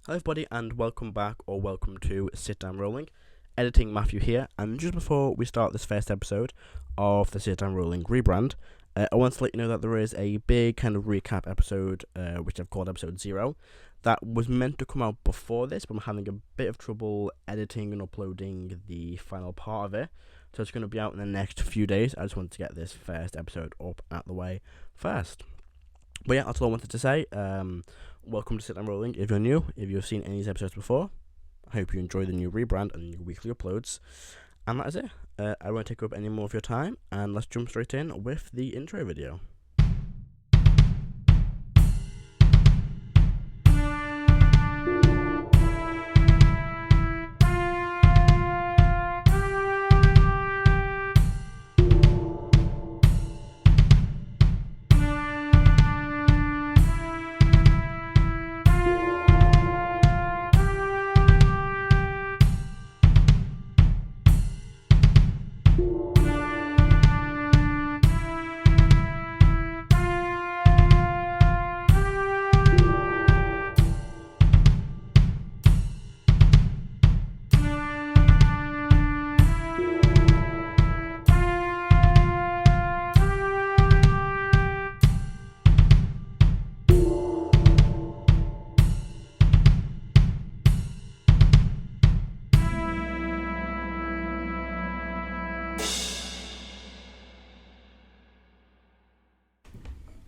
Hello everybody and welcome back or welcome to Sit Down Rolling. Editing Matthew here, and just before we start this first episode of the Sit Down Rolling rebrand, I want to let you know that there is a big kind of recap episode, which I've called episode 0, that was meant to come out before this, but I'm having a bit of trouble editing and uploading the final part of it, so it's going to be out in the next few days. I just wanted to get this first episode up out the way first. But yeah, that's all I wanted to say. Welcome to Sit Down Rolling. If you're new, if you've seen any of these episodes before, I hope you enjoy the new rebrand and the new weekly uploads. And that is it. I won't take up any more of your time, and let's jump straight in with the intro video.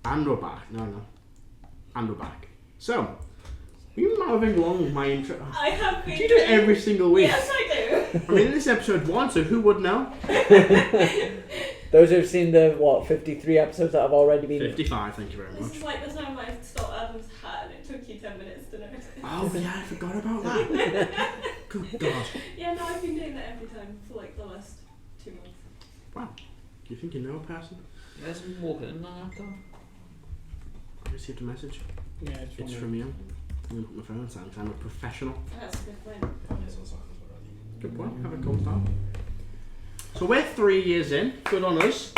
And we're back. And we're back. So, you might have enlonged my intro. I have been. Do you do it every single week? Yes, I do. I mean, this is episode 1, so who would know? Those who've seen the, 53 episodes that have already been... 55, thank you very This much. is like the time I stopped Adam's hat and it took you 10 minutes to notice. Oh yeah, I forgot about that. Good God. Yeah, no, I've been doing that every time for like the last 2 months. Wow. Do you think you know a person? You guys been walking in that though? I received a message. Yeah, It's from you. I'm going to put my phone on silent. I'm a professional. That's a good point. Good point. Have a cold start. So we're 3 years in. Good on us.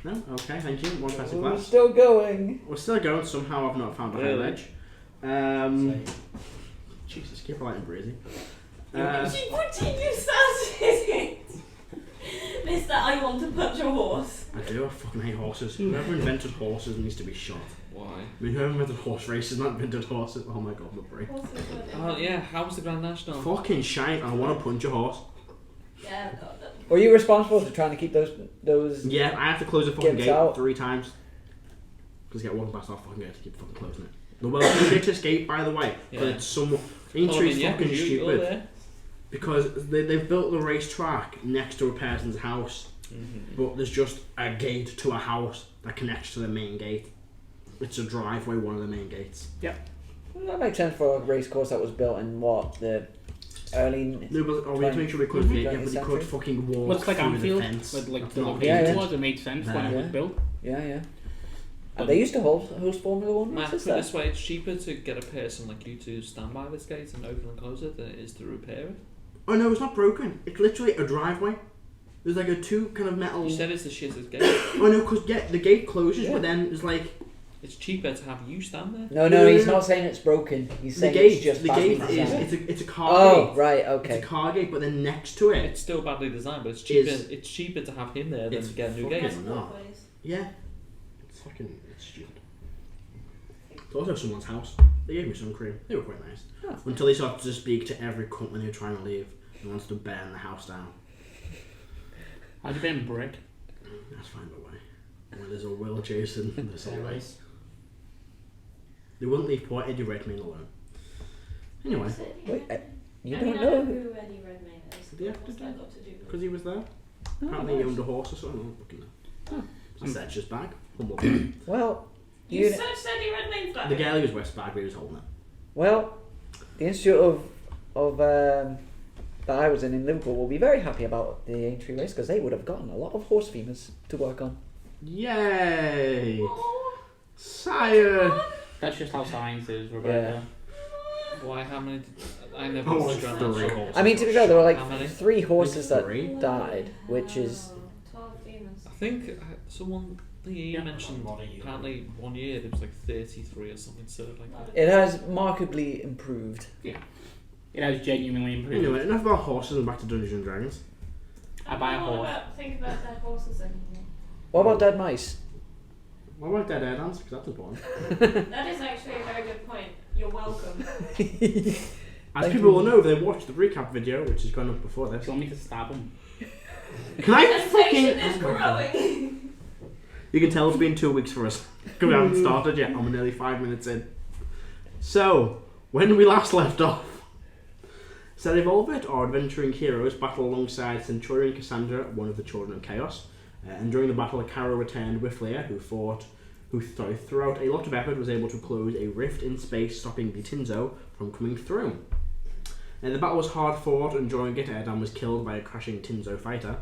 No? Okay, thank you. One passive We're glass. still going. We're still going. Somehow I've not found a high Really? ledge. Jesus, keep light and breezy. What did you started? Mister, I want to punch a horse. I do. I fucking hate horses. Whoever invented horses needs to be shot. Why? I mean, whoever invented horse races, not invented horses. Oh my God, my brain. Horses are Oh yeah, how was the Grand National? Fucking shite. I want to punch a horse. Yeah, God. Were you responsible for trying to keep those? Yeah, I have to close the fucking Gets gate out. 3 times. Because I get walking past our fucking gate to keep fucking closing it. The world's shittest gate, by the way. But Yeah. it's somewhat. Entry's fucking stupid. Because they've built the racetrack next to a person's house. Mm-hmm. But there's just a gate to a house that connects to the main gate. It's a driveway, one of the main gates. Well, that makes sense for a race course that was built in the early. No, but we have to make sure we close the gate. Yeah, but they could fucking walk Well, it's like through Anfield, the fence. but like That's the not location Yeah, yeah. was, it made sense when it Yeah. was built. Yeah. And they used to host Formula 1 Matt, races put it there. this way, it's cheaper to get a person like you to stand by this gate and open and close it than it is to repair it. Oh no, it's not broken. It's literally a driveway. There's like a 2 kind of metal. You said it's the shittest gate. Oh no, because the gate closes, Yeah. but then it's like It's cheaper to have you stand there. No, No, he's no. not saying it's broken. He's the saying gate. it's just The badly gate designed. is it's a car Oh, gate. right, It's okay. a car gate, but then next to it, It's still badly designed, but it's cheaper. Is- It's cheaper to have him there than It's to get a new fucking- gate. Yes, no. always. yeah, it's stupid. It's also someone's house. They gave me some cream. They were quite nice. Oh. Until they started to speak to every company who were trying to leave and wanted to burn the house down. I'd have been brick. That's fine, by the way. When there's a will chasing, there's always. Always. They wouldn't leave poor Eddie Redmayne alone. Anyway, Wait, you I don't mean, I know? who Eddie Redmayne is. Did he have to What's do? that got to do with because he was there. Oh, Apparently he nice. owned a horse or something. I'm looking there. Oh. Search his bag. Humble bag. Well, You searched Eddie Redmayne's The bag? girl who was West bag, but he was holding it. well, the Institute of that I was in Liverpool will be very happy about the entry race because they would have gotten a lot of horse femurs to work on. Yay! Oh, Sire! That's just how science is, Rebecca. Why? How many? I never Oh, watched like Grand 3 National. horses. I mean, to be fair, there were How many? like 3 horses that Three? died, which is 12 demons. I think someone You mentioned apparently 1 year there was like 33 or something silly like that. It has markedly improved. It has genuinely improved. Anyway, enough about horses and back to Dungeons and Dragons. I buy a horse. Think about their horses anymore. What about dead mice? What about dead Erdans? Because that's important. That is actually a very good point. You're welcome. As people will know if they watched the recap video, which has gone up before this. Do you want me to stab him? Can I Temptation fucking... is growing. You can tell it's been 2 weeks for us. Because we haven't started yet, and we're nearly 5 minutes in. So, when we last left off, Set Evolved, our adventuring heroes, battle alongside Centurion Cassandra, one of the Children of Chaos. And during the battle, Karo returned with Leia, who throughout a lot of effort was able to close a rift in space, stopping the Tinzo from coming through. And the battle was hard fought, and during it, Erdan was killed by a crashing Tinzo fighter.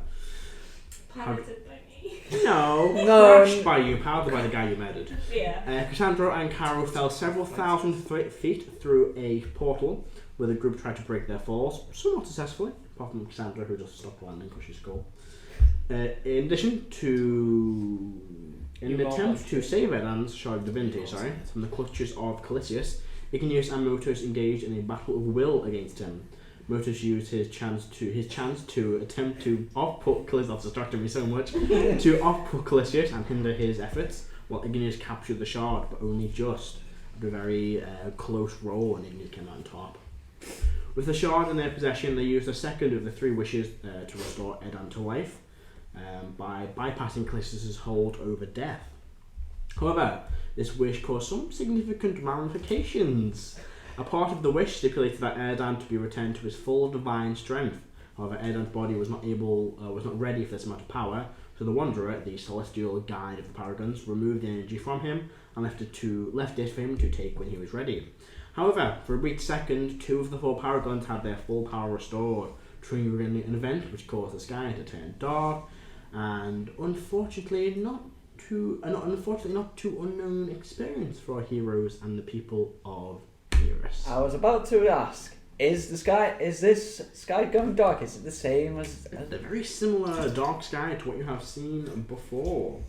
Piloted by me. No, No. crashed by you, powered by the guy you murdered. Yeah. Cassandra and Karo fell several thousand feet through a portal, where the group tried to break their falls, somewhat successfully, apart from Cassandra, who just stopped landing because she's cool. In addition to... In an attempt to save Erdan's Divinity, from the clutches of Calisius, Igneous and Motus engaged in a battle of will against him. Motus used his chance to attempt to off-put Calisius, that's distracting me so much, to off-put Calisius and hinder his efforts, while Igneous captured the shard, but only just. After a very close roll, and Igneous came out on top. With the shard in their possession, they used a second of the 3 wishes to restore Erdan to life, by bypassing Calisius' hold over death. However, this wish caused some significant ramifications. A part of the wish stipulated that Erdan to be returned to his full divine strength. However, Erdan's body was not ready for this amount of power, so the Wanderer, the celestial guide of the Paragons, removed the energy from him and left it for him to take when he was ready. However, for a brief second, 2 of the 4 Paragons had their full power restored, triggering an event which caused the sky to turn dark, and unfortunately not too unknown experience for our heroes and the people of Heris. I was about to ask, is this sky going dark? Is it the same as... It's a very similar dark sky to what you have seen before.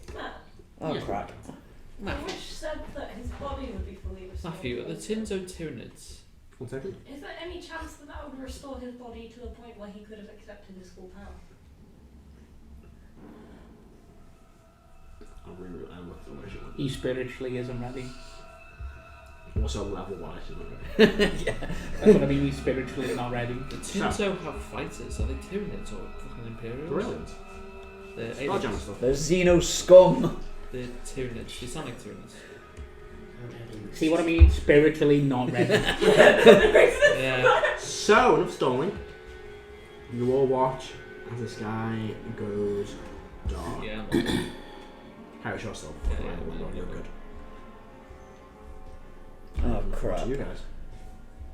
Oh crap. The wish said that his body would be fully restored. Matthew, are the Tinzo Tyranids? 1 second. Is there any chance that would restore his body to the point where he could have accepted his full power? He spiritually isn't ready. Also level wise, isn't it? Yeah. That's what I mean, he's spiritually not ready. The Tinzo have fighters. Are they Tyranids or fucking Imperials? Brilliant. They're Starjammer aliens. stuff. The Xeno scum. They're Tyranids. They sound like Tyranids. See what I mean? Spiritually not ready. Yeah. So, enough stalling. You all watch as the sky goes dark. Yeah. Heris yourself. Yeah, You're good. Oh crap. You guys.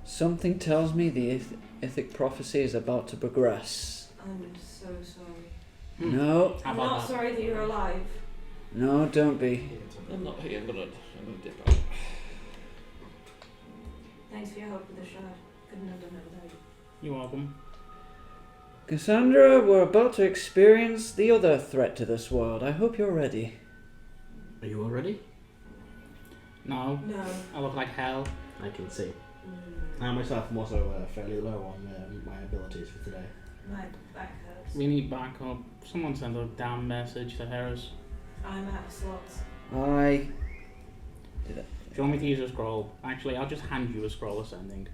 Something tells me the Ithic prophecy is about to progress. I'm so sorry. No, How I'm about not that? sorry that you're alive. no, don't be. I'm not here. I'm gonna dip out. Thanks for your help with the shard. Couldn't have done it without you. You're welcome. Cassandra, we're about to experience the other threat to this world. I hope you're ready. Are you all ready? No. No. I look like hell. I can see. I myself am also fairly low on my abilities for today. My back hurts. We need backup. Someone send a damn message to Heris. I'm out of slots. Do you want me to use a scroll? Actually, I'll just hand you a scroll ascending.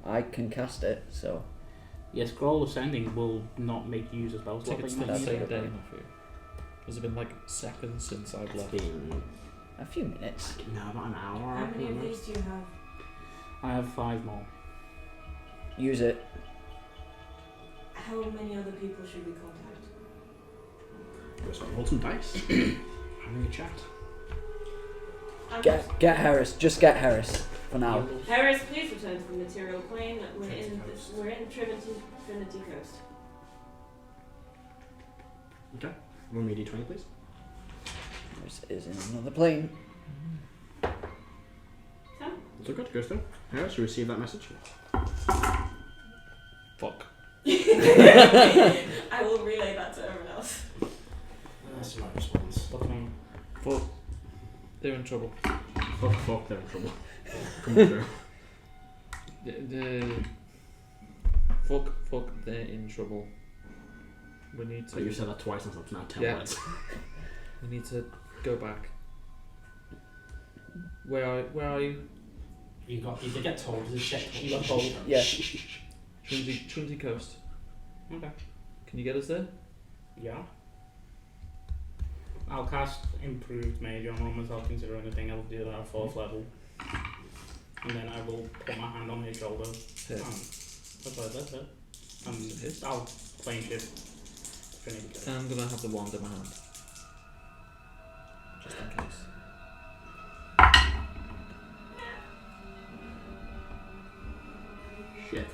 I can cast it, so... Yeah, scroll ascending will not make you use a spell I slot. think it's but the you might same use day, it. Matthew. Has it been like seconds since I've It's left? been A few minutes. about an hour. How many of these do you have? I have 5 more. Use it. How many other people should we contact? Just roll some dice. Having a chat. Get Heris. Just get Heris. For now. Heris, please return to the material plane. We're in Trinity Coast. Okay. Roll me a d20, please. Heris is in another plane. 10. It's all good. Go still. Heris, you receive that message. Fuck. I will relay that to everyone else. Fuck. They're in trouble. Fuck, they're in trouble. Coming through. Fuck, they're in trouble. We need to. But you said that twice, and that's now 10 Yeah. words. We need to go back. Where are you? You did get told. Yeah. Trinity Coast. Okay. Can you get us there? Yeah. I'll cast Improved Mage on myself, consider anything I'll do that at 4th level. And then I will put my hand on his shoulder. Yeah. That's it. And I'll plane shift. I'm gonna have the wand in my hand. Just in case. Shit.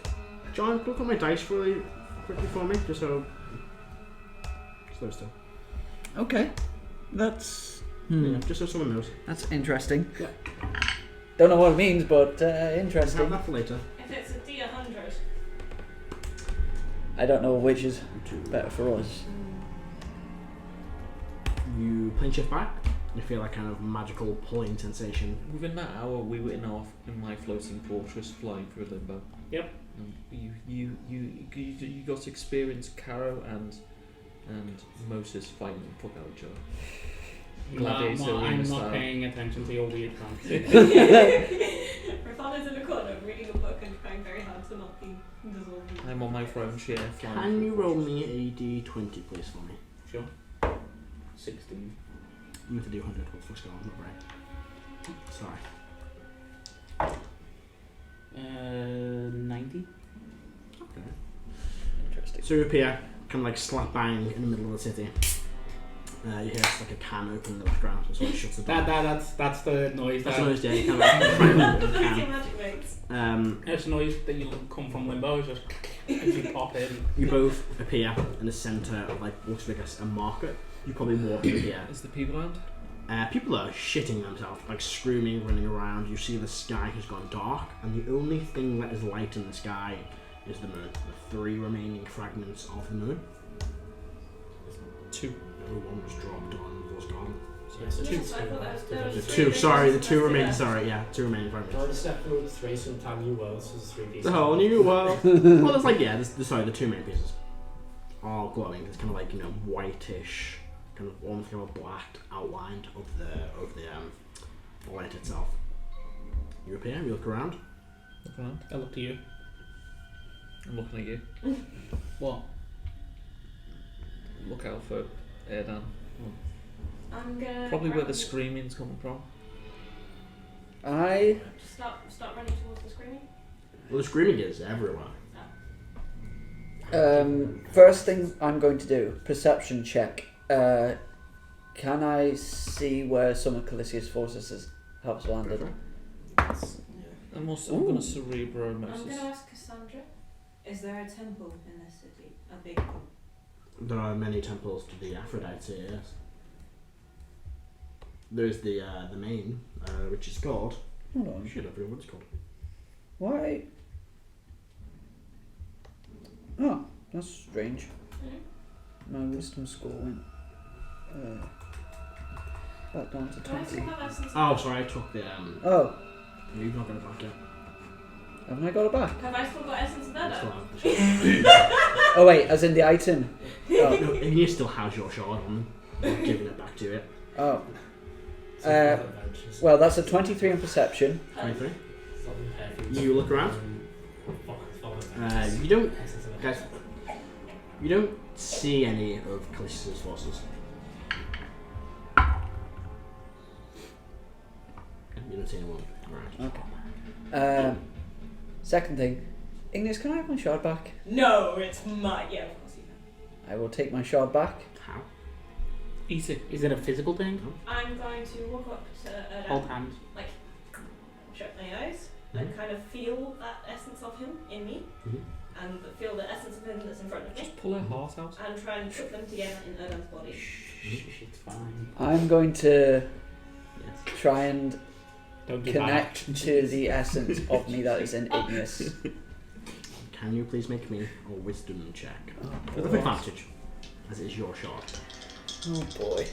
John, look at my dice really quickly for me, just so. Just those two. Okay. That's Yeah, just so someone knows. that's interesting. Yeah. Don't know what it means, but Have interesting. that for later. If it's a D100. I don't know which is better for us. You plane shift back. You feel that kind of magical pulling sensation. Within that hour, we were in my floating fortress, flying through limbo. Yep. You got to experience Karo and Moses fighting the fuck out each other. I'm not paying attention to your weird fantasy. Reyfron is in the corner reading a book and trying very hard to not be dissolved. I'm on my throne chair flying. Can you roll me a d20, please, for me? Sure. 16. You have to do 100. What's first going on? Not right. Sorry. 90. Okay. Interesting. So you appear, kind of like slap bang in the middle of the city. You hear like a can open in the background, so it shuts the door. That's the noise. That's the noise, yeah. You kind of like bang What the does your can. magic makes? It's noise that you come from limbo. It's just as you pop in. You both appear in the centre of like looks like a market. You probably walk in here. Is the people around? People are shitting themselves, like screaming, running around. You see the sky has gone dark, and the only thing that is light in the sky is the moon. The 3 remaining fragments of the moon. 2. No, one was dropped on, was gone. Yes, Yes, I thought that was there was The three 2, sorry, the big 2 ones. remaining, Yeah. sorry, yeah, 2 remaining John fragments. stepped through 3 sometime new worlds as 3 pieces. The whole new world. Well, there's like, yeah, sorry, the 2 main pieces are glowing. It's kind of like, whitish, kind of almost kind of a black outline of the light itself. You appear, you look around. Look around. I look to you. I'm looking at you. What? Look out for Erdan. I'm gonna Probably where run- the screaming's coming from. I Start running towards the screaming. Well, the screaming is everywhere. first thing I'm going to do, perception check. Can I see where some of Calicius' forces have landed? I'm gonna cerebro I'm Moses. gonna ask Cassandra. Is there a temple in this city? A big one? There are many temples to the Aphrodite here, yes. There's the main, which is called. Hold on. Shit, I forget what it's called. Why? Oh, that's strange. My wisdom score went back down to Do I still 20. have essence? Oh, sorry, I took the. Oh, You've not got it back yet. haven't I got it back? Have I still got essence of I still Erdan? have the shard. Oh wait, as in the item. Oh. No, Igneous still has your shard on them. I'm giving it back to it. Oh. Well, that's a 23 in perception. 23. You look around. You don't. Guys, you don't see any of Calishtar's forces. You don't see anyone around. Okay. Second thing, Igneous, can I have my shard back? No, it's my. Yeah, of course you can. I will take my shard back. How? Easy. Is it a physical thing? I'm going to walk up to Erdan, Hold hands. like, shut my eyes, and kind of feel that essence of him in me, and feel the essence of him that's in front of me, Just pull her heart out. and try and put them together in Erdan's body. It's fine. I'm going to Yes. try and Don't do connect that. to the essence of me that is in Igneous. Can you please make me a wisdom check? With boy. advantage, as it is your shard. Oh boy.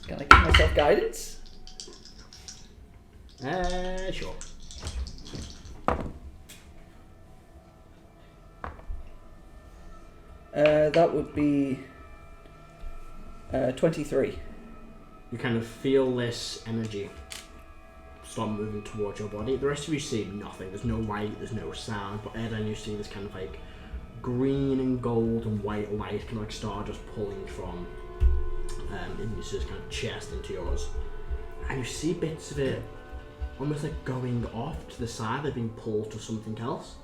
Can I give myself guidance? Sure. That would be 23. You kind of feel this energy start moving towards your body. The rest of you see nothing. There's no light, there's no sound. But Erdan, you see this kind of like green and gold and white light kind of like start just pulling from Igneous' kind of chest into yours. And you see bits of it almost like going off to the side. They're being pulled to something else.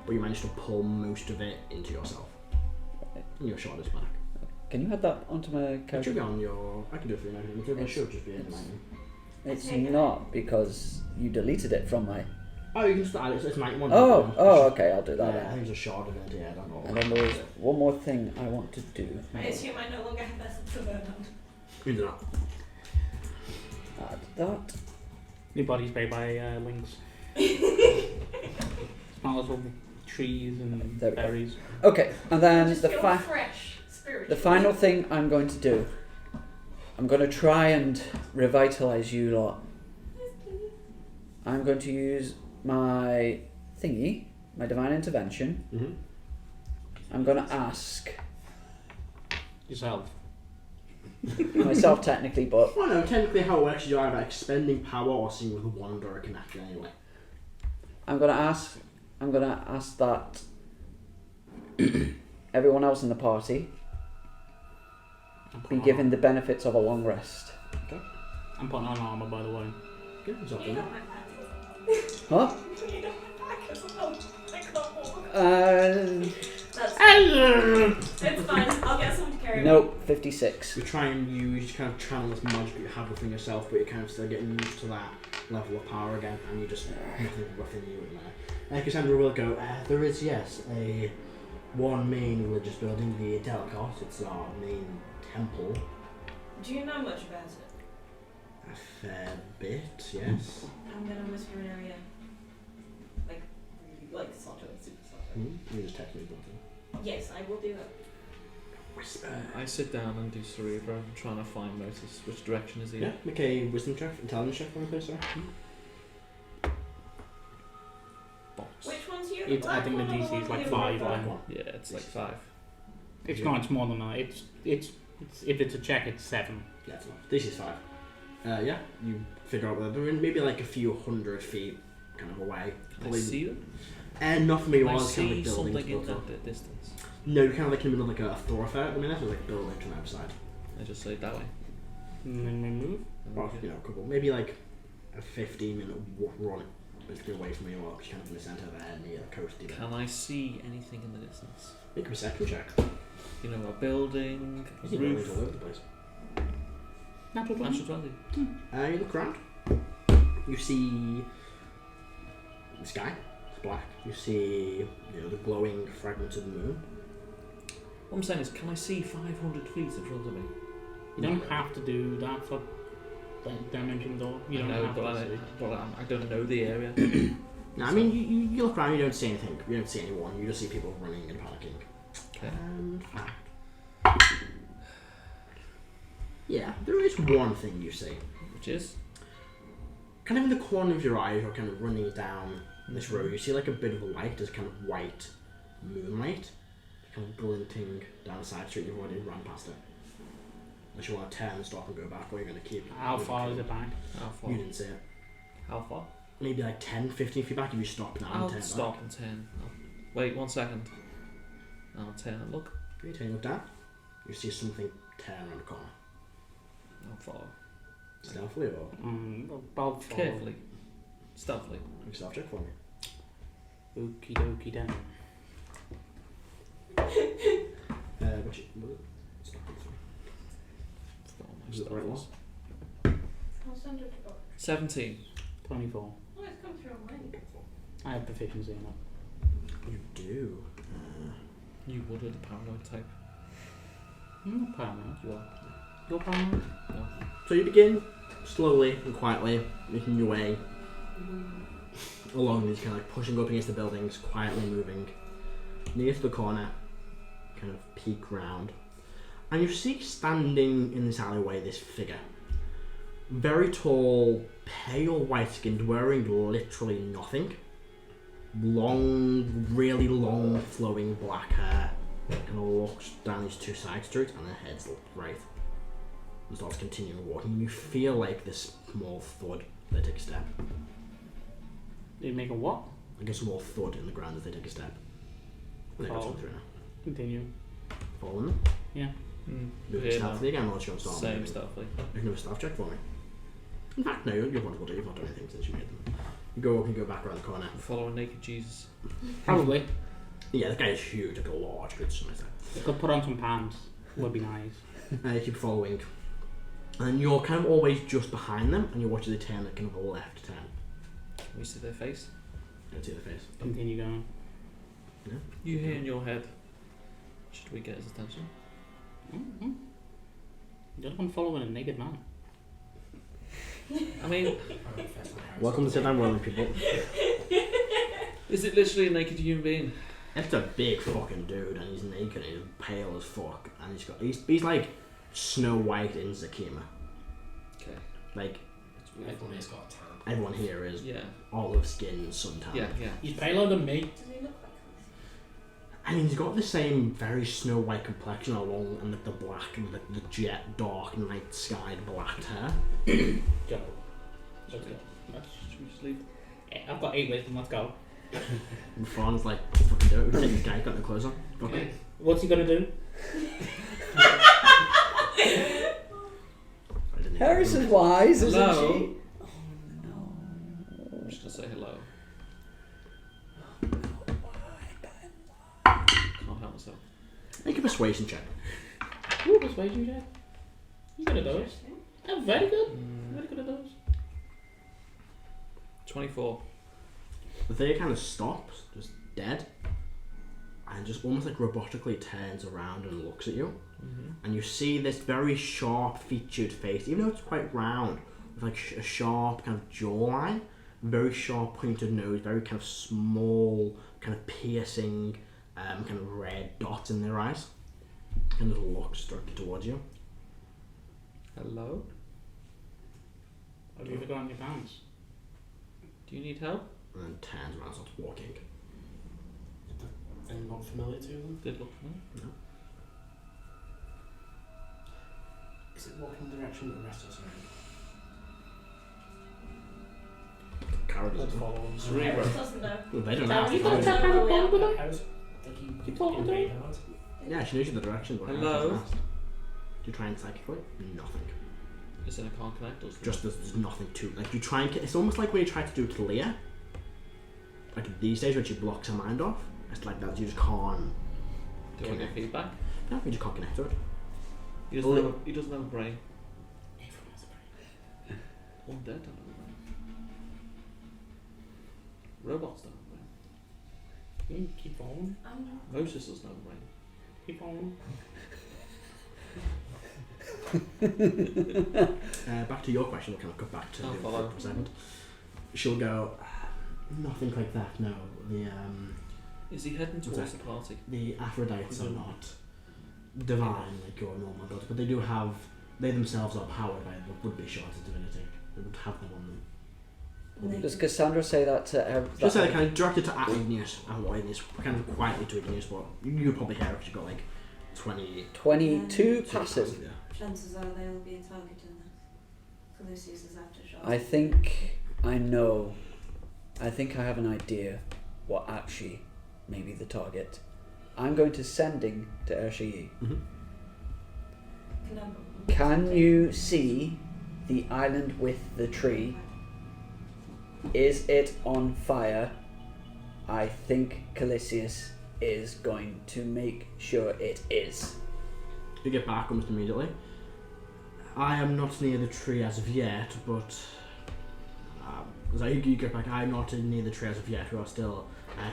But you manage to pull most of it into yourself. And your shoulders back. Can you add that onto my It character? should be on your... I can do it for you now. It should just be in mine. It's not because you deleted it from my... Oh, you can start it. It's mine. Okay, I'll do that. Yeah, I think it's a shard event, yeah, I don't know. And then there was one more thing I want to do. I assume I no longer have essence of Erdan. You do that. Add that. Your body's made by lynx. Small little trees and There we go. berries. Okay, and then Just the feel fresh, spiritual. the final thing I'm going to do, I'm going to try and revitalize you lot. I'm going to use my thingy, my divine intervention. Mm-hmm. I'm going to ask Yourself. myself technically, but Well, no, technically how it works is you're either expending power or seeing with a wand or a connection anyway. I'm going to ask that everyone else in the party be given the benefits of a long rest. I'm putting on armour, by the way. Good, it's up You to don't you. like that. Huh? You don't like as well. I can't walk. That's fine. It's fine. I'll get someone to carry me. Nope, 56. You try and use kind of channel this magic that you have within yourself, but you're kind of still getting used to that level of power again, and you just nothing within you in there. Cassandra will go, there is, yes, one main religious building, the Telecos. It's our main temple. Do you know much about it? A fair bit, yes. I'm gonna whisper an area. Like, really, like subtle, super subtle. You just text me something. Yes, I will do that. Whisper. I sit down and do Cerebro, trying to find Motus. Which direction is he? Yeah, make a wisdom check, intelligence check for me, please, sir. Box. Which one's you? It's, I think the DC is like 5 then. Yeah, it's like 5. It's not, it's more than that. It's if it's a check, it's 7. Yeah, it's enough. This is 5. Yeah, you figure out whether they're in maybe like a few 100 feet kind of away. Can I see them? And not for me, Can I one kind of see like buildings something in built up. that distance? No, you're kind of like in the middle of like a thoroughfare at the minute, so like buildings from the outside. I just say it that way. And then we move. Well, you know, a couple, maybe like a 15-minute run basically away from where you are, because you're kind of in the centre there near the coast. Can I see anything in the distance? Make a perception check. You know, a building, a You see buildings roof. all over the place. Natural 20. Natural 20. You look around. You see the sky. It's black. You see, the glowing fragments of the moon. What I'm saying is, can I see 500 feet in front of me? You don't have to do that for dimension door. You don't know, have but to. I don't know the area. No, I mean, you look around, you don't see anything. You don't see anyone. You just see people running and panicking. Okay. And yeah, there is one thing you see. Which is? Kind of in the corner of your eye, you're kind of running down this road. You see like a bit of a light, there's kind of white moonlight, kind of glinting down the side street. You've already run past it. Unless you want to turn and stop and go back, or you're going to keep. How far is it back? How far? You didn't see it. How far? Maybe like 10, 15 feet back if you stop now I'll and turn stop back. and turn. Wait 1 second. I'll turn and look. You turn and look down. You see something turn around the corner. I'll follow. Stealthily or? About 4. Carefully. Stealthily. Make a stealth check for me. Okie dokie down. What's it? It's not good for me. Forgot all my Is it the right spells. I'll send it to God. 17. 24. Oh, it's come through already. I have proficiency in it. You do. You would have the paranoid type. I'm not paranoid. You are. You're paranoid? No. So you begin slowly and quietly making your way along these kind of like pushing up against the buildings, quietly moving near to the corner, kind of peek round, And you see standing in this alleyway this figure. Very tall, pale white skinned, wearing literally nothing. Long, really long, flowing black hair. Kind of looks down these two side streets and their heads look right. And starts continuing walking. And you feel like this small thud as they take a step. They make a what? Like a small thud in the ground as they take a step. And they go through now. Continue. Following them. Yeah. Moving stealthily again, or just start Same moving. stealthily. You can do a stealth check for me. In fact, no, you're wonderful. You've not done anything since you made them. You go up and go back around the corner. Follow a naked Jesus. Probably. Yeah, the guy is huge, like a large, good size. You could put on some pants. Would be nice. You keep following. And you're kind of always just behind them, and you watch as they turn at kind of a left turn. Can we see their face? You don't see the face. Continue going. Yeah. You hear in your head. Should we get his attention? Mm-hmm. You're the one following a naked man. I mean, Welcome to Sit Down Rolling, people. is it literally a naked human being? It's a big fucking dude, and he's naked, and he's pale as fuck, and he's like Snow White in Zakima. Okay. Like, Everyone here's got a tan. everyone here is Yeah. olive skin, suntan. Yeah, yeah. He's paler than me. Does he look like I mean, he's got the same very Snow White complexion along, and like the black and like the jet dark night skied black hair. Go. Let's go. Should we just leave? I've got 8 wisdom, let's go. Ron's like, fucking do it. We take this guy, got no clothes on. Okay. What's he gonna do? Heris is wise, isn't Hello? she? Oh no. I'm just gonna say hello. Can't help myself. Make a persuasion check. Ooh, persuasion check. You good at those? Oh, very good. Very good at those. 24. The thing kind of stops, just dead, and just almost like robotically turns around and looks at you. Mm-hmm. And you see this very sharp featured face, even though it's quite round, with like a sharp kind of jawline, very sharp pointed nose, very kind of small, kind of piercing, kind of red dots in their eyes. Kind of looks directly towards you. Hello? Have you forgotten your pants? Do you need help? And then turns around and starts walking. Anyone not familiar to them? Did look for me? No. Is it walking in the direction that the rest of us are Karo in? Let's doesn't. follow them. Cerebro. He doesn't know. Well, they don't Down, have you to got follow. to tell where we are. How's I think you following invade hard. Yeah, she knows you the direction, but Hello? Karo doesn't ask. Do you try and psychically? Nothing. Is it a can't connect or something? Just there's nothing to like. You try and it's almost like when you try to do to Leah. Like these days when she blocks her mind off, it's like that. You just can't. Do I get feedback? No, you just can't connect to it. He doesn't have a brain. Everyone has a brain. All dead don't have a brain. Robots don't have a brain. Keep following. Moses doesn't have a brain. Keep following. Back to your question, we'll kind of cut back to I'll the follow. for a second. She'll go, nothing like that, no. Is he heading towards Exactly. the party? The Aphrodites are not divine like your normal gods, but they do have, they themselves are powered by what would be shards of divinity. They would have them on them. Does Cassandra say that to everyone? Just say kind of directed to Igneous, and what Igneous, kind of quietly to Igneous, but you probably hear it because you've got like 22 passive. Yeah. Chances are they'll be a target in this. Calicius is aftershock. I think I know. I think I have an idea what actually may be the target. I'm going to sending to Ershii. Mm-hmm. Can you see the island with the tree? Is it on fire? I think Calicius is going to make sure it is. You get back almost immediately. I am not near the tree as of yet, but so you get back. I'm not near the tree as of yet. We are still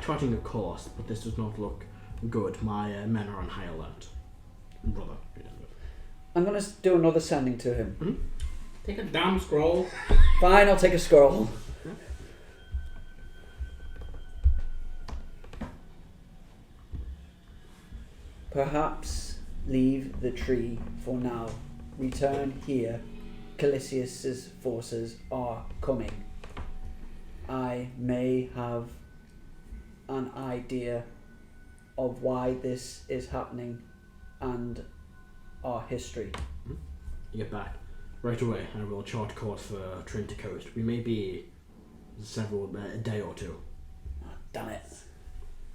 charting a course, but this does not look good. My men are on high alert. Brother, I'm going to do another sending to him. Mm-hmm. Take a damn scroll. Fine, I'll take a scroll. Yeah. Perhaps leave the tree for now. Return here. Calisius's forces are coming. I may have an idea of why this is happening and our history. You get back. Right away, I will chart course for Trinity Coast. We may be a day or two. Oh, damn it.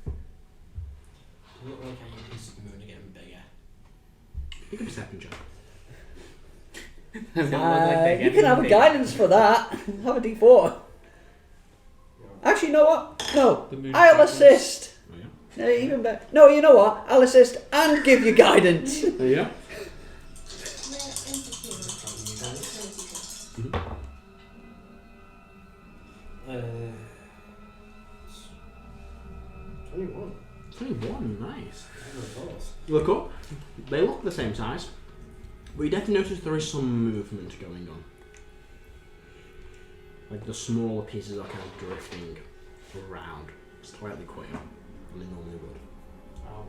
You look like I use the moon are getting bigger. You can perception check. You can have a guidance for that. Have a d4. Actually, you know what? No, The moon I'll guidance. assist. Oh yeah. No, even better. No, you know what? I'll assist and give you guidance. There you go. Uh, 21. 21, nice. Of course. You look up. They look the same size. But you definitely notice there is some movement going on. Like the smaller pieces are kind of drifting around slightly quicker than they normally would. Oh.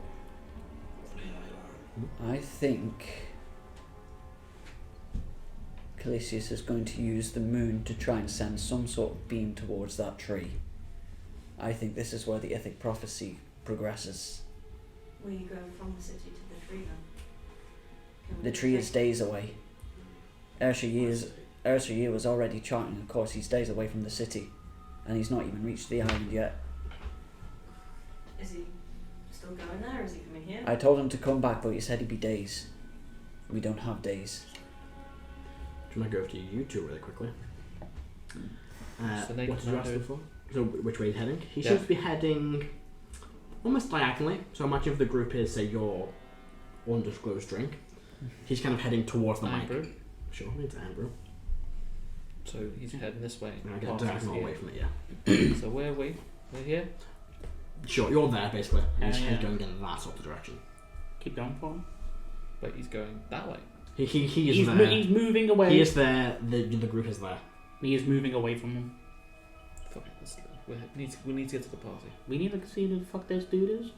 I think Calisius is going to use the moon to try and send some sort of beam towards that tree. I think this is where the Ithic prophecy progresses. Will you go from the city to the tree then? Can we The tree is take- days away. Ershir was already charting a course. He's days away from the city, and he's not even reached the island yet. Is he still going there? Or is he coming here? I told him to come back, but he said he'd be days. We don't have days. Do you want to go over to you two really quickly? So they What did you can ask do- him for? So which way he's heading? He Yeah. seems to be heading almost diagonally. So much of the group is, say, your undisclosed drink. He's kind of heading towards the Iron mic. brew. Sure, it's Amber. So he's heading this way. I get past diagonal here. away from it, yeah. So where are we? We're here? Sure, you're there basically. And he's Yeah. going in that sort of direction. Keep going for him. But he's going that way. He is He's, there. he's moving away. He is there. The group is there. He is moving away from him. Fuck it, we need to get to the party. We need to see who the fuck this dude is.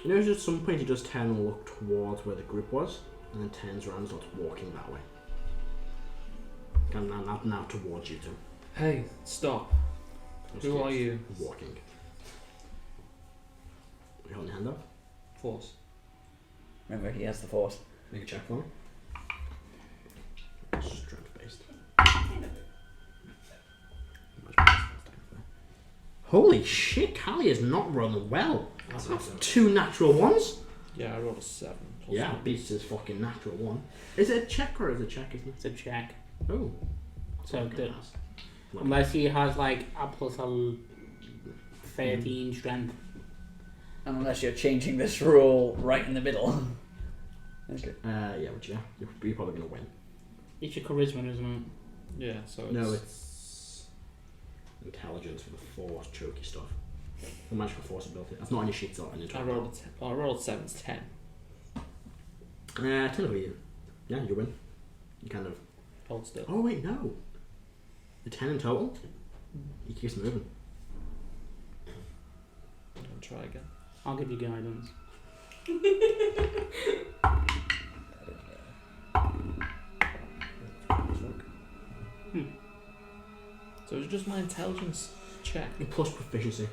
You notice at some point he does turn and look towards where the group was, and then turns around and starts walking that way. Kind of now towards you two. Hey, stop. Just Who keeps are you? Walking. You holding your hand up? Force. Remember, he has the force. Make a check for me. Strength based. Holy shit, Callie is not rolling well. That's That's awesome. 2 natural ones. Yeah, I rolled a 7. plus Yeah, one. beats his fucking natural 1. Is it a check or is it a check, isn't it? It's a check. Oh. So Fucking good. ass. Unless he has like a plus 13 strength. Unless you're changing this rule right in the middle. Okay. Yeah, which you're probably going to win. It's your charisma, isn't it? Yeah, so it's... No, it's intelligence for the force, choky stuff. The magical force ability. That's not on your sheets or anything. I rolled I rolled 7, it's 10. Technically, yeah, you win. You kind of. Hold still. Oh wait, no. The 10 in total. He keeps moving. I'm gonna try again. I'll give you guidance. So it's just my intelligence check. Plus proficiency.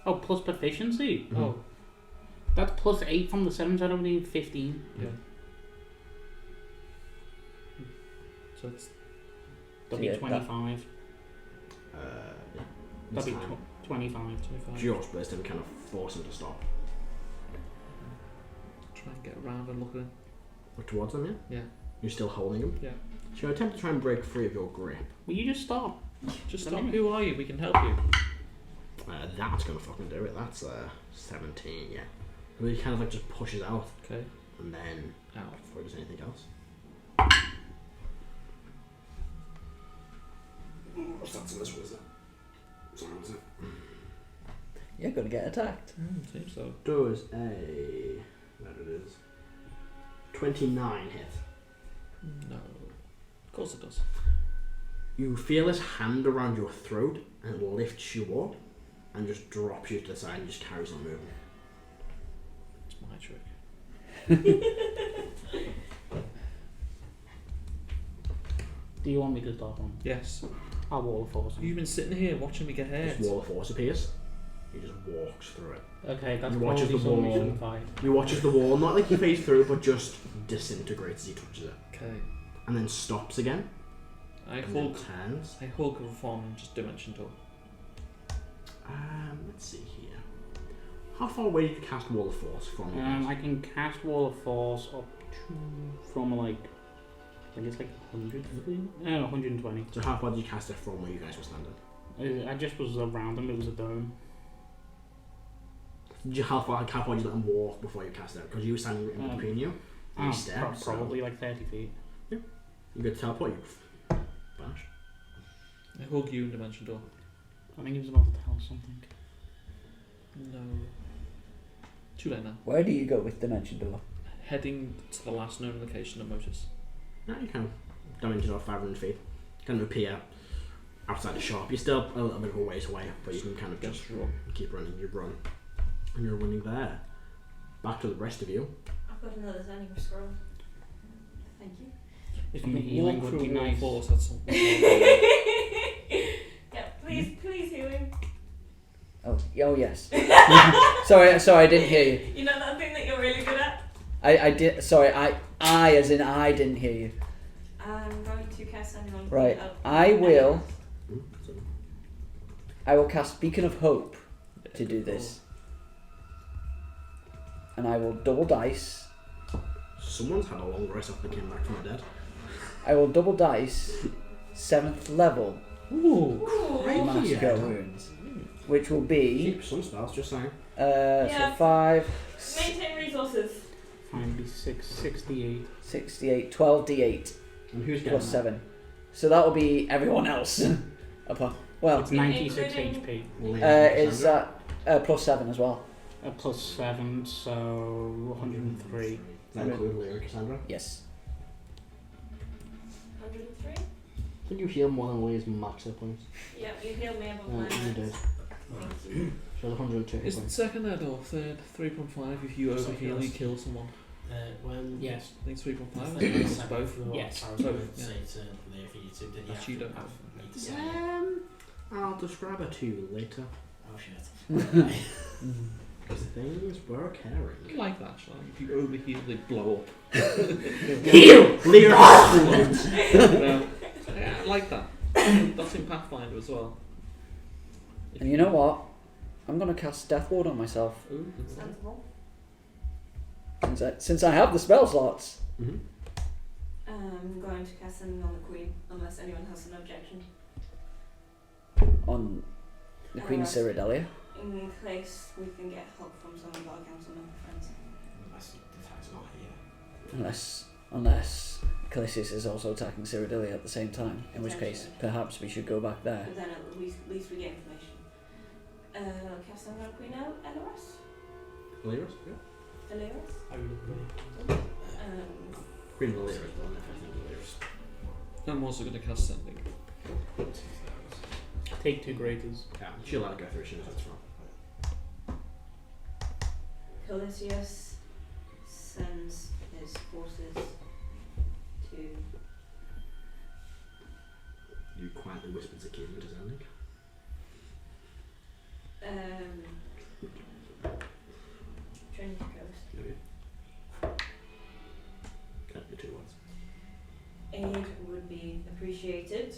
Oh, plus proficiency? Mhm. Oh. That's plus 8 from the 7, so I don't need 15. Yeah. So it's That'll Yeah, be 25. Yeah. This That'll be time, 25. 25. just burst him, kind of force him to stop. Try and get around and look at him. Look towards him, yeah? Yeah. You're still holding him? Yeah. So attempt to try and break free of your grip. Will you just stop? Just Let stop. me- Who are you? We can help you. That's gonna fucking do it. That's 17, yeah. But he kind of like just pushes out, Okay. and then Out. before he does anything else. That's a miss, was it? Sorry, was it? You're going to get attacked. Seems so. Does a. There it is. 29 hit. No. Of course it does. You feel his hand around your throat and it lifts you up and just drops you to the side and just carries on moving. my trick. Do you want me to start one? Yes. I'll wall of force. You've been sitting here watching me get hurt. This wall of force appears. He just walks through it. Okay, that's He watches probably the something we wall. shouldn't fight. He watches the wall, not like he fades through, but just disintegrates as he touches it. Okay. And then stops again. I And then hug. turns. I hug from just dimension door. Let's see here. How far away did you cast Wall of Force from you guys? I can cast wall of force up to from like I think it's like 100 feet. 120. So how far did you cast it from where you guys were standing? I just was around him. It was a dome. How far did you let him walk before you cast it? Because you were standing in between you. And you stepped, so Probably like 30 feet. you could teleport. You vanish. I hug you in dimension door. I think he was about to tell something. No. Too late now. Where do you go with Dimension Door? Heading to the last known location of Motus. No, you can dimension off 500 feet. Kind of appear outside the shop. You're still a little bit of a ways away, but you can kind of just keep running. You run. And you're running there. Back to the rest of you. I've got another Zanny scroll. Thank you. If you healing would be nice. Force, that's something. Yeah, please healing. Oh yes. sorry, I didn't hear you. You know that thing that you're really good at? I did. Sorry, I as in I didn't hear you. I'm going to cast something on. Right, I will cast Beacon of Hope to do this, and I will double dice. Someone's had a long rest after they came back from the dead. I will double dice 7th level Ooh, Mass crikey. Cure Wounds, which will be Keep some spells, just saying. Yeah. so 5, Maintain resources. Fine, be 68. 68, 12d8 And who's getting plus that? 7. So that will be everyone else. Well, It's 96 including- HP. is that plus 7 as well? Plus 7, so 103. Does that include Lyra Cassandra? Yes. 103? I think you heal more than Lyra's max hit points. Yeah, you healed me above Yeah, my you did. She has 102 hit Is it points. second head or third? 3.5 if you overheal, you kill someone. When Yes. I think 3.5. I I think think it's it's both. Yes. I was going Both, to say to Leah for you two, did you That you don't have. need to say? I'll describe her to you later. Oh shit. Because things were caring. I like that, actually. If you overheal, they blow up. Heal! Lyra explodes! Yeah, I like that. That's in Pathfinder as well. And you know what? I'm going to cast Death Ward on myself. Ooh, Sensible. Since I have the spell slots. Mm-hmm. I'm going to cast something on the Queen, unless anyone has an objection. On the Queen of Cyrodilia. In case we can get help from some of our council member friends. Unless the attack's not here. Unless Calisius is also attacking Cyrodilia at the same time. In which case, perhaps we should go back there. But then at least we get information. Cast something on Queen Eleros? Lyra's? Yeah. Eleros? I really Queen of the Lyra's, but I'm not thinking Lyra's. I'm also going to cast sending. Take 2 greaters. Yeah, she'll let it go through as soon as that's from. Calisius sends his forces to. You quietly whispered Zakir into sounding. Trinity Coast. Can't be 2 words. Aid would be appreciated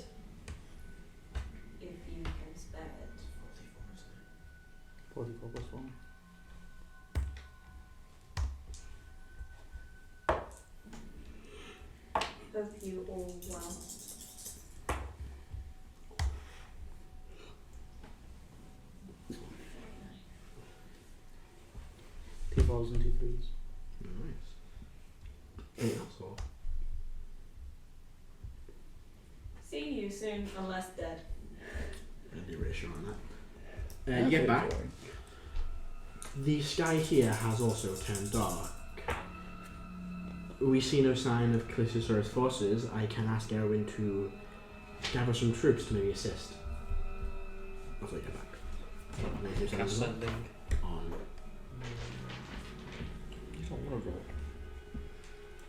if you can spare it. 44 plus 1. Hope you all well. Two 4s and 2 3s. Nice. Anything else or? See you soon, unless dead. I'd be reassuring on that. You get back. The sky here has also turned dark. We see no sign of Calisius or his forces. I can ask Erwin to gather some troops to maybe assist. Before you get back. Cast sending. On. I'm gonna roll.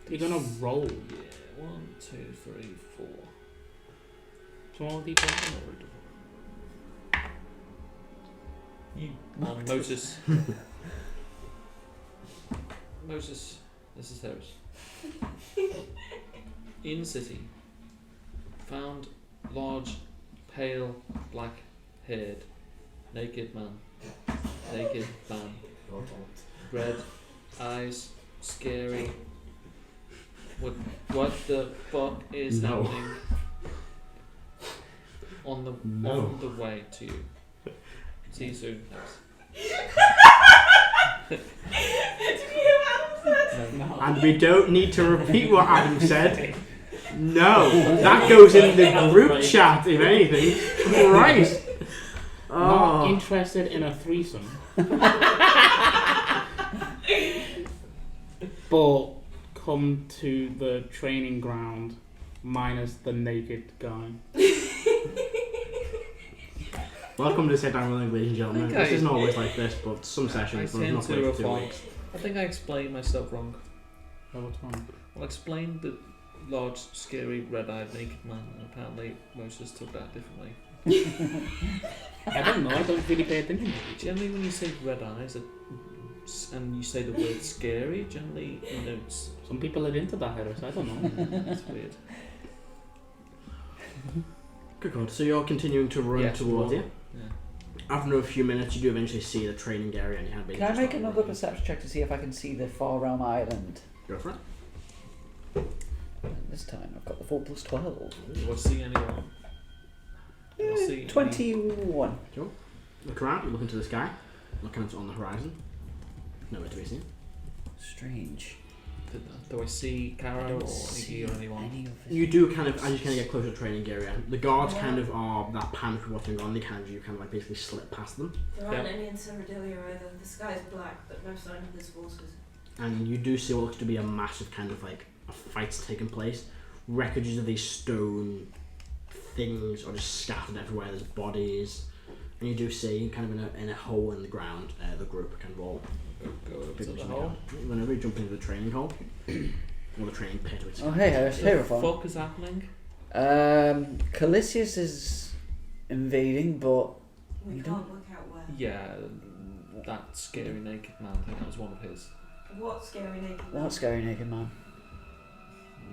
You're gonna roll. Yeah, 1, 2, 3, 4. Small d4. You Moses. Moses, this is Heris. In city, found large, pale, black-haired, naked man. Red eyes, scary. What the fuck is No. happening? On the way to you. See you soon. Did you hear what Adam said? And we don't need to repeat what Adam said. No, that goes in the group chat, if anything. Christ. Not Oh. interested in a threesome. But come to the training ground minus the naked guy. Welcome to Sit Down Rolling, ladies and gentlemen. Okay. This isn't always like this, but some I sessions, but tend not to quite for 2 reform. weeks. I think I explained myself wrong. Oh, what's wrong? I'll explain the large, scary, red-eyed, naked man, and apparently Moses took that differently. I don't know, I don't really pay attention. Generally, when you say red eyes and you say the word scary, generally denotes. Some people are into that, Heris, I don't know. That's weird. Good God, so you're continuing to run Yeah, towards you. Yeah. After a few minutes, you do eventually see the training area, and you have Can I make another perception check to see if I can see the Far Realm Island? Go for it. And this time I've got the 4 plus 12. Do I see anyone? Do I see any- 21. Look around, you look into the sky, looking on the horizon. Nowhere to be seen. Strange. Do I see I Karo or don't Iggy see or anyone? any of it. You do kind of, as you kind of get closer to the training area, the guards kind of are that panic with what's going on, they kind of, you kind of like basically slip past them. There aren't Yeah. any in Ceradelia either. The sky's black, but no sign of his forces. And you do see what looks to be a massive kind of like a fight's taking place. Wreckages of these stone things are just scattered everywhere. There's bodies, and you do see kind of in a hole in the ground. The group can roll. Go over to the hole. Whenever you jump into the training hole or the training pit, which Oh, hey, Heris. Hey, What the Reyfron. fuck is happening? Calisius is invading, but We You can't work out where. Yeah, that scary naked man. I think that was one of his. What scary naked man? what scary naked man?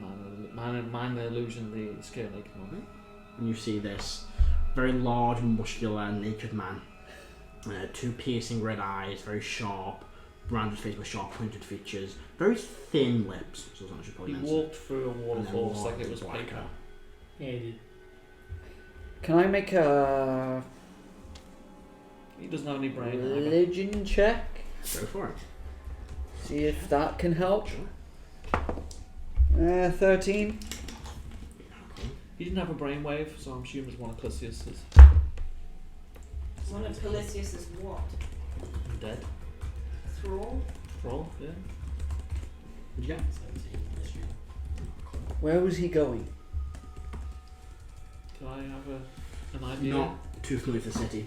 Mind the illusion, the scary naked man. and you see this very large, muscular, naked man. 2 piercing red eyes, very sharp, branded face with sharp pointed features, very thin lips. So that's what I should probably He mention. walked through a And then waterfall like large it was black paper. hair. Yeah, he did. Can I make a He doesn't have any brain. either. religion check? Go for it. See if that can help. Sure. 13. He didn't have a brainwave, so I'm assuming it's one of Akrasiel's. One of Calisius is what? Dead. Thrall? Thrall, yeah. What'd you get? 17 this year. Where was he going? Do I have an idea? Not too familiar with the city.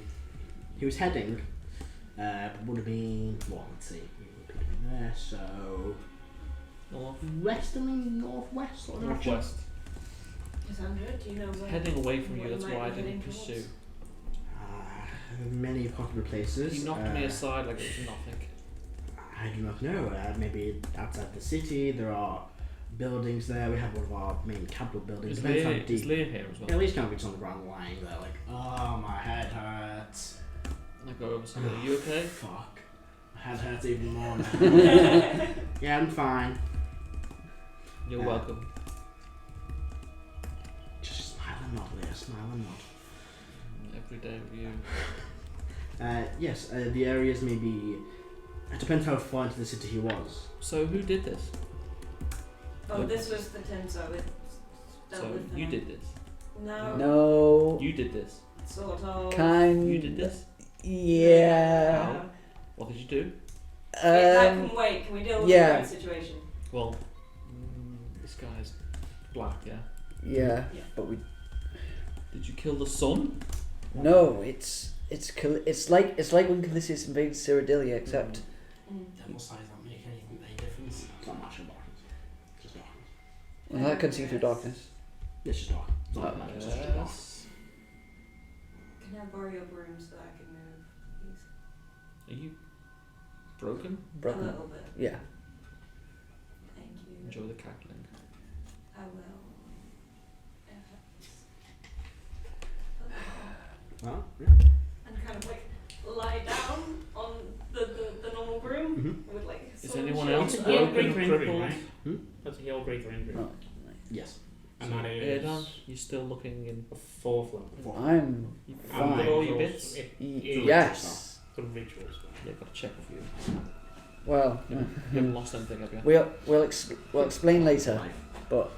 He was heading, would have been, well, let's see, there, so North. westerly, northwest sort of direction. Northwest. Cassandra, do you know where? Heading away from you, what that's might why I be didn't heading pursue. towards? Many possible places. He knocked me aside like it was nothing. I do not know. Maybe outside the city, there are buildings there. We have one of our main capital buildings. Is Depends how Lear deep. here as well? Yeah, at least kind of gets on the ground lying there, like, oh, my head hurts. I go over to him. Are you okay? Fuck. My head hurts even more now. Yeah, I'm fine. You're Yeah. welcome. Just smile and nod, Leah. Smile and nod. Every day with you. Yes, the areas may be. It depends how far into the city he was. So who did this? Oh, this was the Thames I with. dealt So with you them. did this. No. No. You did this. Sort of. Kind. You did this. Yeah. How? What did you do? That can wait. Can we deal with yeah. the current situation? Well, this guy's black. Yeah. Yeah. Yeah. But we. Did you kill the sun? No, it's like when Calisius invaded Ceradelia, except Mm. Devil size don't make anything very different Well, that can see through darkness. It's just dark. It's not magic, it's just dark. Can I borrow your broom so that I can move, please? Are you broken? A Broken. little bit. Yeah. Thank you. Enjoy the cackling. I will. Oh, yeah. And kind of like lie down on the normal broom Mm-hmm. with like. Is sword anyone shield. else It's a heal broken, greater injury, crippled? right? Hmm? That's a heal greater injury. Oh, Yes. And that is Erdan, you're still looking in. a 4th level. I'm And fine. the All your rituals- bits? Yes. The rituals. Yeah, I've got to check with you. Well, You haven't lost anything, have you? we'll explain later. Life.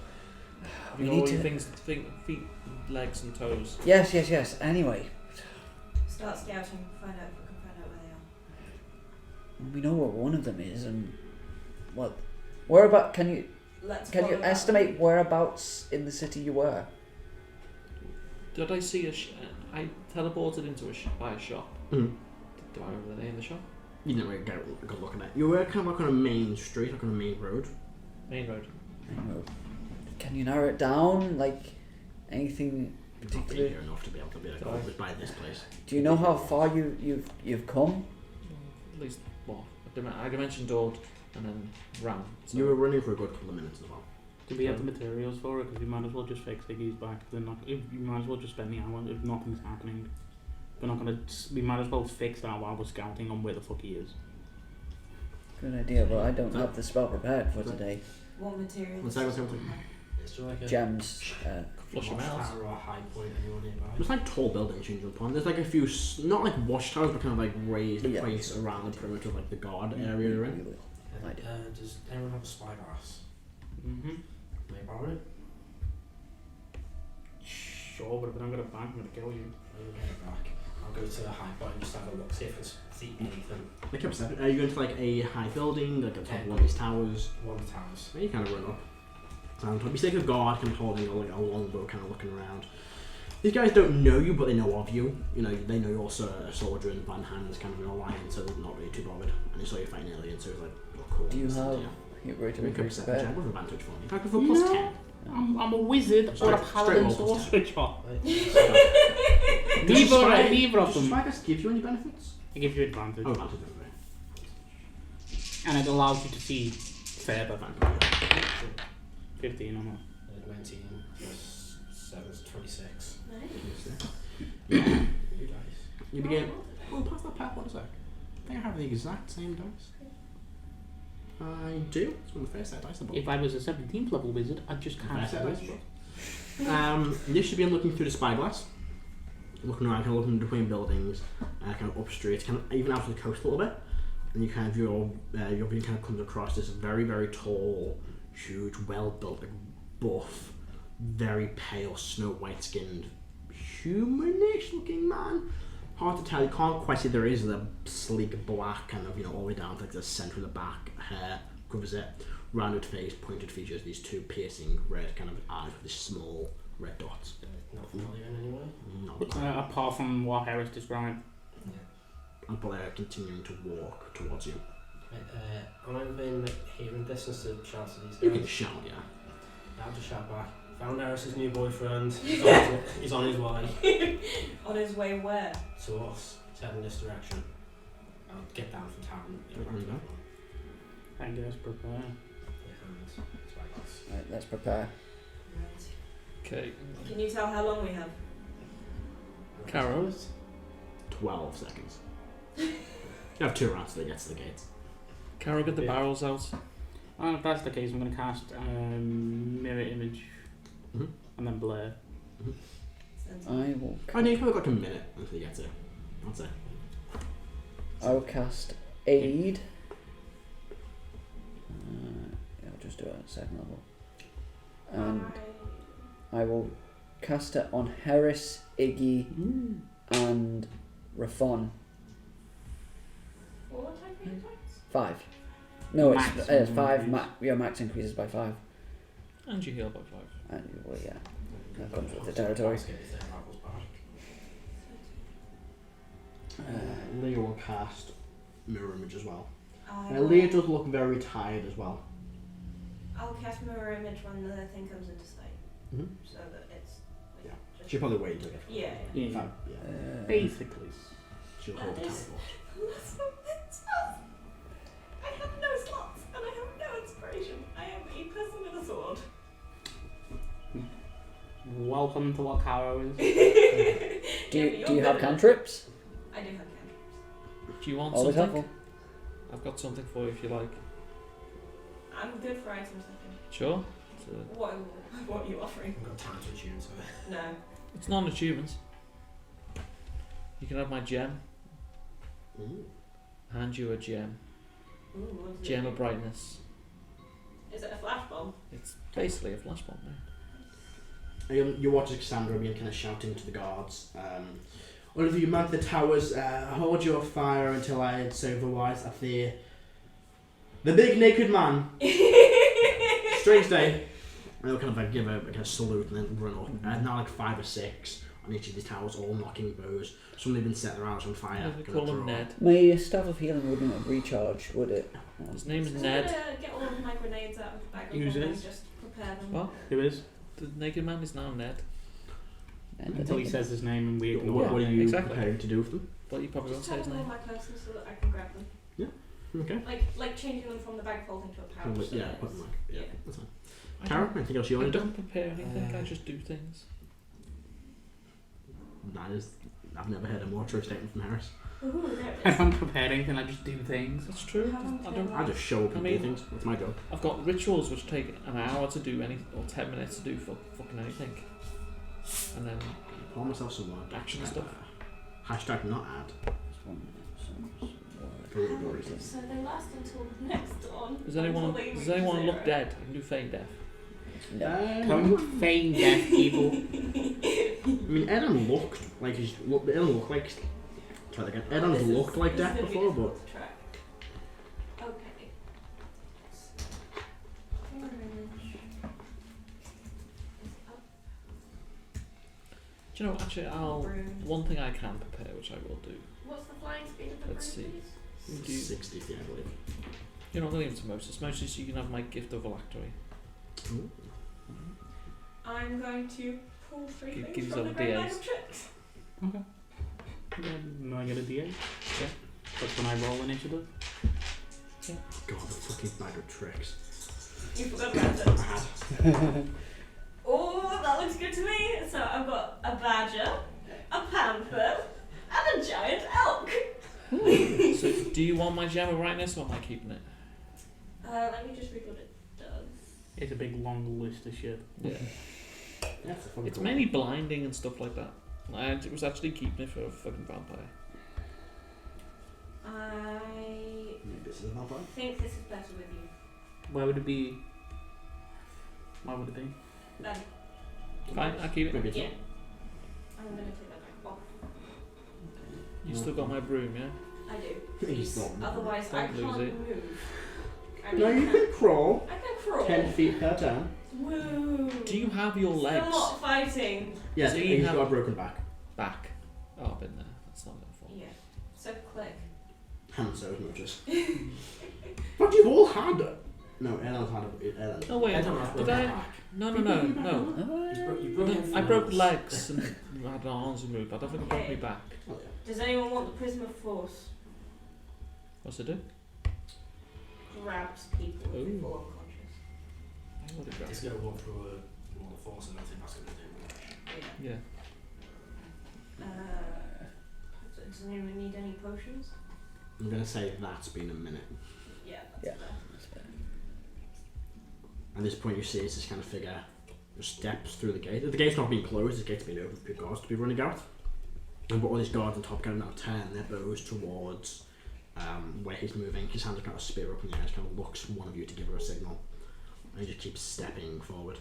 Have we you got need all to- your things, feet, legs and toes? Yes. Anyway, Start scouting, find out if we can find out where they are. we know where one of them is, and what? Whereabout? Can you Let's can you follow that. estimate whereabouts in the city you were? Did I see I teleported into by a shop. Mm. Do I remember the name of the shop? You didn't really get a good look at it. You were kind of like on a main street, like on a main road. Main road. Can you narrow it down? Like anything It's not particular? big enough to be able to be like, oh, it was by this place. Do you know how far you've come? At least, what? I mentioned Dord and then ran. So You were running for a good couple of minutes as well. Do we have the materials for it? Because we might as well just fix Iggy's back. Then not, if you might as well just spend the hour if nothing's happening. We're not gonna. We might as well fix that while we're scouting on where the fuck he is. Good idea, but I don't have the spell prepared for today. What materials? One second. Is there like a Gems. Flush your mouth. watchtower or a high point anyone nearby? There's like tall buildings you can jump on. There's like a few, not like watchtowers, but kind of like raised Yeah. place around the perimeter of like the guard area you're in. And, does anyone have a spyglass? Mm-hmm. May I borrow it? Sure, but if I don't get it back, I'm gonna kill you. I'll get it back. I'll go to the high point and just have a look, see if I can see anything. Make up step. Are you going to like a high building, like at the top of one of these towers? One of the towers. Maybe you kind of run up. Down top. You see like a guard kind of holding a longbow, kind of looking around. These guys don't know you, but they know of you. You know, they know you're also a soldier and Van Hand's kind of an alliance, so they're not really too bothered. And they saw you fighting aliens, so it's like, oh, cool. Do you this is have the deal. your greater Make up a increase step check prepared? with advantage for me. If I could for plus 10. I'm a wizard or a Straight paladin roll plus sorcerer chop. Does Neither of Does them. Spyglass give you any benefits? It gives you advantage, Oh, advantage, okay. and it allows you to see further. Advantage. 15 or more. 19 plus 7 is 26. Nice. Yeah. You dice. You begin. Oh, pass that pack, one sec. I think I have the exact same dice. I do. It's one of the first set dice I bought. If I was a 17th level wizard, I'd just First cast set it. dice I bought. You should be looking through the spyglass. Looking around, kind of looking between buildings, kind of up streets, kind of even out to the coast a little bit. And you kind of, your vision kind of comes across this very, very tall, huge, well-built, like, buff, very pale, snow white skinned, humanish looking man. Hard to tell, you can't quite see. There is a sleek black kind of, all the way down to like the centre of the back, hair covers it, rounded face, pointed features, these two piercing red kind of eyes with these small red dots. Not familiar in any way? No, Apart from what Heris described. and but they're continuing to walk towards you. Am I within hearing distance to shout to these You guys? can shout, yeah. I'll just shout back. Found Eris's new boyfriend. He's on his way. On his way where? To us. He's heading this direction. I'll get down from town. I guess prepare. Right, let's prepare. Right. Okay. Can you tell how long we have? Karo. 12 seconds. You have 2 rounds till they get to the gates. Karo, get the Yeah. barrels out. And if that's the case, I'm going to cast mirror image Mhm. and then blur. I will. Oh no, you can have like a minute until you get to it. That's it. I will cast aid. I'll just do it at 2nd level. And I will cast it on Heris, Iggy, and Reyfron. What type of hit points? 5. No, Max it's 5. increase. Your max increases by 5. And you heal by 5. And well, yeah, that comes with the territory. Leah will cast mirror image as well. I Leah does look very tired as well. I'll cast mirror image when the thing comes into sight, so that it's. Like, Yeah. just- She'll probably wait until it. Yeah. Yeah. Fine, yeah. Basically. She'll hold the That is- teleport. That's not it. I have no slots and I have no inspiration. I am a person with a sword. Welcome to what Karo is. Do you have cantrips? I do have cantrips. Do you want Always something? helpful. I've got something for you if you like. I'm good for items, I think. Sure. What are you offering? I've got time to tune, so. No. It's not an achievement. You can have my gem. Ooh. Hand you a gem. Ooh, what is Gem it? of brightness. Is it a flash bomb? It's basically a flash bomb, man. You watch Cassandra being kind of shouting to the guards. All of you man the towers, hold your fire until I say otherwise. I fear the big naked man. Strange day. And they'll kind of like give a kind of salute and then run up. And now like 5 or 6 on each of these towers, all knocking bows. Some have been set their arrows on fire. We gonna call him draw. Ned. My staff of healing wouldn't have recharged, would it? His name is I'm Ned. gonna get all of my grenades out of the bag of Use holding, it. just prepare them. What? Who is? The naked man is now Ned. Until he says his name and we ignore What it. are you exactly. preparing to do with them? But you probably won't Just say have his them on name. my person so that I can grab them. Okay. Like changing them from the bag folding to a pouch. so Yeah, that put it's- them like, yeah, yeah. that's fine. I Karo, don't- anything else you I want to do? don't prepare anything, I just do things. That is, I've never heard a more true statement from Heris. Ooh, there it I is. don't prepare anything, I just do things. That's true. Haven't I I? don't. I just show up and I mean- do things. That's my job. I've got rituals which take an hour to do any or 10 minutes to do fucking anything, and then Pour myself some wine. action stuff. Hashtag not ad. So they last until the next dawn. Does anyone until they does reach anyone look 0. dead? I can do feign death. Don't feign death, people. I mean, Erdan looked like Erdan looked like. Try that again. Erdan's looked like death This is before, gonna be but difficult to track. Okay. Do you know? Actually, one thing I can prepare, which I will do. What's the flying speed of the Let's broom, see. please? Do you, 60 feet, I believe. you're not going into Moses. Moses, you can have my gift of phylactery. Ooh. I'm going to pull 3 Give things yourself from the a great bag D8. of tricks. Then I get a D8. Yeah. That's when I roll initiative. God, the fucking bag of tricks. You forgot about it. I had. Oh, that looks good to me. So I've got a badger, a panther, and a giant elk. So, do you want my gem of brightness, or am I keeping it? Let me just read what it does. It's a big long list of shit. Yeah. Yeah, it's a fucking It's cool. mainly blinding and stuff like that. It was actually keeping it for a fucking vampire. Maybe this is a vampire. I think this is better with you. Where would it be? Where would it be? Fine, I'll keep it. Maybe it's Yeah. not. I'm gonna take that back off. You still got my broom, yeah? I do. He's Please. not. Otherwise, Don't I can't lose it. move. I No, you can't- can crawl I can crawl. 10 feet per turn. Woo. Do you have your Still legs not fighting. Yes, So you he's have- got a broken back. back? Oh, I've been there. That's not their fault. Yeah. So click. And so much just. But you've all had it. No, Erdan's had it. Erdan. Oh wait, Erdan has did broken I? back. No. You broke your I broke foot. legs and had arms removed. I don't think I broke my back. Oh, yeah. Does anyone want the prism of force? What's it do? Grabs people Ooh. who fall unconscious. I would have grabbed Just it. go one through a wall of force and I think that's going to do. Yeah. Yeah. Does anyone need any potions? I'm going to say that's been a minute. Yeah. Yeah. That's fair. At this point, you see it's this kind of figure just steps through the gate. The gate's not being closed, the gate's been open for guards to be running out. And but all these guards on top kind of now turn their bows towards where he's moving. His hands are kind of spear up in the air, kind of looks for one of you to give her a signal. And he just keeps stepping forward,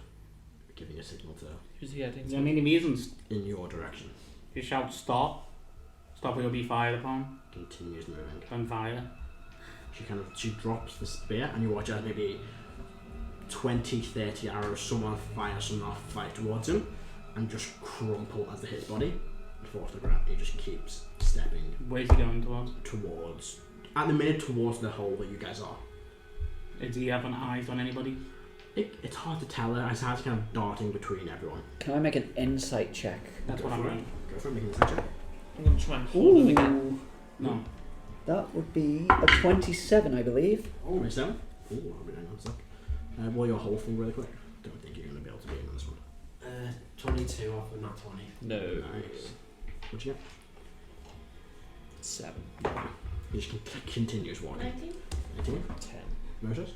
giving a signal to Who's he heading Is there to? any reasons in your direction. you shout stop? Stop or you'll be fired upon. Continues moving. Then fire. She drops the spear and you watch as maybe 20, 30 arrows, someone fire, someone fire towards him and just crumple as they hit his body and fall to the ground. He just keeps stepping Where's he going towards? towards, at the minute, towards the hole that you guys are. Is he having eyes on anybody? It's hard to tell. I started kind of darting between everyone. Can I make an insight check? That's what I'm doing. Go for it, make an insight check. I'm going to try and hold it again. No. That would be a 27, I believe. Oh, 27? Ooh, I'll be down on a sec. Roll your whole thing really quick. Don't think you're going to be able to beat him on this one. 22 off of not 20. No. Nice. What'd you get? 7. He just continues walking. 19? 18? 10. Motors?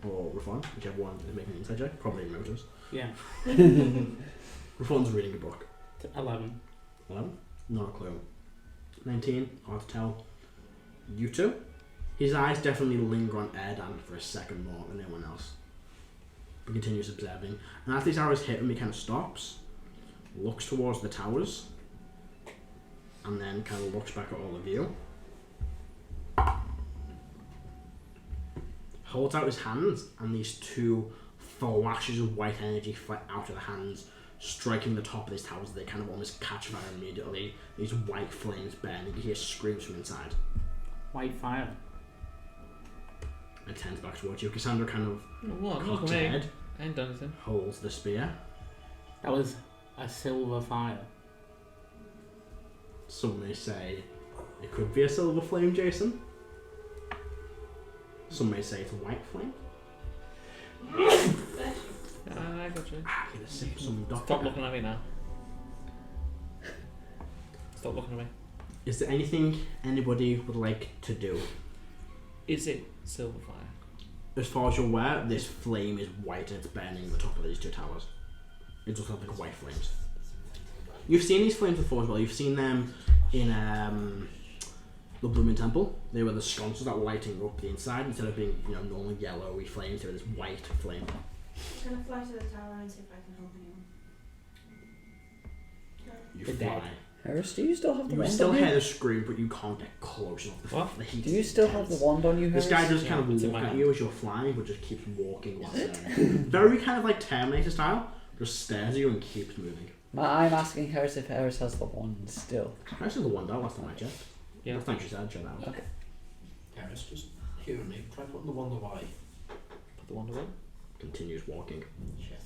Or Reyfron, whichever one is making an inside check. Probably Motors. Yeah. Reyfron's reading a book. 11. 11? Not a clue. 19? Hard to tell. You two? His eyes definitely linger on Erdan for a second more than anyone else. But continues observing. And as these arrows hit him, he kind of stops, looks towards the towers, and then kind of looks back at all of you. Holds out his hands, and these two flashes of white energy fly out of the hands, striking the top of these towers. They kind of almost catch fire immediately. These white flames burn, and you hear screams from inside. White fire. It turns back towards you. Cassandra kind of What? cocks Not her me. head, I ain't done anything. holds the spear. That was a silver fire. Some may say it could be a silver flame, Jason. Some may say it's a white flame. I got you. Get a sip of some doctor. Stop looking at me now. Stop looking at me. Is there anything anybody would like to do? Is it silver fire? As far as you're aware, this flame is white and it's burning the top of these two towers. It just looks like white flames. You've seen these flames before as well. You've seen them in the Blooming Temple. They were the sconces that were lighting up the inside. Instead of being, normal yellowy flames, they were this white flame. I'm going to fly to the tower and see if I can help anyone. You They're fly. dead. Heris, do you still have the You wand still on hear you? the scream, but you can't get close enough. What? The heat Do you is still have the intense. wand on you, Heris? This guy just kind Yeah, it's of in look my at hand. you as you're flying, but just keeps walking while staring. Very kind of like Terminator style. Just stares at you and keeps moving. I'm asking Heris if Heris has the wand still. I saw the one out last time I checked. Yeah. Last time she said, check that out. Okay. Garrus, just hearing me. Try putting the wand away. Put the wand away. Continues walking. Shit.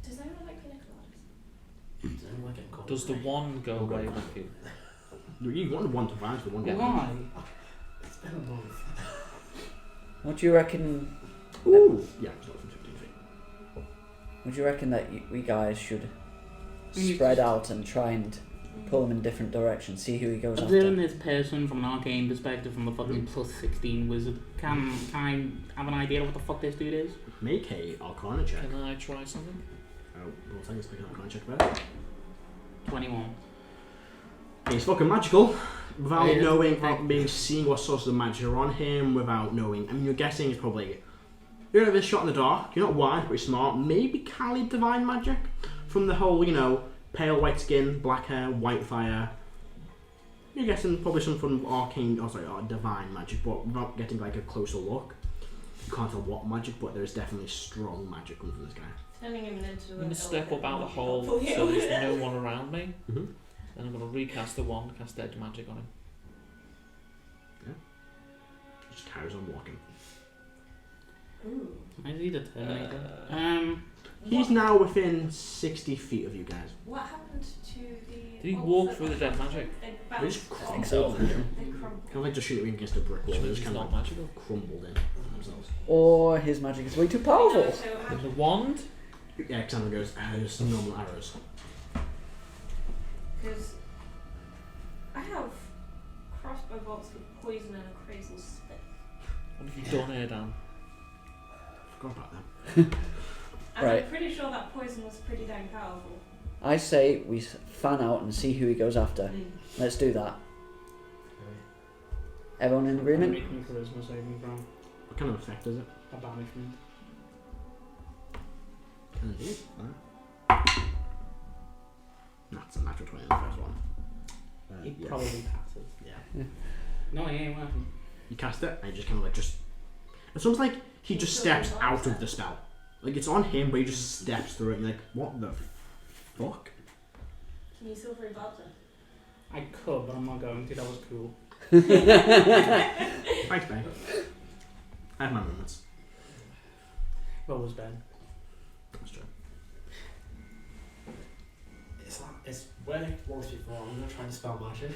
Does anyone like pina coladas? Does anyone getting caught? Does the wand go away with you? You want the one to vanish, the one to Why? It's been a month. What do you reckon? Ooh! Yeah, it's not from 15 feet. Would you reckon that we guys should You- spread out and try and pull him in different directions, see who he goes Observing after? this person from an arcane perspective, from the fucking plus 16 wizard, can I have an idea of what the fuck this dude is? Make a Arcana check. Can I try something? Oh, one second, let's make an Arcana check first. 21. He's fucking magical. Without Yeah. knowing, without seeing what sources of magic are on him, without knowing. I mean, you're guessing it's probably. You're a bit shot in the dark. You're not wise, but you're smart. Maybe Kali divine magic from the whole, pale white skin, black hair, white fire. You're guessing probably some from arcane, divine magic, but without getting like a closer look. You can't tell what magic, but there's definitely strong magic coming from this guy. Turning him into I'm going a to step little up out the bit hole more so there's no one around me. Mm-hmm. Then I'm going to recast the wand, cast Edge Magic on him. Just carries on walking. Ooh. Is he the Terminator? He's now within 60 feet of you guys. What happened to the... Did he ones walk that through the were dead crumpled? magic? They They just bounced. think so. crumbled. They crumbled. Kind of like just shooting against a brick wall. Which They means just he's kind of not magical. crumbled in on themselves. Or his magic is way too powerful. No, so how- Then the wand? Yeah, Alexander goes, there's some normal arrows. Because I have crossbow bolts with poison and a Akrasiel stick. What have you done here, Dan? Forgot about that. And Right. I'm pretty sure that poison was pretty dang powerful. I say we fan out and see who he goes after. Let's do that. Everyone in agreement? Make me charisma saving throw. What kind of effect is it? A banishment. Can I do it? That's a natural 20 on the first one. He Yeah. probably passes. Yeah. No, he ain't working. You cast it, and you just kind of like just. It's almost like he just steps out of the spell. Like it's on him, but he just steps through it. And you're like, what the fuck? Can you silver about it? I could, but I'm not going to. That was cool. Thanks, babe. I have my moments. What was Ben? That's true. It's worked once before. I'm gonna try to spell magic.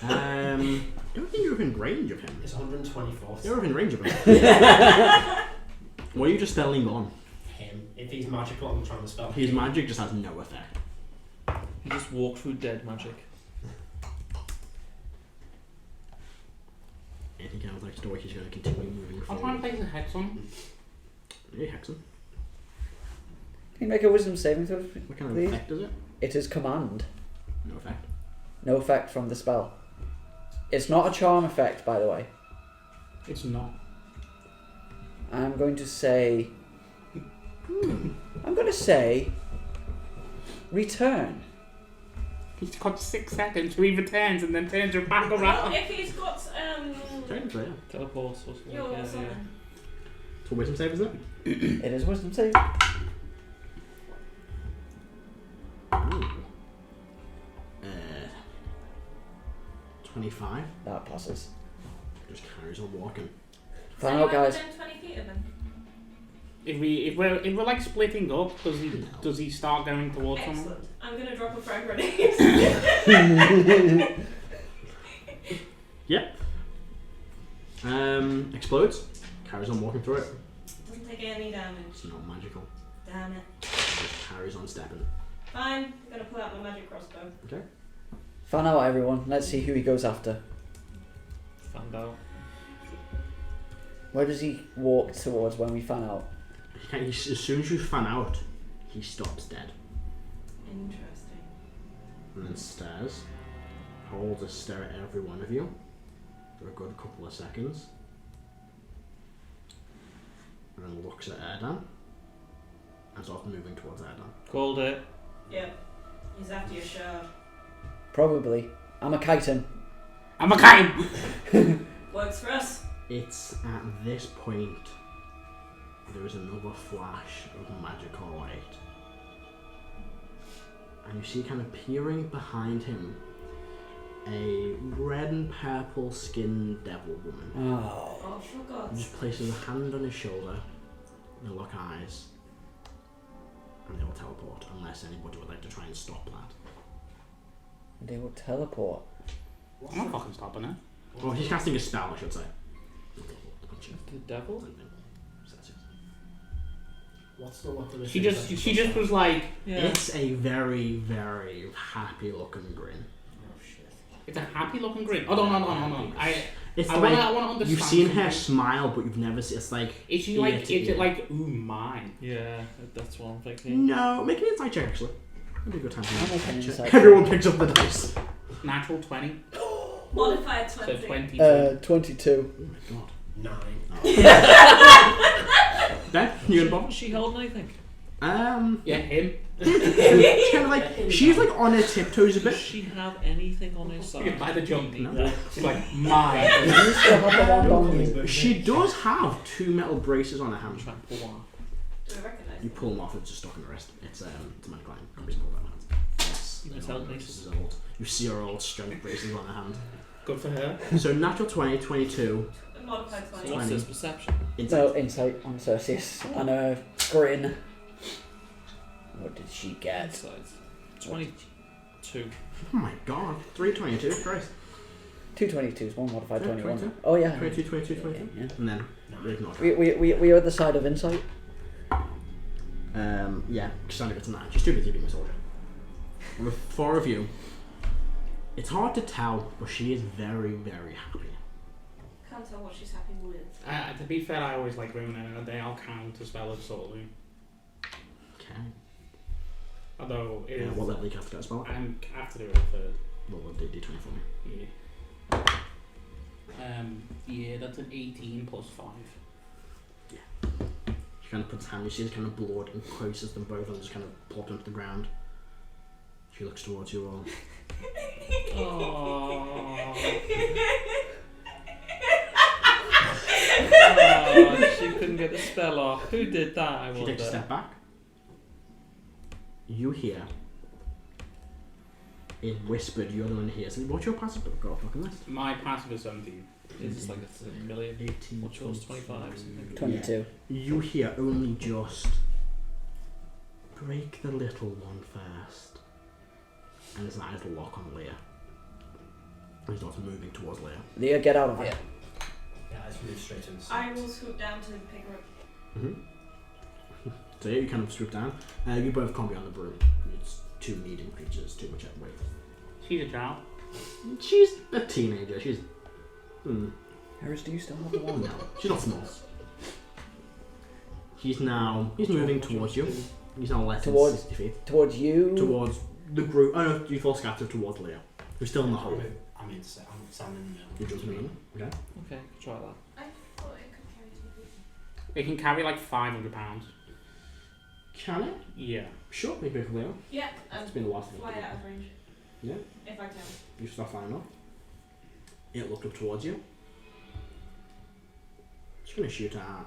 I don't think you're within range of him. It's 124. You're within range of him. What are you just spelling on? Him. If he's magical, I'm trying to spell. His him. magic just has no effect. You just walk through dead magic. Anything else like story, he's going to continue moving I'm forward. trying to place a hex on. Yeah, Hexen. Can you make a wisdom saving throw, What kind of please? effect is it? It is command. No effect. No effect from the spell. It's not a charm effect, by the way. It's not. I'm going to say... I'm going to say... Return. He's got 6 seconds to either turns and then turns her back Well, around. if he's got Technically, yeah. Teleport or something. your Yeah, something. yeah. So wisdom save is it? It is wisdom save. Ooh. 25. That passes. Just carries on walking. Find out, guys. Within 20 feet of him. If we're like splitting up, does he start going towards someone? Excellent. I'm gonna drop a frag grenade. Yep. Explodes. Carries on walking through it. Doesn't take any damage. It's not magical. Damn it. Just carries on stepping. Fine. I'm gonna pull out my magic crossbow. Okay. Find out, everyone. Let's see who he goes after. Found out. Where does he walk towards when we fan out? As soon as you fan out, he stops dead. Interesting. And then stares. Holds a stare at every one of you for a good couple of seconds. And then looks at Erdan. And starts moving towards Erdan. Called it. Yep. He's after your shard. Probably. I'm a chitin. I'm a kind. Works for us. It's at this point there is another flash of magical light. And you see kind of peering behind him a red and purple skinned devil woman. Oh. Oh, for He God's just places a hand on his shoulder, they lock eyes, and they will teleport unless anybody would like to try and stop that. They will teleport. I'm not fucking stopping it. Well, he's casting a spell, I should say. The devil? What's the weapon? She just was like, Yeah. It's a very, very happy looking grin. Oh shit. it's a happy looking grin. Oh no. It's I like wanna understand you've seen her something. smile, but you've never seen. It's like Is she ear like? to Is ear. it like ooh my? Yeah, that's what I'm thinking. No, make an insight check actually. That'd be a good time to I'm make an making an insight check. insight Everyone picks up the dice. Natural 20. modified So 20. 22. 22. Oh my god. 9. Ben, you gonna She, bother? she holding anything? Yeah, him. She's kind of like she's like on her tiptoes a Does bit. she have anything on her side? By the jump. No. She's like my. You still have the wand on you. She does have 2 metal braces on her I'm hand. trying to pull one off. Do I recognise You it? pull them off, it's just stuck in the wrist. It's a magic line. Can't be pulled out of hands. Yes. It's no, old this braces. is old. You see her old strength braces on her hand. Good for her. So natural 20, 22. Modified 20. So what's 20. this perception? No, insight on Cersei. And a grin. What did she get? Insight. 22. Oh my god. 322, Christ. 2 22s, 1 modified Yeah, 21. 22. Oh yeah. 22, 22, 22. Yeah. And then we ignore We are at the side of insight. yeah, Cassandra gets a 9. She's too busy being a soldier. And with 4 of you, it's hard to tell, but she is very, very happy. Can't tell what she's happy with. To be fair, I always like women and they all count as well as subtly. Okay. Although it Yeah, is. what level do you have to get a spell? I have to do it for What level D20 for me? yeah. Yeah, that's an 18 plus 5. She kind of puts her hand, you see this kind of blood and closes them both and just kind of plop them to the ground. She looks towards you all. Oh, she couldn't get the spell off. Who did that? I She wonder. takes a step back. You hear in whispered, you're the one here. So what's your passive? I've got a fucking list. My passive is 17. It's like it's a million. 18. What's yours? 25. Something. 22. You hear only just break the little one first. And there's an little lock on Leah. He starts moving towards Leah. Leah, get out of here. Yeah, let's move straight in. I will swoop down to pick her up. So yeah, you kind of swoop down. You both can't be on the broom. It's two medium creatures, too much weight. She's a child. She's a teenager. She's. Heris, do you still have the wand? No, she's not small. He's moving towards you. He's now less than 60 feet. Towards you? Towards the group. Oh no, you fall scattered towards Leah. Who's still in the hole. I'm standing in the middle. You're just in the middle. Okay. Okay, try that. I thought it could carry 2 people. It can carry like 500 pounds. Can it? Yeah. Sure, maybe for Leah. Yeah, It's been a while since fly out of range. Yeah. If I can. You start flying up. It looked up towards you. Just gonna shoot at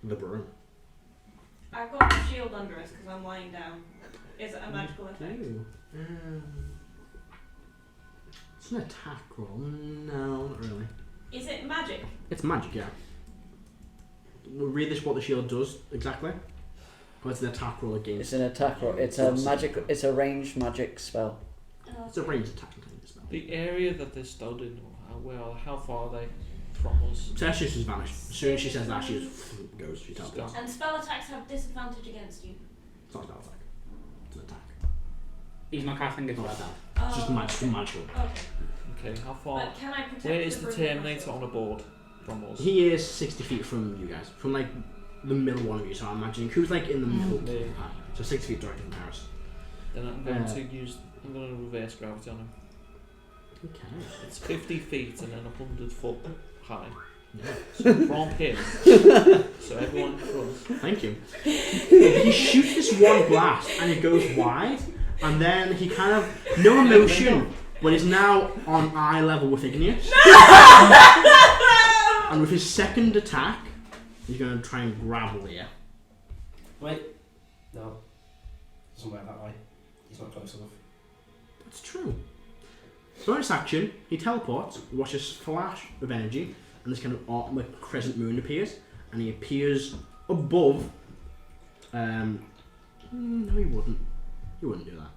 the broom. I've got a shield under us because I'm lying down. Is it a magical effect? Ooh. It's an attack roll. No, not really. Is it magic? It's magic, yeah. We'll read this what the shield does exactly. But it's an attack roll against. It's an attack roll. It's a magic. It's a ranged magic spell. It's a ranged attack kind of spell. The area that they're stood in, how far are they from us? Tertius has vanished. As soon as she says that, she just goes. She teleports. And spell attacks have disadvantage against you. It's not a spell attack. It's an attack. He's not casting it It's not like like that. that. It's just magical. Okay. Okay, how far? But can I protect Where is the broom Terminator myself? on a board from us? He is 60 feet from you guys. From like the middle one of you. So I'm imagining who's like in the middle. Me. So 60 feet directly from Heris. Then I'm going to reverse gravity on him. Okay. It's 50 feet and then 100 foot high. Yeah. So from him, so everyone in front. Thank you. He shoots this one blast and it goes wide, and then he kind of no emotion, but is now on eye level with Igneous. And with his second attack, he's going to try and grab Leah. Wait. No. Doesn't work that way. He's not close enough. That's true. Bonus action, he teleports, you watch this flash of energy, and this kind of like crescent moon appears, and he appears above. No, he wouldn't. He wouldn't do that.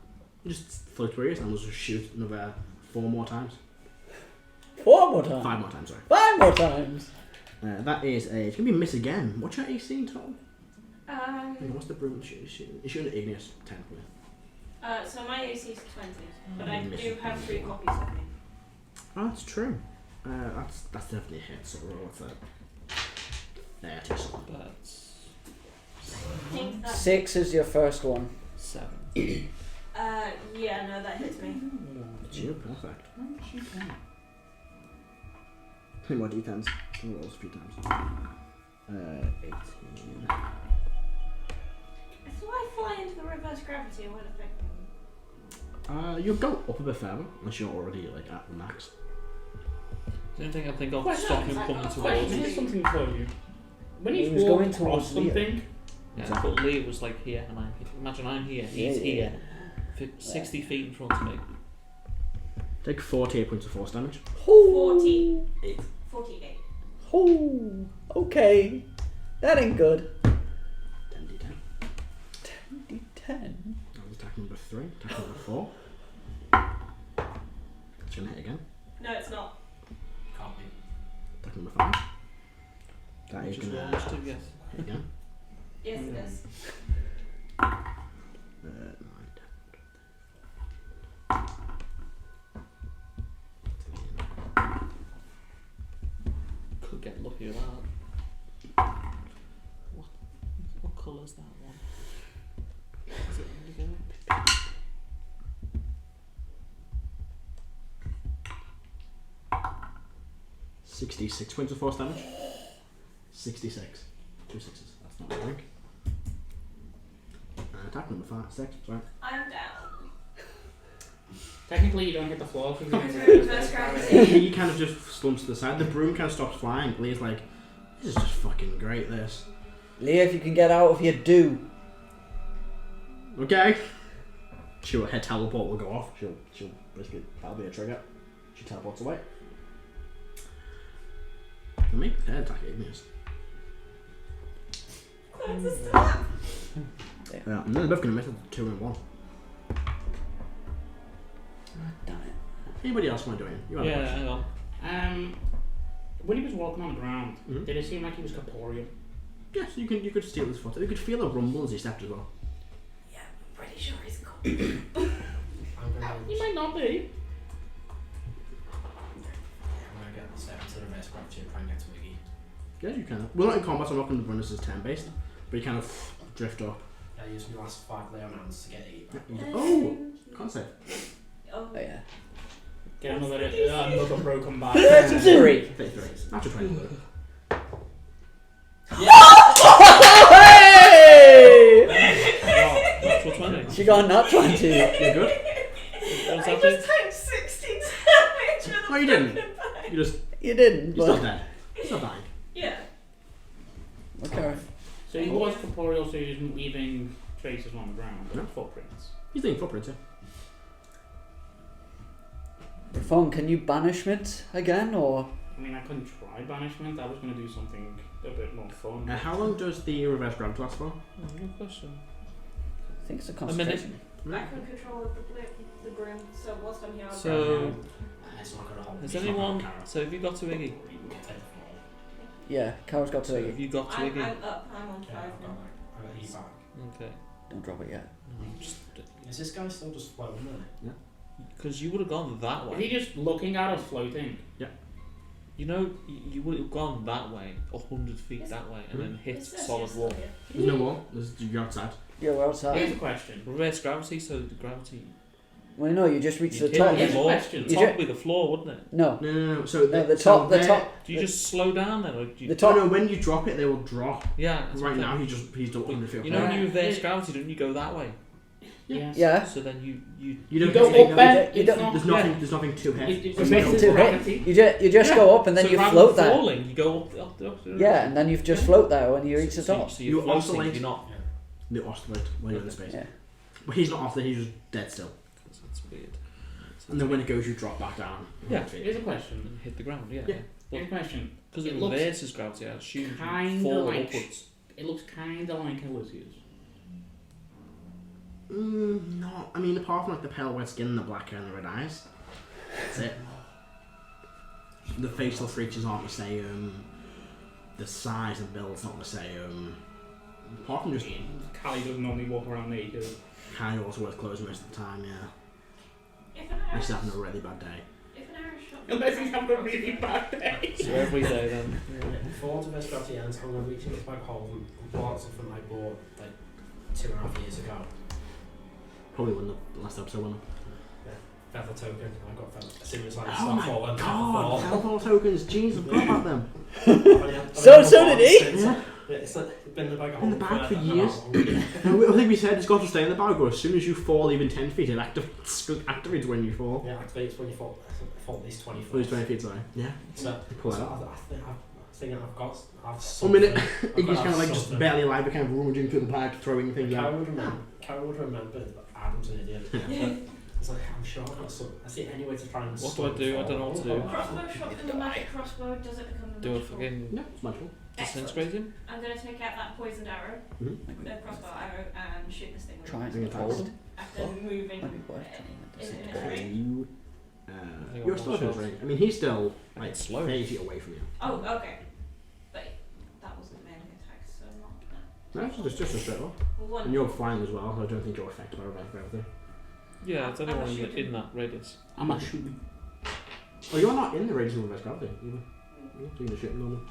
He just floats where he is, and we'll just shoot another 4 more times. 4 more times. 5 more times, sorry. 5 more times. That is a. It's gonna be a miss again. What's your AC in total? What's the broom shooting? You're shooting at Igneous, technically. So my AC is 20, but I do have 3 copies of me. Oh, that's true. That's definitely a hit. So what's that? 30 something. That's I think that's 6 is your first one. 7. yeah, no, that hits me. It's you, perfect. Three more d10s. We'll roll a few times. 18. If I fly into the reverse gravity, it won't affect me. You'll go up a bit further, unless you're already like at the max. The only thing I think of Well, stop no, him it's coming like- towards Here's me. something for you. When He he's was walked going across towards Leah. something, Yeah, but Lee was like here, and imagine I'm here, he's here, 60 feet in front of me. Take 48 points of force damage. 48. 48. Oh, okay. That ain't good. 10d10. 10d10. That was attack number 3. Attack number 4. It's gonna hit again. No, it's not. Can't be. Attack number 5. That is Just gonna rolls to yes. hit again. Yes, it is. 9, 10. Could get lucky with that. What colour is that one? Is it indigo? 66 points of force damage. 66. 2 6s. That's not a drink. Attack number 6. Sorry. I'm down. technically you don't hit the floor because I'm you're doing in reverse the gravity. He kind of just slumps to the side. The broom kind of stops flying. Leah's like, this is just fucking great, this. Leah, if you can get out of here, do. Okay. her teleport will go off. She'll basically, that'll be a trigger. She teleports away. Can make her attack Igneous. That's a stop. Yeah, and they're both going to miss it 2 and 1. Damn it. Anybody else want to do it? You want Yeah, to hang on. When he was walking on the ground, Mhm. did it seem like he was corporeal? Yes, you could steal his foot. You could feel a rumble as he stepped as well. Yeah, I'm pretty sure he's cool. He might not be. I'm gonna get step into the reverse gravity and try and get to Wiggy. Yeah, you can. We're not in combat, so I'm not going to run this as 10 based. But you kind of drift up. I used my last 5 lay on hands to get Iggy back. Oh! Can't save. Oh, Oh yeah. Get another broken back. 33. 33. After 20. Hey! Natural 20. She got a nat 20. You're good? What's I that just do? tanked 16 damage. No, you didn't. You just. You didn't, You're still but dead. You're still dying. Yeah. okay. So he was corporeal, so he was leaving traces on the ground, No. footprints. He's leaving footprints, yeah. Reyfron, can you banishment again, or I mean, I couldn't try banishment. I was going to do something a bit more fun. How long does the reverse grab last for? Good question. I think it's a minute. concentration. I can control the groom, so whilst I'm here, I'll So, It's not gonna hold. has It's not anyone? gonna carry. So have you got to Iggy? You can take the fall. Yeah, Karo's got to So Iggy. have you got to I'm Iggy? up, I'm on 5 Yeah, I've got now. back. I got Iggy back. Okay. Don't drop it yet. Is this guy still just floating there? Because you would have gone that Is way. he just looking at us floating? You know, you would have gone that way, 100 feet that way, and then hit It says solid yes, wall. yeah. There's no wall. You're outside. Yeah, we're outside. Here's a question. Reverse gravity, so the gravity. Well, no, you just reach You'd the hit top. the Here's a floor. question. The You top ju- would be the floor, wouldn't it? No, No. So no, the so top, the they're- top. Do you just slow down then, or do you? The Oh top. no, when you drop it, they will drop. Yeah. that's Right okay. now, he's done 100 feet. You know, when you reverse Yeah. gravity, don't you go that way? Yes. Yeah. So then you You You don't go take up that- there. you It's don't- not. There's nothing. There's nothing to hit. It's There's misses nothing to hit. gravity. You just Yeah. go up and then so you rather float than there. falling, you go up. Yeah, and then you just float there when you reach the So, top. so you're You floating, oscillate. you're not. The oscillate while you're in space. Yeah. But he's not off there. He's just dead still. That's weird. And then when it goes, you drop back down. Yeah. 100 feet. Here's a question. And hit the ground, yeah. Yeah. Here's a question. Because It it looks reverses gravity, I assume you kinda fall like upwards. It looks kind of like Elysius. No, I mean apart from like the pale red skin and the black hair and the red eyes, that's it. The facial features aren't the same. The size and build's not the same. Apart from just Callie doesn't normally walk around naked. kind of also wears clothes most of the time. Yeah, If an unless he's arrow, having a really bad day. if an arrow shot. Unless he's having a really bad day. So every day then. Before the best gravity ends, I'm going to reach in this bag hole and pull out something I bought like 2.5 years ago. Probably wouldn't have the last episode, wouldn't Feather token. I got feather. As soon as I it? start falling, God, feather Hellfall tokens, jeez, I forgot about them. So did he? Yeah. It's like been in the bag In the bag for years. Yeah, No, I think we said it's got to stay in the bag, or as soon as you fall even 10 feet, it activates when you fall. activates when you fall at least 20 Fall 20 feet, sorry. Yeah. So, You pull it so out. I think I've got. I've 1 minute, I've Iggy's got kind of like just something. barely alive, but kind of rummaging through the bag, throwing things out. Karo would remember that Adam's an idiot. It's like, I'm sure I've got some. I see any way to try and. What do I do? I don't know what to do. Crossbow shot from the magic crossbow, does it become the Do a magical? fucking Yeah, it's magical. disintegrate him? I'm going to take out that poisoned arrow, Mm-hmm. the crossbow arrow, and shoot this thing with Try it. and hold. After moving. Might be worth trying to in disintegrate. a ring. You, think you're I'm still in not his ring. I mean, he's still like It's slow. 30 feet away from you. Oh, okay. But that wasn't melee attack, so not. No, it's just a straight up. One. And you're flying as well, so I don't think you're affected by reverse gravity. Yeah, it's anyone I'm shooting. in that radius. I'm not shooting. Oh, you're not in the range of reverse gravity either. You're just shooting normal.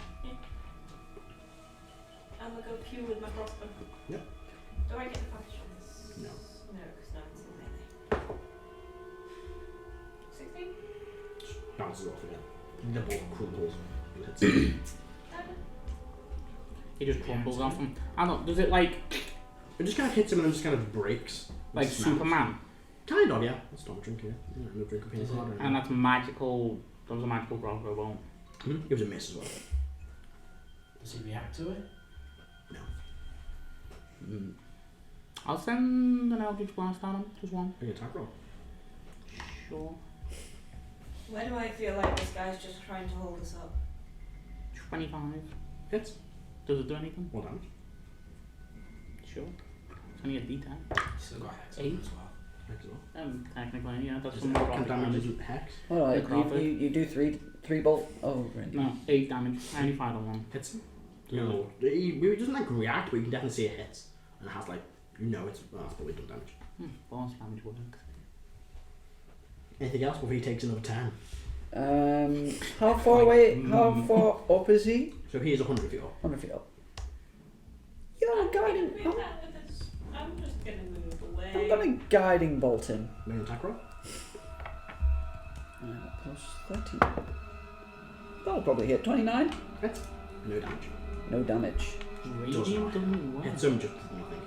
I'm gonna go pew with my crossbow. Yep. Do I get the flash on this? No. No, because no, it's in melee. 16? Bounces off again. The ball crumples. He just crumbles off him. I don't. Does it like It just kind of hits him and then just kind of breaks. like Snaps. Superman? Kind of, yeah. That's not a drink here. Yeah, no drink of peanut butter. And that's magical. That was a magical crossbow bolt. It was a miss as well. Does he react to it? I'll send an Eldritch Blast at him, just one. Big attack roll. Sure. Why do I feel like this guy's just trying to hold us up? 25. Hits. Does it do anything? What damage? Sure. It's only a D10. Still got hex 8. as well. Hex as well. Technically, yeah, that's Is some it necrotic damage damage. isn't hex? Alright, Necrotic. you do three bolt. Oh, right. No, 8 damage. I only fired on one. Hits him? Yeah. No. It doesn't like react, but you can definitely see it hits. And it has like, it's probably done damage. Bonus damage works. Anything else before he takes another 10? How far away? How far up is he? So he is 100 feet up. 100 feet up. Yeah, guiding. I'm just gonna move away. I'm gonna guiding bolt him. Make an attack roll. Plus 13. That'll probably hit 29. Hits. No damage. No damage. Radiant doesn't work. Hits him just nothing.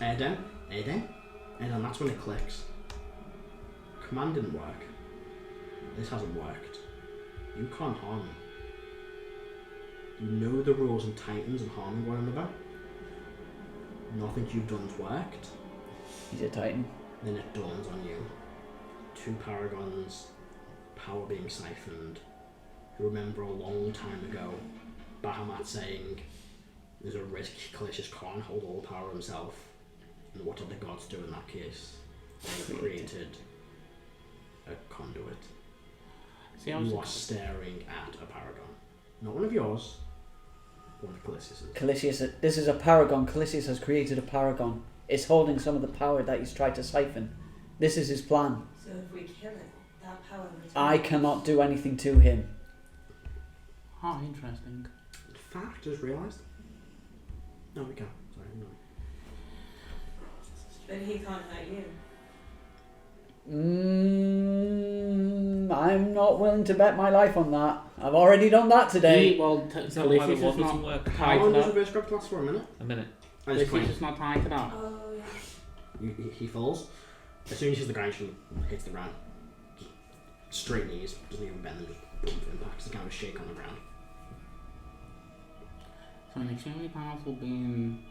Erdan, that's when it clicks. Command didn't work. This hasn't worked. You can't harm me. You know the rules in Titans and harming one another. Nothing you've done's worked. He's a Titan. Then it dawns on you. 2 paragons, power being siphoned. You remember a long time ago, Bahamut saying, there's a risk Kalashtar can't hold all the power himself. And what did the gods do in that case? They created a conduit. See, I was You are staring at a paragon. Not one of yours, one of Kalashtar's. Kalashtar, this is a paragon. Kalashtar has created a paragon. It's holding some of the power that he's tried to siphon. This is his plan. So if we kill it, that power returns. I cannot do anything to him. Oh, interesting. In fact, just realised. No, we can't. Sorry, no. But he can't hurt you. I'm not willing to bet my life on that. I've already done that today. Is that why the Kalashtar's wall doesn't not work? tied How to long does that. reverse grip last for? A minute? A minute. I just Kalashtar's not tied to that. Oh, yeah. He falls. As soon as he hits the ground, he hits the ground. Just straight knees, doesn't even bend, and just boom, impacts. There's kind of a shake on the ground. So an extremely powerful being.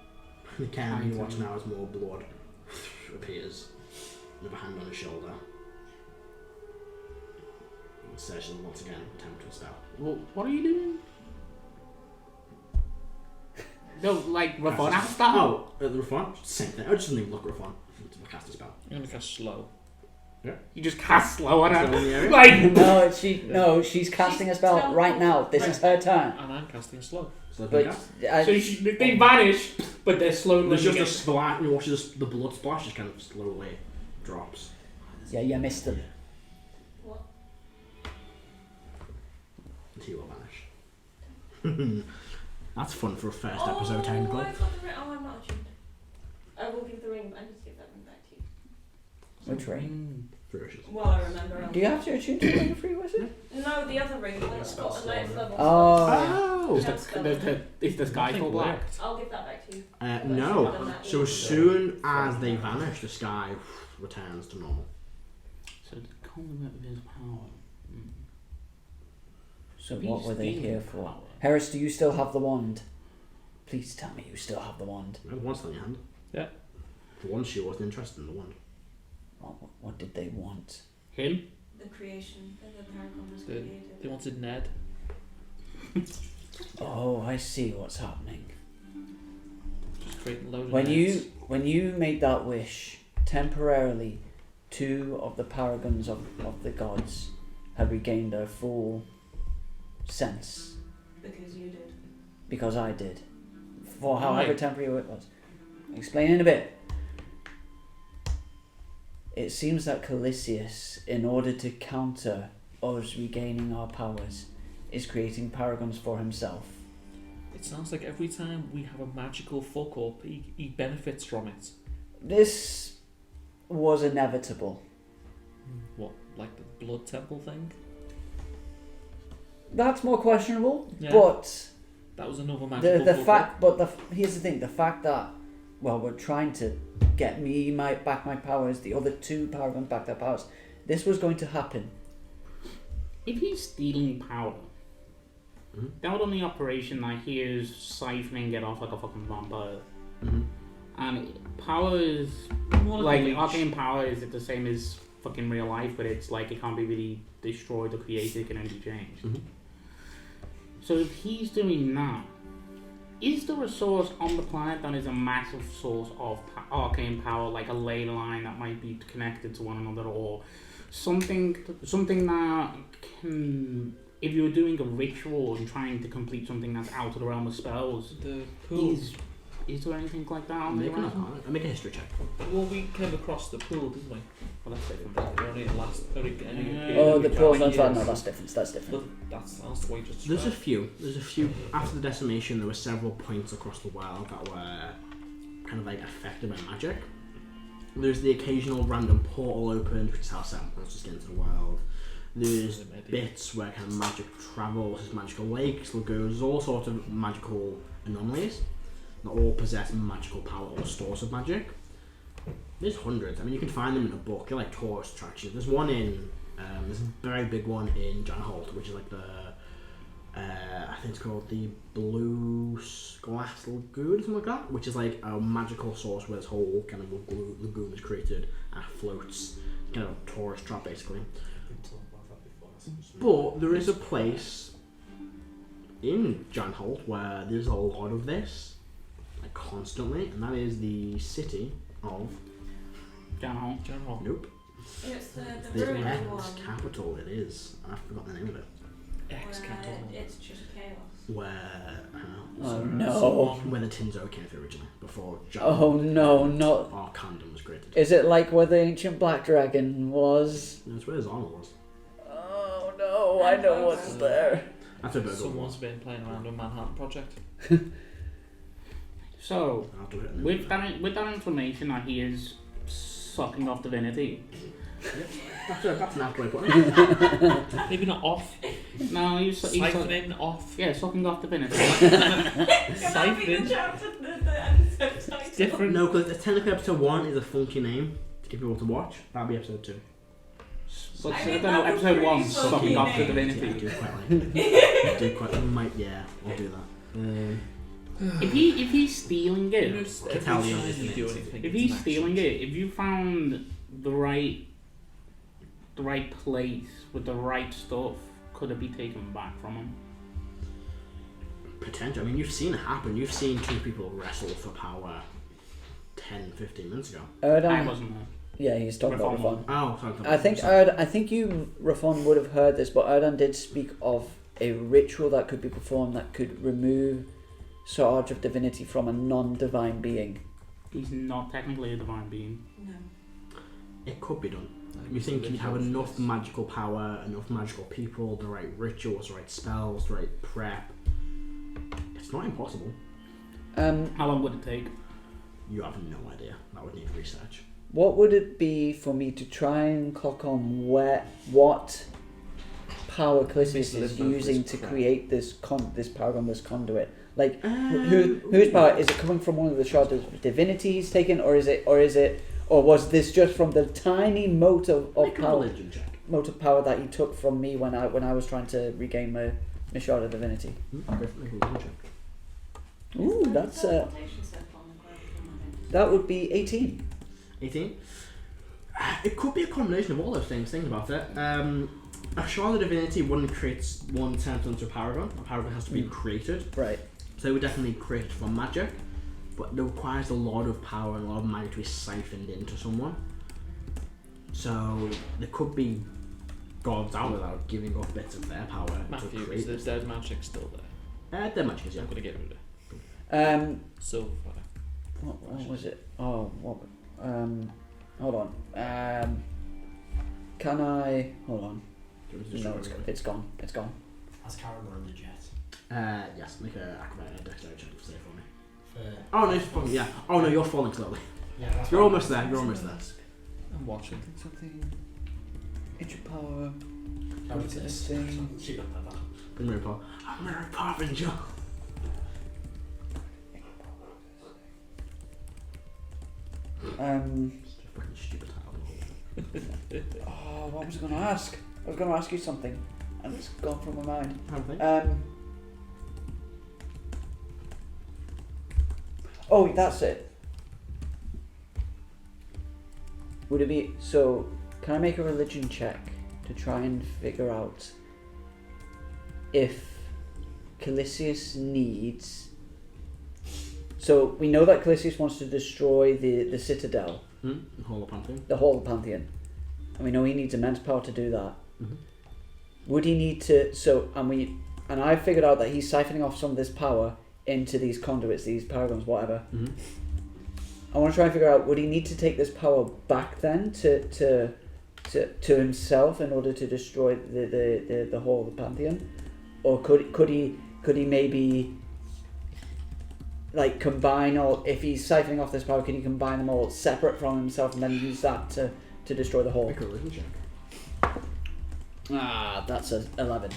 The camera you watch now as more blood appears. Another hand on his shoulder. And Sergeant once again attempt to spell. Well, what are you doing? No, like Reyfron has that. Oh, the Reyfron? Same thing. I just didn't even look at Reyfron. To cast a spell. I'm gonna cast slow. You just cast slow on Slow in the her. area? Like, She's casting a spell right now. This is her turn. And I'm casting slow. So But so they vanish, but they're slowly. there's just a splash, and you watch the blood splash just kind of slowly drops. yeah, you missed him. What? And he will vanish. That's fun for a first episode, technically. I've got the ring. Oh, I'm not attuned. I will give the ring. I need to give that ring back to you. Which ring? 3 wishes. Well, I remember. Do you have to attune to the ring of free wizard? No, the other ring. That's got a ninth level. Oh. Is That's the sky Nothing called black? worked. I'll give that back to you. No. So as soon as they vanish, the sky returns to normal. So the conduit of his power. So what were they here for? Heris, do you still have the wand? Please tell me you still have the wand. You have one still in your hand. Yeah. For once, she wasn't interested in the wand. What did they want? Him? The creation that the paragon was They created. wanted Ned. Oh, I see what's happening. Just creating a load of When Neds. you made that wish, temporarily, 2 of the paragons of the gods had regained their full sense. Because you did. Because I did. For however Right. temporary it was. I'll explain in a bit. It seems that Kalashtar, in order to counter us regaining our powers, is creating paragons for himself. It sounds like every time we have a magical fuck up, he benefits from it. This was inevitable. What, like the blood temple thing? That's more questionable, Yeah. but That was another magical the fuck fact, but here's the thing: the fact that, well, we're trying to get me back my powers, the other 2 paragons back their powers. This was going to happen. If he's stealing power, that would only operation that he is siphoning it off like a fucking vampire. And power is like arcane power. Is it the same as fucking real life? But it's like it can't be really destroyed or created. It can only be changed. Mm-hmm. So if he's doing that, is there a source on the planet that is a massive source of arcane power, like a ley line that might be connected to one another, or something that can, if you're doing a ritual and trying to complete something that's out of the realm of spells, The pool. is there anything like that on the horizon? Make a history check. Well, we came across the pool, didn't we? Well, that's different. Only Oh, the pool. Yes. No, that's different. That's different. But that's the way you just There's a described. few. After the decimation, there were several points across the world that were kind of like affected by magic. There's the occasional random portal opened, which is how certain monsters get into the world. There's bits where kind of magic travels, there's magical lakes, lagoons, all sorts of magical anomalies that all possess magical power or stores of magic. There's hundreds. I mean, you can find them in a book. They're like tourist attractions. There's one in, there's a very big one in Janholt, which is like the, I think it's called the Blue Glass Lagoon, something like that, which is like a magical source where this whole kind of lagoon is created and it floats, kind of a tourist trap basically. But there is a place in Janholt where there's a lot of this, like constantly, and that is the city of Janholt. Nope. It's the The ruined X one. capital. It is. I've forgotten the name of it. X-Capital. It's just chaos. Where Oh no. where the Tinzo came through originally, before Oh no, not. our Kandom was created. Is it like where the ancient black dragon was? That's where Zana was. Oh no, I know what's there. That's where Burgle Someone's was. been playing around with Manhattan Project. So I'll do it in a with minute. that information that he is sucking off divinity. That's an apt way of putting it. Maybe not off. No, he's Siphoning off. yeah, sucking off divinity. Siphoning. It's Different. No, because technically episode 1 is a funky name to get people to watch. That'll be episode 2. But I I mean, don't know, that was episode 1 pretty sucking funky off the name. Yeah, I divinity. do quite like. I do quite. Might. Yeah, I'll do that. If he's stealing it, Every Italian time is you the do name. anything, if it's he's an stealing action. it, if you found the right place with the right stuff, could it be taken back from him? Potential. I mean, you've seen it happen. You've seen two people wrestle for power 10, 15 minutes ago. I Erdan. wasn't there. Yeah, he's talking about Reyfron. Reyfron. Oh, sorry. I think you, Reyfron, would have heard this, but Erdan did speak of a ritual that could be performed that could remove Charge of Divinity from a non-divine being. He's not technically a divine being. No. It could be done. You think you'd have enough magical power, enough magical people, the right rituals, the right spells, the right prep. It's not impossible. How long would it take? You have no idea. That would need research. What would it be for me to try and clock on what power Calisius is using to create this paragon, this conduit? Like, whose power is it coming from? One of the shards of divinity he's taken, or was this just from the tiny mote of Make a power, religion check. mote of power that he took from me when I was trying to regain my shard of divinity? Make a religion check. Ooh, that's Teleportation circle on the ground. that would be 18. 18. It could be a combination of all those things. Think about it. A shard of divinity wouldn't create one turn into a paragon. A paragon has to be created. Right. So they would definitely create it from magic, but it requires a lot of power and a lot of magic to be siphoned into someone. So there could be gods out without giving up bits of their power to Matthew, create is this. their magic still there? Their magic is, yeah. I'm going to get rid of it. Silver. What was it? Oh, what? Hold on. Can I? Hold on. No, it's gone. It's gone. Has Karo on the jet? Yes, make a acrobatic dexterity check to say for me. For Oh no, it's falling, yeah. Oh no, you're falling slowly. yeah, that's You're fine. almost there, you're almost there. I'm watching. Something. Ancient power. That was it. Thing. She got that. Bring Mary Paul. I'm Mary Parvinger. Fucking stupid title. Oh, what was I going to ask? I was going to ask you something, and it's gone from my mind. Have a think. Oh, that's it. Would it be so? Can I make a religion check to try and figure out if Calisius needs? So we know that Calisius wants to destroy the citadel, The whole Pantheon. the whole Pantheon, and we know he needs immense power to do that. Mm-hmm. Would he need to? And I figured out that he's siphoning off some of this power into these conduits, these paragons, whatever. Mm-hmm. I want to try and figure out, would he need to take this power back then to himself in order to destroy the whole of the Pantheon, or could he maybe like combine all? If he's siphoning off this power, can he combine them all separate from himself and then use that to destroy the whole? Make a religion check. That's a 11.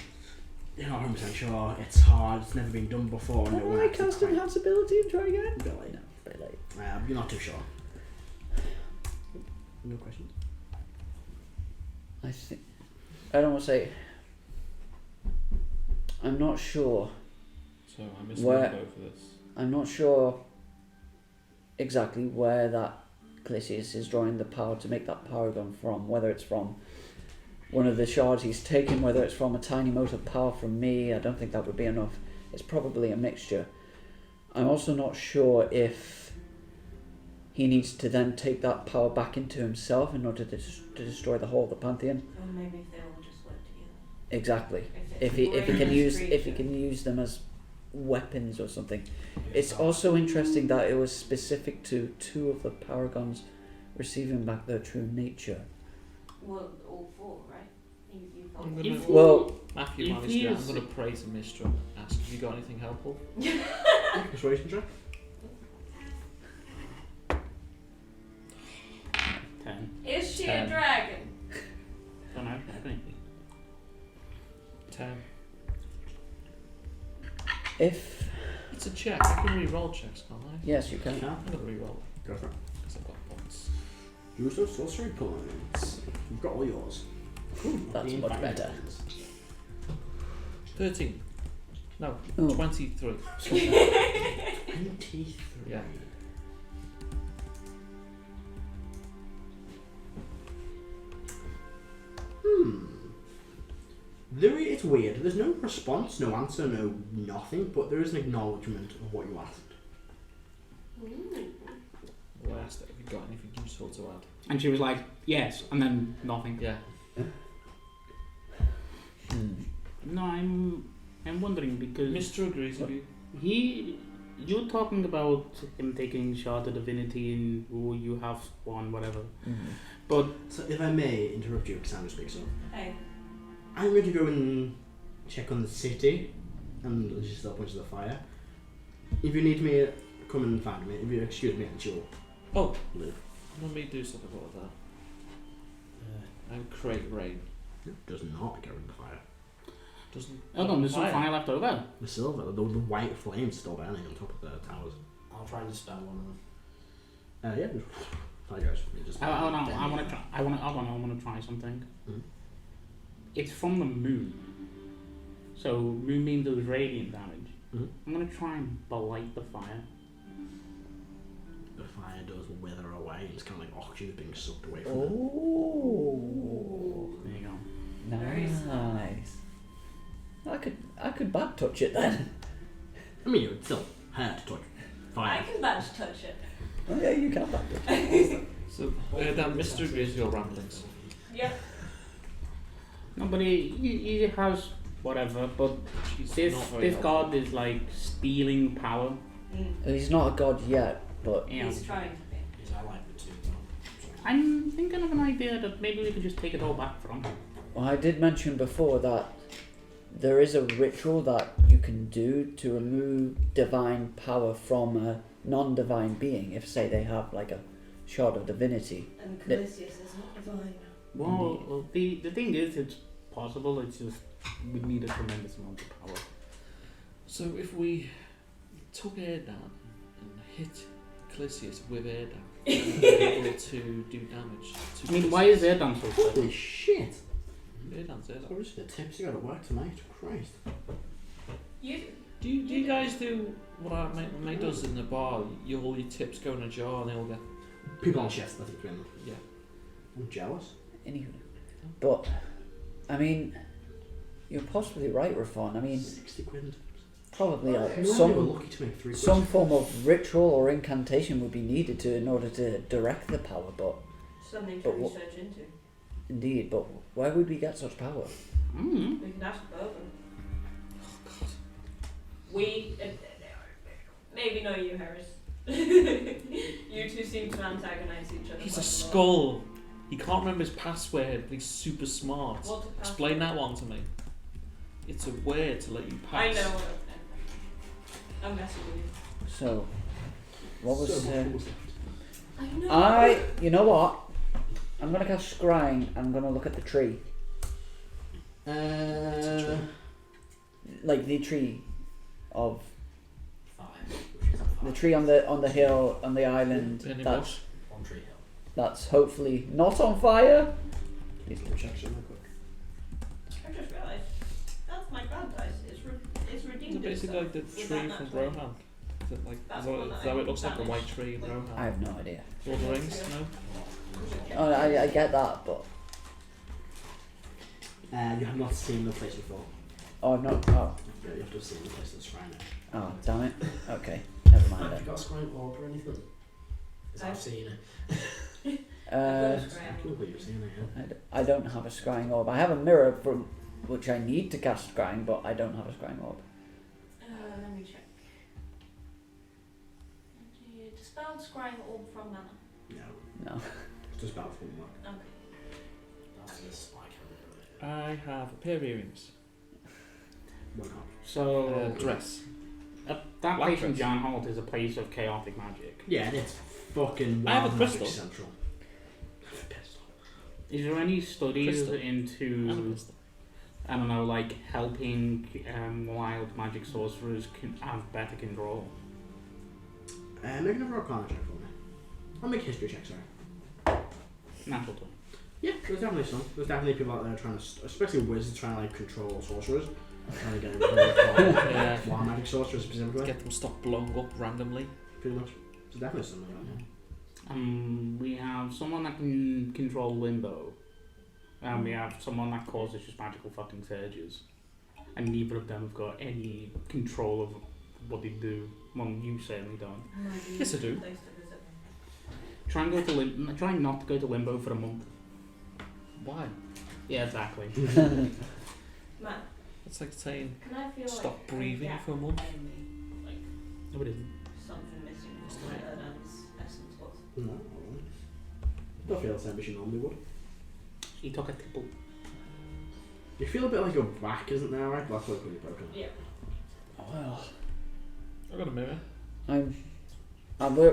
You're not 100% sure. It's hard. It's never been done before. Can I cast Enhance Ability and try again? Billy. No, very late. You're not too sure. No questions? I don't want to say. I'm not sure. So I missed Where- the window for this. I'm not sure exactly where that Calisius is drawing the power to make that paragon from. Whether it's from one of the shards he's taken, whether it's from a tiny mote of power from me. I don't think that would be enough. It's probably a mixture. I'm also not sure if he needs to then take that power back into himself in order to destroy the whole of the Pantheon. Or maybe if they all just work together. Exactly. If If it's he can one use creature. if he can use them as weapons or something. It's also interesting that it was specific to two of the paragons receiving back their true nature. Well, all four, right? You've got I'm If- gonna Well, Matthew if managed he it. I'm is- gonna pray to Mistra. Ask if you got anything helpful. Persuasion check? 10. Is she a 10. dragon? Don't know. 10. if It's a check. I can re-roll checks, can't I? yes, you can. Yeah. I'm gonna re-roll Go for it. because I've got points. Use those sorcery points. You've got all yours. That's The much infinite better. ones. 13. No, Oh. 23. 23. Yeah. It's weird. There's no response, no answer, no nothing, but there is an acknowledgement of what you asked. Well, I asked her if you got anything useful to add. And she was like, yes, and then nothing. Yeah. No, I'm wondering because Mr. agrees with you. you're talking about him taking shard of divinity and you have one, whatever. But So if I may interrupt you, Cassandra speaks up. Hey. I'm going to go and check on the city, and she still points to the fire. If you need me, come and find me. If you excuse me, it's your Oh, live. let me do something about that. I'm create rain. Does not go in the fire. Doesn't. hold on, there's some fire left over. The silver, the white flames still burning on top of the towers. I'll try and dispel one of them. Yeah. Fire goes. It just I want to try something. Mhm. It's from the moon. So moon means there's radiant damage. Mhm. I'm gonna try and blight the fire. The fire does wither away. It's kind of like oxygen being sucked away from it. Oh, There you go. nice. I could back touch it then. I mean, it would still hurt to touch I fire. can badge touch it. Oh yeah, you can back touch it. So, that Mr. agrees with your ramblings. Yeah. No, but he has whatever. But She's this not very god is like stealing power. He's not a god yet, but You know. He's trying to be. Yes, I like the two. I'm thinking of an idea that maybe we could just take it all back from. well, I did mention before that there is a ritual that you can do to remove divine power from a non-divine being. If say they have like a shard of divinity. And Calisius is not divine. Well, the thing is, it's possible. It's just we need a tremendous amount of power. So if we took Erdan and hit Calisius with Erdan, we'd be able to do damage to I mean, why is Erdan so Holy slow? shit! Erdan's Erdan. What is the tips you got to work tonight? Christ. You Do you guys do what our mate does in the bar? All your tips go in a jar and they all get. People on shift, that's it. Yeah. I'm jealous. Anywho. But, I mean, you're possibly right, Reyfron. I mean, 60 quid. probably like You were some lucky to make 3 quid. some form of ritual or incantation would be needed in order to direct the power. But Something to But what- research into. indeed, but where would we get such power? Mm. We can ask both. We maybe not you, Heris. You two seem to antagonize each other. He's quite a lot. skull. He can't remember his password, but he's super smart. What's a password? Explain that one to me. It's a word to let you I pass. know. I'm messing with you. So, what was? So much was I know. You know what? I'm gonna cast scrying. I'm gonna look at the tree, like the tree of 5. the tree on the hill on the island. Burning That's bush. One tree hill. that's hopefully not on fire. Check some real quick. I just realised that's my bad dice. It's Is redeemed it basically itself. like the Is tree that from not right? Rohan? Is it like That's is the that, one is that that I it looks like a banished. white tree in Rohan? I have no idea. Lord of the Rings? No. Oh, I get that, but You have not seen the place before. oh, I've not. Oh, Yeah, you have to have seen the place that's shrine it. oh, damn it. Okay, never mind Have then. you got a scrying orb or anything? Because I've seen it. I've got a scry. I can't believe you've seen it, yeah. I don't have a scrying orb. I have a mirror from which I need to cast scrying, but I don't have a scrying orb. Let me check. Dispelled scrying orb from mana. No, No. it's just about full mark. Okay. That's this. I can't remember it. I have a pair of earrings. One half. So Dress. that Black place in dress. John Holt is a place of chaotic magic. Yeah, and it's fucking I have a wild magic crystal. central. I have a pistol. Is there any studies Crystal. And a into pistol. I don't know, like helping wild magic sorcerers have better control? Make another Arcana check for me. I'll make a history check, sorry. Natural 20. Yeah, there's definitely some. There's definitely people out there trying to, especially wizards, trying to like control sorcerers. Trying to get rid of Yeah. wild magic sorcerers specifically. Get them stop blowing up randomly. Pretty much. There's definitely something like that. We have someone that can control limbo. We have someone that causes just magical fucking surges. And neither of them have got any control of what they do. Well, you certainly don't. Yes, I do. Place to visit. Try and go to try not to go to limbo for a month. Why? Yeah, exactly. Matt, It's like saying can I feel stop like breathing a gap for a month. in me? Like No, it isn't. something missing from my Erdan's essence was. No, don't feel the same as you normally would. He took a tipple. You feel a bit like your back, isn't there, right? That's like really broken. Yeah. Well, I've got a mirror.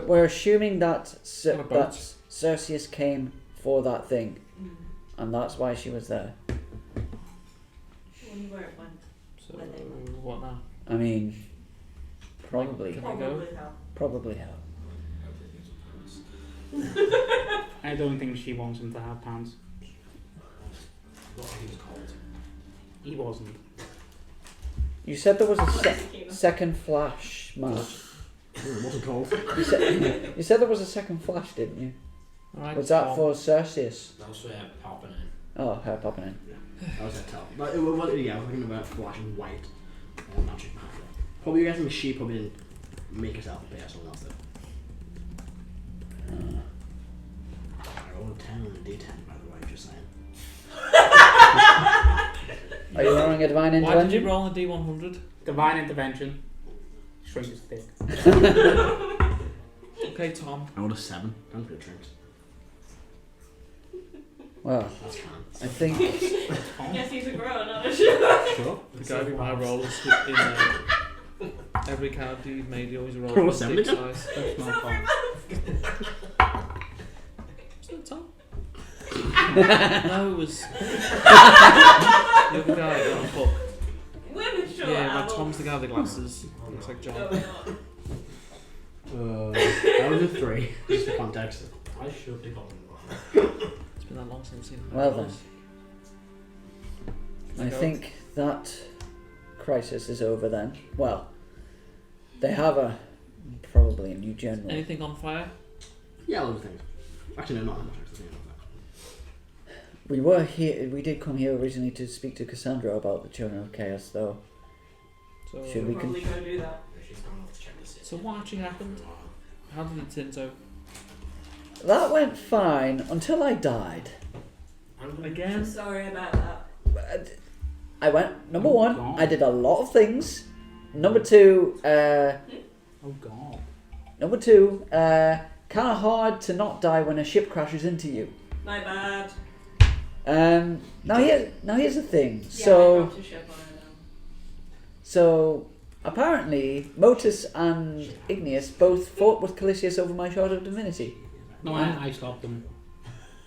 we're assuming that On a boat. that Cerseus came for that thing, Mm. and that's why she was there. Wonder where it went. So what now? I mean, probably Can I go? Probably how. probably hell. I don't think she wants him to have pants. What he was called. He wasn't. You said there was a Keen. second flash, Matt. It wasn't cold. You said there was a second flash, didn't you? Alright, Was that Tom. for Cerseus? That was for popping in. Oh, her popping in. That was a tell. But it was, yeah, I was thinking about flashing white magic magic. Probably guessing she probably didn't make herself, but yeah, someone else did. I rolled a 10 on a D10, by the way, just saying. Are you rolling a divine Why did you intervention? roll a D100? Divine intervention. Shrink his dick. Okay, Tom. I rolled a 7. Don't for the drinks. Well, That's fine. I think Yes, he's a grown, not a sure. Sure. The guy who my rollers in every character you've made, he always rolls Roll a with 7 dick again? size. That's my fault. Wasn't it Tom? No, it was the other guy on book. Women sure Yeah, have like Tom's the guy with the glasses. Looks like No, John. not. That was a 3, just for context. I should be calling It's been that long since I've seen him. Well then. I Okay. think that crisis is over then. Well, they have probably a new general. Anything on fire? Yeah, loads of things. Actually, no, not that much. Actually, We did come here originally to speak to Cassandra about the Children of Chaos, though. So, Should we Probably go do that. She's gone off to check the city. so what actually happened? How did the Tinto That went fine until I died. I'm again? sorry about that. I went, number Oh, one, God. I did a lot of things. Number two, Oh god. kind of hard to not die when a ship crashes into you. My bad. Now here's the thing. Yeah, I So dropped a ship on Erdan. So apparently, Motus and Igneous both fought with Calisius over my Shard of Divinity. No, I stopped them.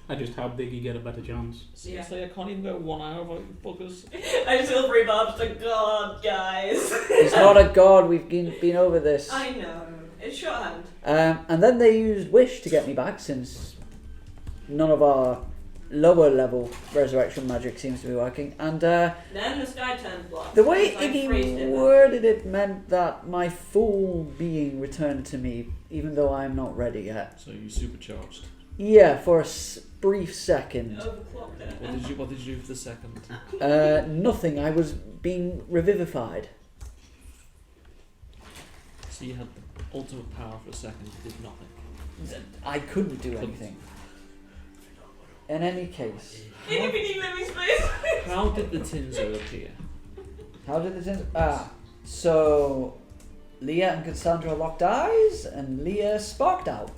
I just helped Biggie get a better chance. Seriously, I can't even go 1 hour without you fuckers. I just feel free Bob's to God, guys. It's not a god. We've been over this. I know. It's shorthand. And then they used Wish to get me back, since none of our lower level resurrection magic seems to be working. And Then the sky turned black. the way It's like freezed Iggy it. worded it meant that my full being returned to me, even though I'm not ready yet. So you supercharged. Yeah, for a brief second. Overclocked it. What did you do for the second? Nothing. I was being revivified. So you had the ultimate power for a second, you did nothing. I couldn't do anything. In any case, Itty bitty living space. How did the Tinzo appear? how did this? So Leah and Cassandra locked eyes, and Leah sparked out.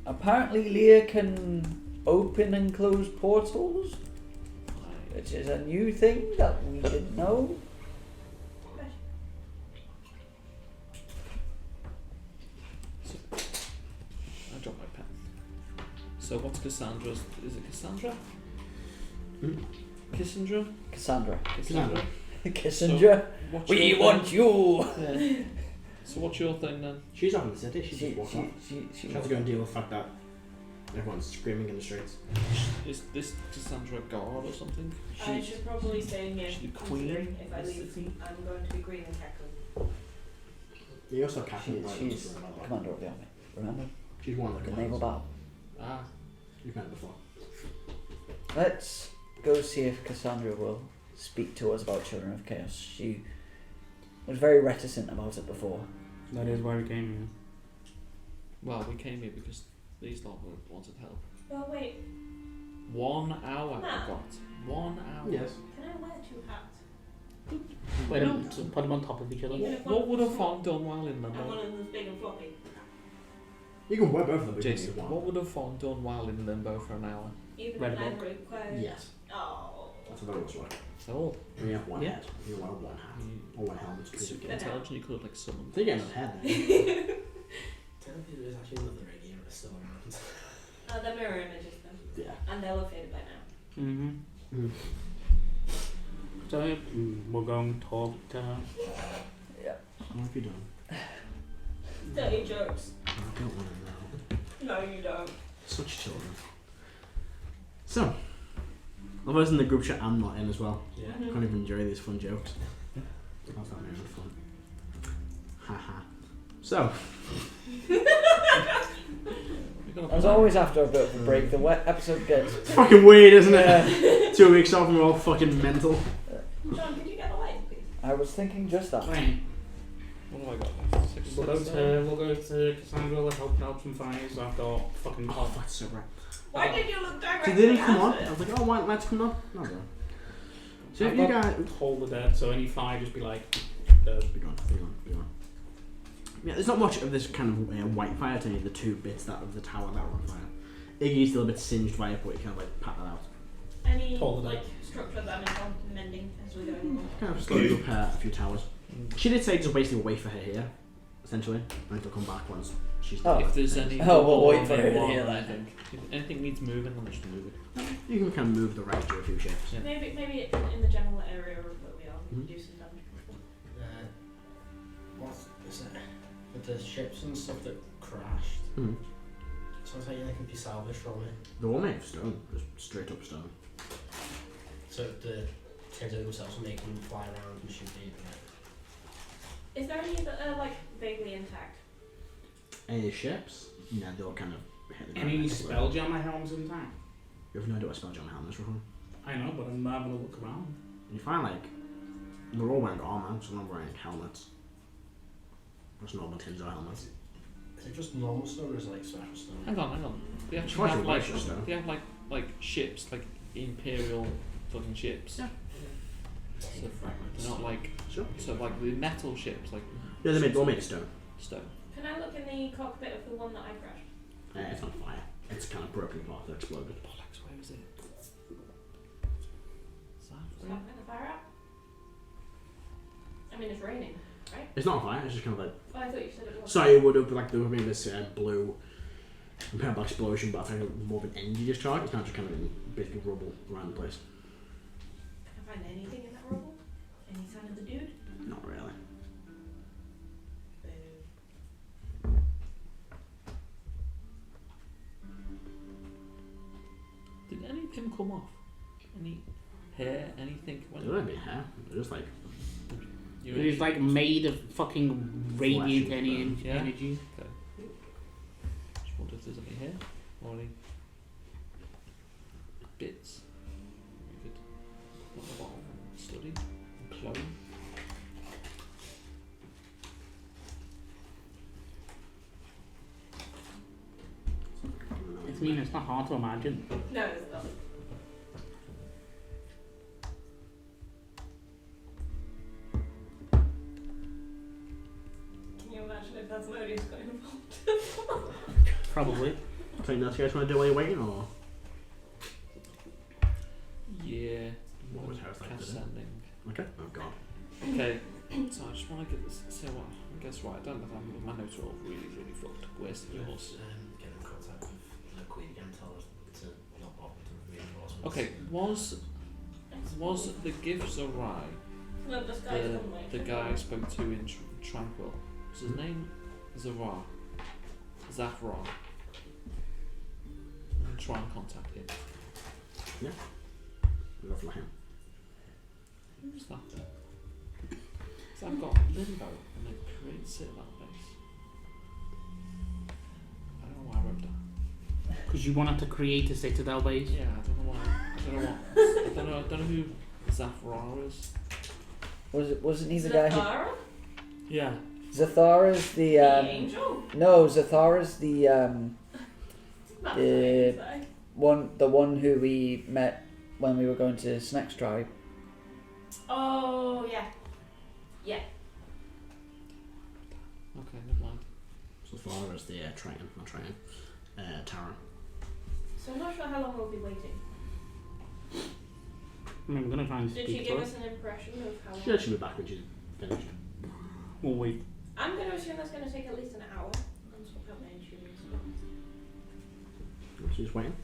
Apparently, Leah can open and close portals, which is a new thing that we didn't know. I dropped my pen. So what's Cassandra's? Is it Cassandra? Cassandra? Cassandra. Cassandra. Cassandra. What's We your want you. thing? Yeah. So what's your thing then? She's up in the city. She's She, just walking off. she She has to go and deal with the fact that everyone's screaming in the streets. Is this Cassandra a god or something? I should probably stay here. she's the queen considering if I of the leave, city. I'm going to be green and Kenku. You also have Catherine. she's the commander of the army. Remember She's one of the the naval commanders. battle. Ah, You've met her before. Let's go see if Cassandra will speak to us about Children of Chaos. She was very reticent about it before. That is why we came well, we came here because these lot wanted help. Oh wait, 1 hour Nah. I got. 1 hour. Yes. can I wear 2 hats? here. Wait a minute, so put them on top of each other. Even if What would a one's fawn done while in and one limbo? of them's big and floppy. You can wear both of them. but you Jason, can do what one. would a fawn done while in limbo for an hour? Even Red if I'm book. required. Yes. Oh. That's a very much right. Oh, When you have one Yeah. head, you wear one hat or one helmet. super Good intelligent. You could have like summoned. They get a head then. Technically, there's actually another red era still around. The mirror images them. Yeah. And they'll have faded by now. Mm-hmm. Mm. So we're going to talk to her. Yeah. What have you done? Dirty jokes. I don't want to know. No, you don't. Such children. So, others in the group chat I'm not in as well. Yeah. Mm-hmm. Can't even enjoy these fun jokes. How's that making fun? Haha. So, As always, after a bit of a break, the episode gets. it's fucking weird, isn't it? 2 weeks off and we're all fucking mental. John, could you get the light, please? I was thinking just that. Fine. What have I got? Left? 6 We'll go six, to Cassandra. Let's help out some fires after fucking Oh, that's so right. Why did you look So directly they didn't come at on. it? I was like, oh, why let's come on? No, bro. So if I've you got guys. Hold the dead, so any fire just be like dead. Be gone, be gone, be gone. Yeah, there's not much of this kind of white fire to any of the 2 bits that of the tower that were on fire. Iggy's still a bit singed by it, but you kind of like pat that out. Any Hold it like up. structure that I'm mending as we're going along? Kind of slowly repair a few towers. She did say just basically wait for her here, essentially, and she'll come back once she's done. If there's any. Oh, we'll wait for double her to or hear that. anything. If anything needs moving, then just move it. You can kind of move the right to a few ships. Yeah. Maybe in the general area that we are, we Mhm. can do some damage. What is it? With the ships and stuff that crashed. Mm. Sounds like they can be salvaged from it. They're all made of stone, just straight up stone. So the Tinto themselves will make them fly around and shoot people. Is there any that are like vaguely intact? Any ships? No, they'll kind of hit the ground. Any basically. spell jammer helms in town? You have no idea what spells are on helmets, Reyfron. I know, but I'm having a look around. You find like they're all wearing armor, so they're not wearing helmets. Just normal tins or helmets. Is it just normal stone or is it like special stone? Hang on. They actually Try to have like righteous stone. they have like ships, like imperial fucking ships. Yeah. So they're not like Sure. so like the metal ships, like Yeah, they're made of stone. stone. Can I look in the cockpit of the one that I crashed? It's on fire. It's kind of broken apart. It exploded. Bollocks, where is it? Is that Is right? that where the fire out? I mean, it's raining, right? It's not on fire. It's just kind of like. Oh, I thought you said it was. Sorry, it would have like there would have been this blue purple explosion, but I think it was more of an energy discharge. It's not just kind of basically rubble around the place. Can I find anything in that rubble? Any sign of the dude? Not really. Did any of him come off? Any hair? Anything? There wouldn't be hair. They're just like. It's like made of fucking radiant Flesh and bone. Yeah. energy. Okay. Just wonder if there's any hair or any bits we could put on the bottom and study and clone. I mean, it's not hard to imagine. No, it's not. Can you imagine if that's Modi's got involved? Probably. Something else you guys want to do while you're waiting, or? Yeah. What was Heris like Cast today? sending. Okay. Oh god. Okay. So I just want to get this. So what? I guess right. I don't know if my notes are all really fucked. Where's yours? Get in contact with the Queen again, tell her to not bother to reinforcements. Okay. Was the gifts alright? No, this guy's on my The guy I spoke to in Tranquil. Was his name Zafra? Zafra. I'm gonna try and contact him. Love for him. Who's that? So I've got Limbo and then create Citadel base. I don't know why I wrote that. Because you wanted to create a citadel base. Yeah, I don't know why. I don't know who Zafra is. Wasn't he the guy who... Zathara? Yeah. Zathara's the The angel? no, Zathara's the That's what I say. the one who we met when we were going to Snack's tribe. Oh, yeah. Yeah. Okay, never mind. So the father is the Tara. So I'm not sure how long we'll be waiting. I mean, I'm going to try and Did she speak give to her. us an impression of how long? She'll actually be back when she's finished. We'll wait. I'm going to assume that's going to take at least an hour. I'm swap out my instruments. She's waiting.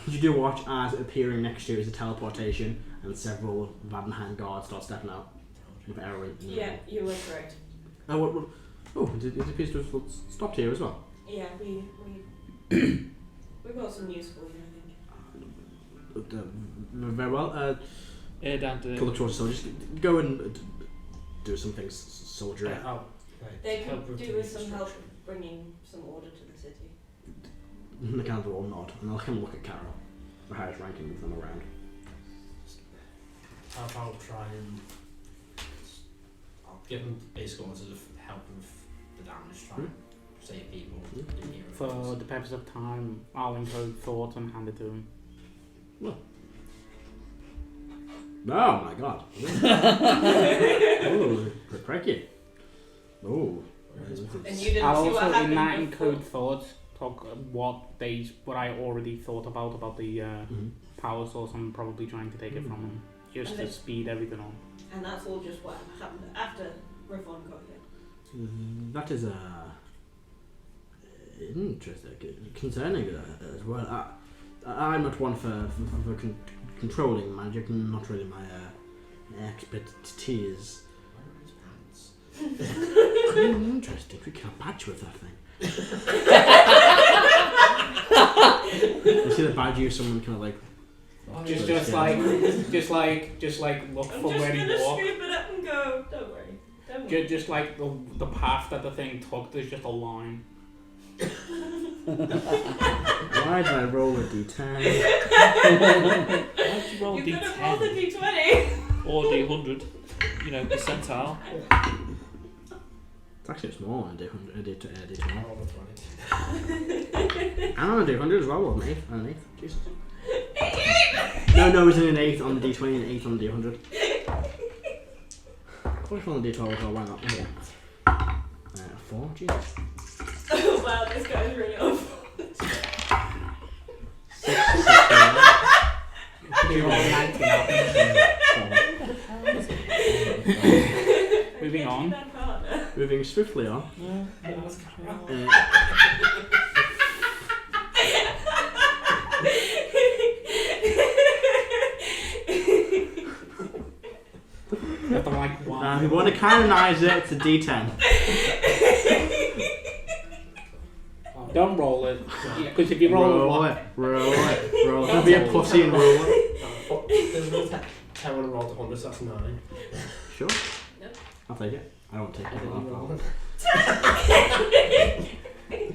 You do watch as appearing next to you is a teleportation, and several Vadenheim guards start stepping out with arrow. Yeah, you were correct. Oh, it appears to have stopped here as well. Yeah, we got some news for you, I think. Very well. Erdan to... Look towards the soldiers. Go and do some things, soldier. They help could with do the with some help construction. bringing some order to the city. The kind of all nod, and I'll come and look at Karo, the highest ranking of them around. How about try and I'll give them basic orders of help with the damage, try and save people. in here. For the purpose of time, I'll encode thought and hand it to him. Oh my god. Oh, cracky. Oh. And you didn't I'll see what also in happened that before. encode thought talk what I already thought about the power source. I'm probably trying to take it from him just to Okay. speed everything on. And that's all just what happened after Reyfron got here. That is interesting, concerning as well. I'm not one for controlling magic, not really my expertise. Where are his pants? Interesting, we can patch with that thing. You see the badge use someone kind of like Just like look I'm for just where he gonna walked. scoop it up and go. Don't worry. Don't worry. Just like the path that the thing took, there's just a line. Why did I roll a d10? Why'd you roll You could have rolled a D10 d20. or D100? You know, percentile. It's actually smaller than a d20. I rolled a 20. I'm on a d100 as well, wasn't it? An 8. Jesus. No, it was an 8 on the d20 and an 8 on the d100. What if on the d12 as well? Why not? Yeah. 4, Jesus. Oh wow, this guy's really awful. 6, You roll a 90 now. Moving on. That partner. Moving swiftly on. Nothing like one. If you want to canonize it, it's a d10. Don't roll it. Because if you roll it, Roll it. Don't be a pussy and roll it. There's no 10 when I rolled 100, so that's 9. Sure. Nope. I'll take it. I won't take And it. then you roll it.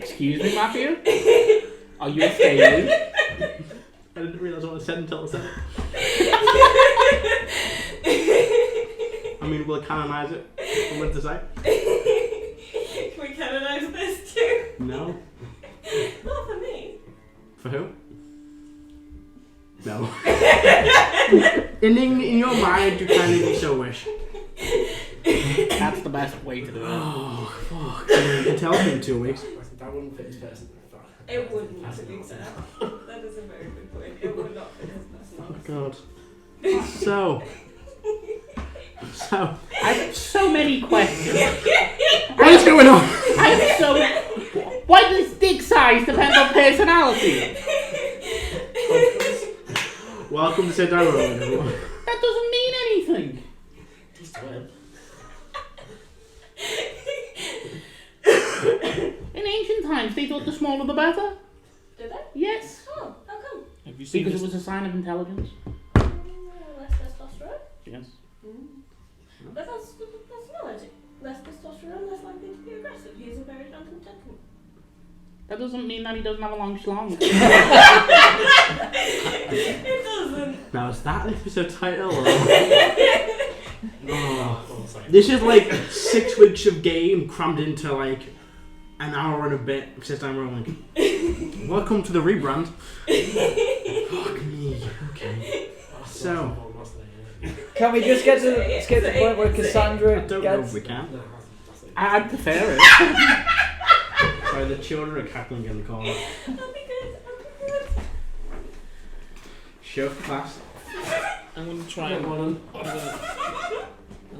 excuse me, Matthew? Are you a failure? I didn't realise what I said until I said it. I mean, we'll canonize it. I'm going to say. Can we canonize this too? No. Not for me. For who? No. in your mind, you kind of so wish. That's the best way to do it. Oh, fuck. You can tell me in 2 weeks. That wouldn't fit his person. It wouldn't, to be fair. That is a very good point. It would not fit his personality. Oh, God. So. I have so many questions. What is going on? I have so many. Why does dick size depend on personality? Welcome to Sit Down Rolling, everyone. That doesn't mean anything. He's doing. In ancient times, they thought the smaller the better. Did they? Yes. Oh, how come? Have you seen Because this? it was a sign of intelligence. Less testosterone? Yes. But that's good personality. Less testosterone, less likely to be aggressive. He's a very gentle gentleman. That doesn't mean that he doesn't have a long schlong. It doesn't. Now, is that the episode title? Or... Oh. This is like 6 weeks of game crammed into like an hour and a bit of Sit Down Rolling. Welcome to the rebrand. Fuck me. Okay. So. Can we just get to the point where Cassandra I don't know if gets... we can. I'd prefer it. Sorry, the children are cackling in the corner. I'll be good. Show class. I'm gonna try and I'm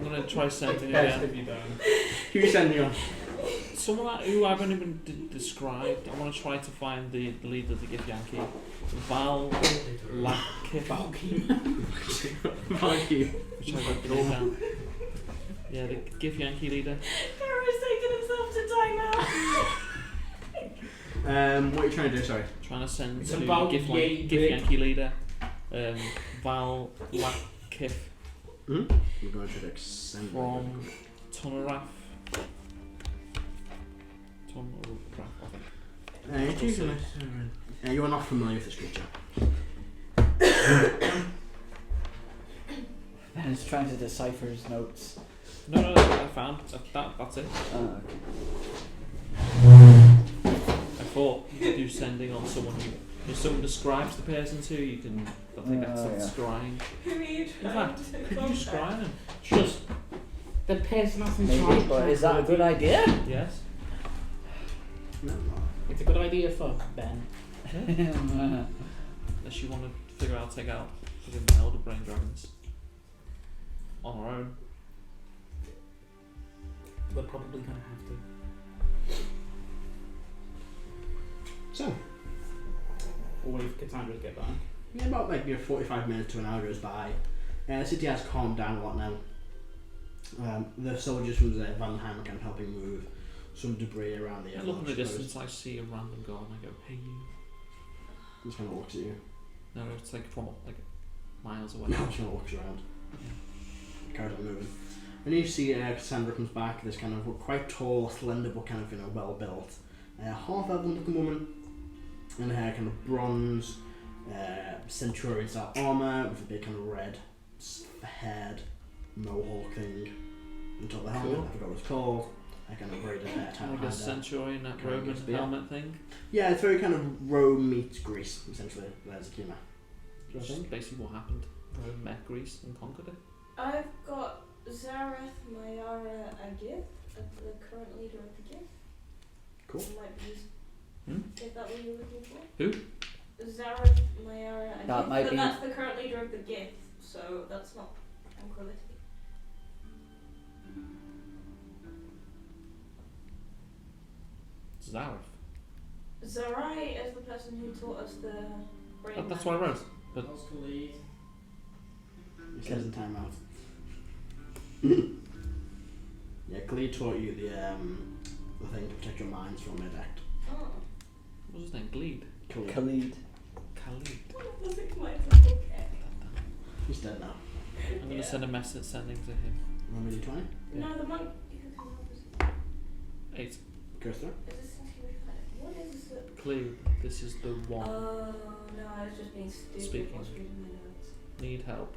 gonna try sending Best again. have you done? Who are you sending on? Someone who I haven't even described. I want to try to find the leader of the Gif Yankee. Val Lakif. Fuck you. Which I got the name down. Yeah, the Gif Yankee leader. Karo's taking himself to timeout. What are you trying to do? Sorry. Trying to send It's to about Gif yay big. Yankee leader. Val Lakif We're going to extend from Tunaraf. Tunaraf, I think. You are not familiar with this creature. Ben is trying to decipher his notes. No, I found that's it. Oh, okay. I thought you could do sending on someone who, if someone describes the person to you, can. I think that's Oh, yeah. scrying. Who are you In trying fact, to could you contact? scry them? Just the person that's in Maybe, charge. but is that a good idea? Yes. No. It's a good idea for Ben. Unless you want to figure out, take out the elder brain dragons on our own. We're probably gonna have to. So, Or wait for Cassandra to get back. yeah, about like 45 minutes to an hour goes by. The city has calmed down a lot now. The soldiers from the Van Heim are kind of helping move some debris around the I area. look in the distance, I see a random guard and I go, hey you. Just kind of looks at you. No, it's like from like miles away. Just kind of looks around. Carries on moving. And you see Cassandra comes back, this kind of quite tall, slender, but kind of, well built. Half elven looking woman, And her kind of bronze, centurion style armour with a big kind of red haired mohawk thing on top of the helmet. Cool. I forgot what it's called. I kind of braided hair tie Like a behind her. centurion, that Kind of Roman spear. helmet thing. Yeah, it's very kind of Rome meets Greece, essentially. There's a Kima. Which is basically what happened. Rome met Greece and conquered it. I've got Zareth Mayara Agith, the current leader of the Gith. Cool. Might be used. Hmm? Is that what you're looking for? Who? Zareth Mayara Agith. That might but be- that's the current leader of the Gith, so that's not tranquility. Zareth. Zarai is the person who taught us the brain. That's what I wrote. But What's the lead? It says in timeout. Yeah, Glee taught you the thing to protect your minds from Medact. Oh. what's his name? Gleed. Khalid. Khalid. Khalid. I think my okay. He's dead now. I'm gonna send a message sending to him. Want me to 20? No, the monk who can help us. 8. Goes through. Is this something we've had? What is it? Clear. This is the one. Oh, no, I was just being stupid. Speaking. whilst reading my notes. Need help.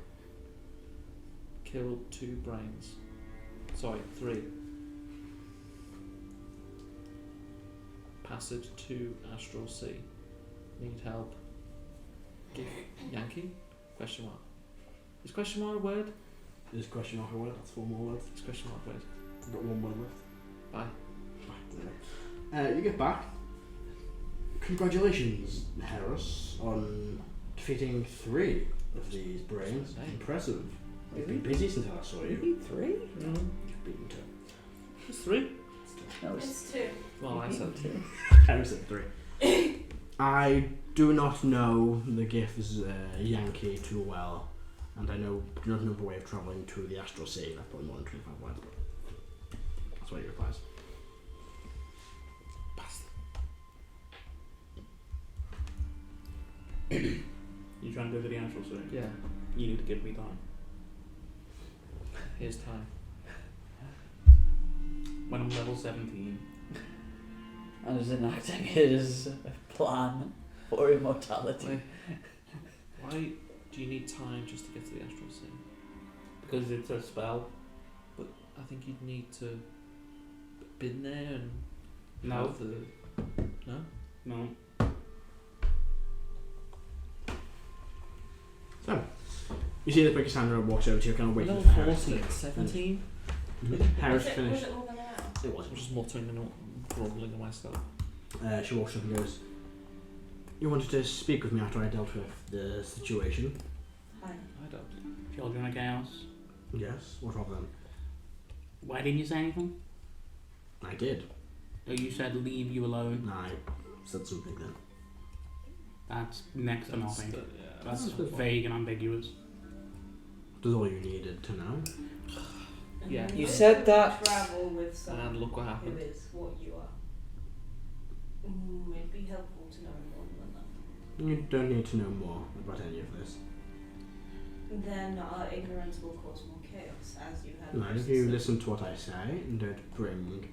Kill 2 brains. Sorry, 3. Passage to Astral Sea. Need help. Give Yankee? Question mark. Is question mark a word? Is question mark a word? That's 4 more words. It's question mark a word. I've got 1 word left. Bye. You get back. Congratulations, Heris, on defeating 3 of these brains. Nice. Impressive. You've been busy since I saw you. 3? You've beaten 2. It's 3? That was It's 2. Well, I said 2. Heris said 3. I do not know the Gif's Yankee too well, and I do not know the way of travelling to the Astral Sea. That's probably more than 25 words, but that's what he replies. You trying to go to the Astral Sea? Yeah. You need to give me time. Here's time. When I'm level 17. and is enacting his plan for immortality. Why do you need time just to get to the Astral Sea? Because it's a spell. I think you'd need to been there and No. have the no. No. So, you see that Cassandra walks over to you, kind of waiting No, for Heris to 14, 17. Heris Was finished. it more than an hour? It was. I'm just muttering and grumbling to myself. She walks up and goes, "You wanted to speak with me after I dealt with the situation?" Hi. I don't. Children of Chaos. Yes. What of them? Why didn't you say anything? I did. Oh, you said leave you alone. I said something then. That's next to nothing. That's That's good. vague and ambiguous. That's all you needed to know. And Yeah. then You said that- travel with someone And look what who happened. is what you are. It'd be helpful to know more than that. You don't need to know more about any of this. Then our ignorance will cause more chaos, as you had. No, if previously you said. listen to what I say and don't bring...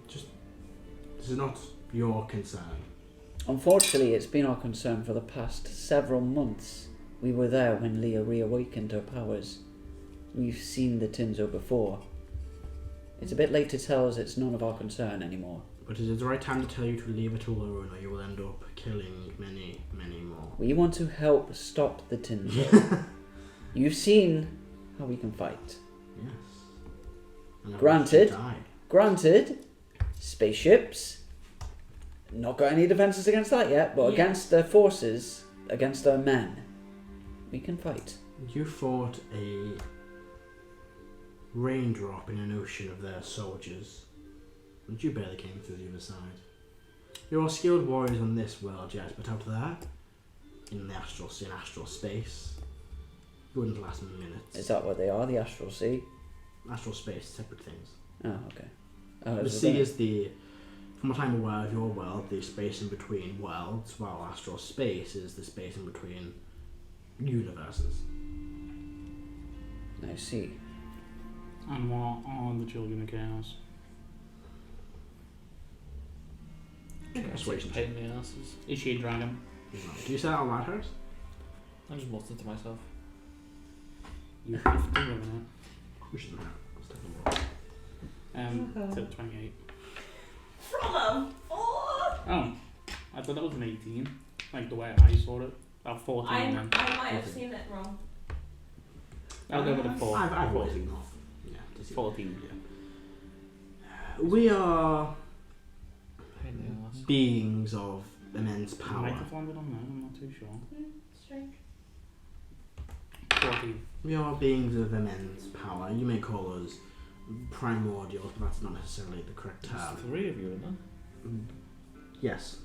Just... This is not your concern. Unfortunately, it's been our concern for the past several months. We were there when Leah reawakened her powers. We've seen the Tinzo before. It's a bit late to tell us it's none of our concern anymore. But it is the right time to tell you to leave it alone or you will end up killing many, many more. We want to help stop the Tinzo. You've seen how we can fight. Yes. And I Granted. want you to die. Granted, spaceships. Not got any defences against that yet, but Yeah. against their forces, against their men, we can fight. You fought a raindrop in an ocean of their soldiers, and you barely came through the other side. You are skilled warriors on this world, yes, but out there, in the astral sea and astral space, you wouldn't last minutes. Is that what they are, the Astral Sea? Astral space, separate things. Oh, okay. Oh, The was sea that- is the, from what I'm aware of your world, the space in between worlds, while astral space is the space in between universes. I see. And what are the Children of Chaos? Persuasion. Pain in the asses. Is she a dragon? No. Do you say that out loud, Harris? I'm just muttering to myself. You have to ruin it. We shouldn't have. Let's take a look. To 28. From a 4! Oh, I thought that was an 18. Like the way I saw it. About 14 I then. might have seen it wrong. I'll go with a 4. I've always ignored. Yeah, to see 14. We are Pain in the ass. beings of immense I power. might have landed on there, I'm not too sure. Strange. 14. We are beings of immense power. You may call us primordials, but that's not necessarily the correct There's term. 3 of you in there. Yes.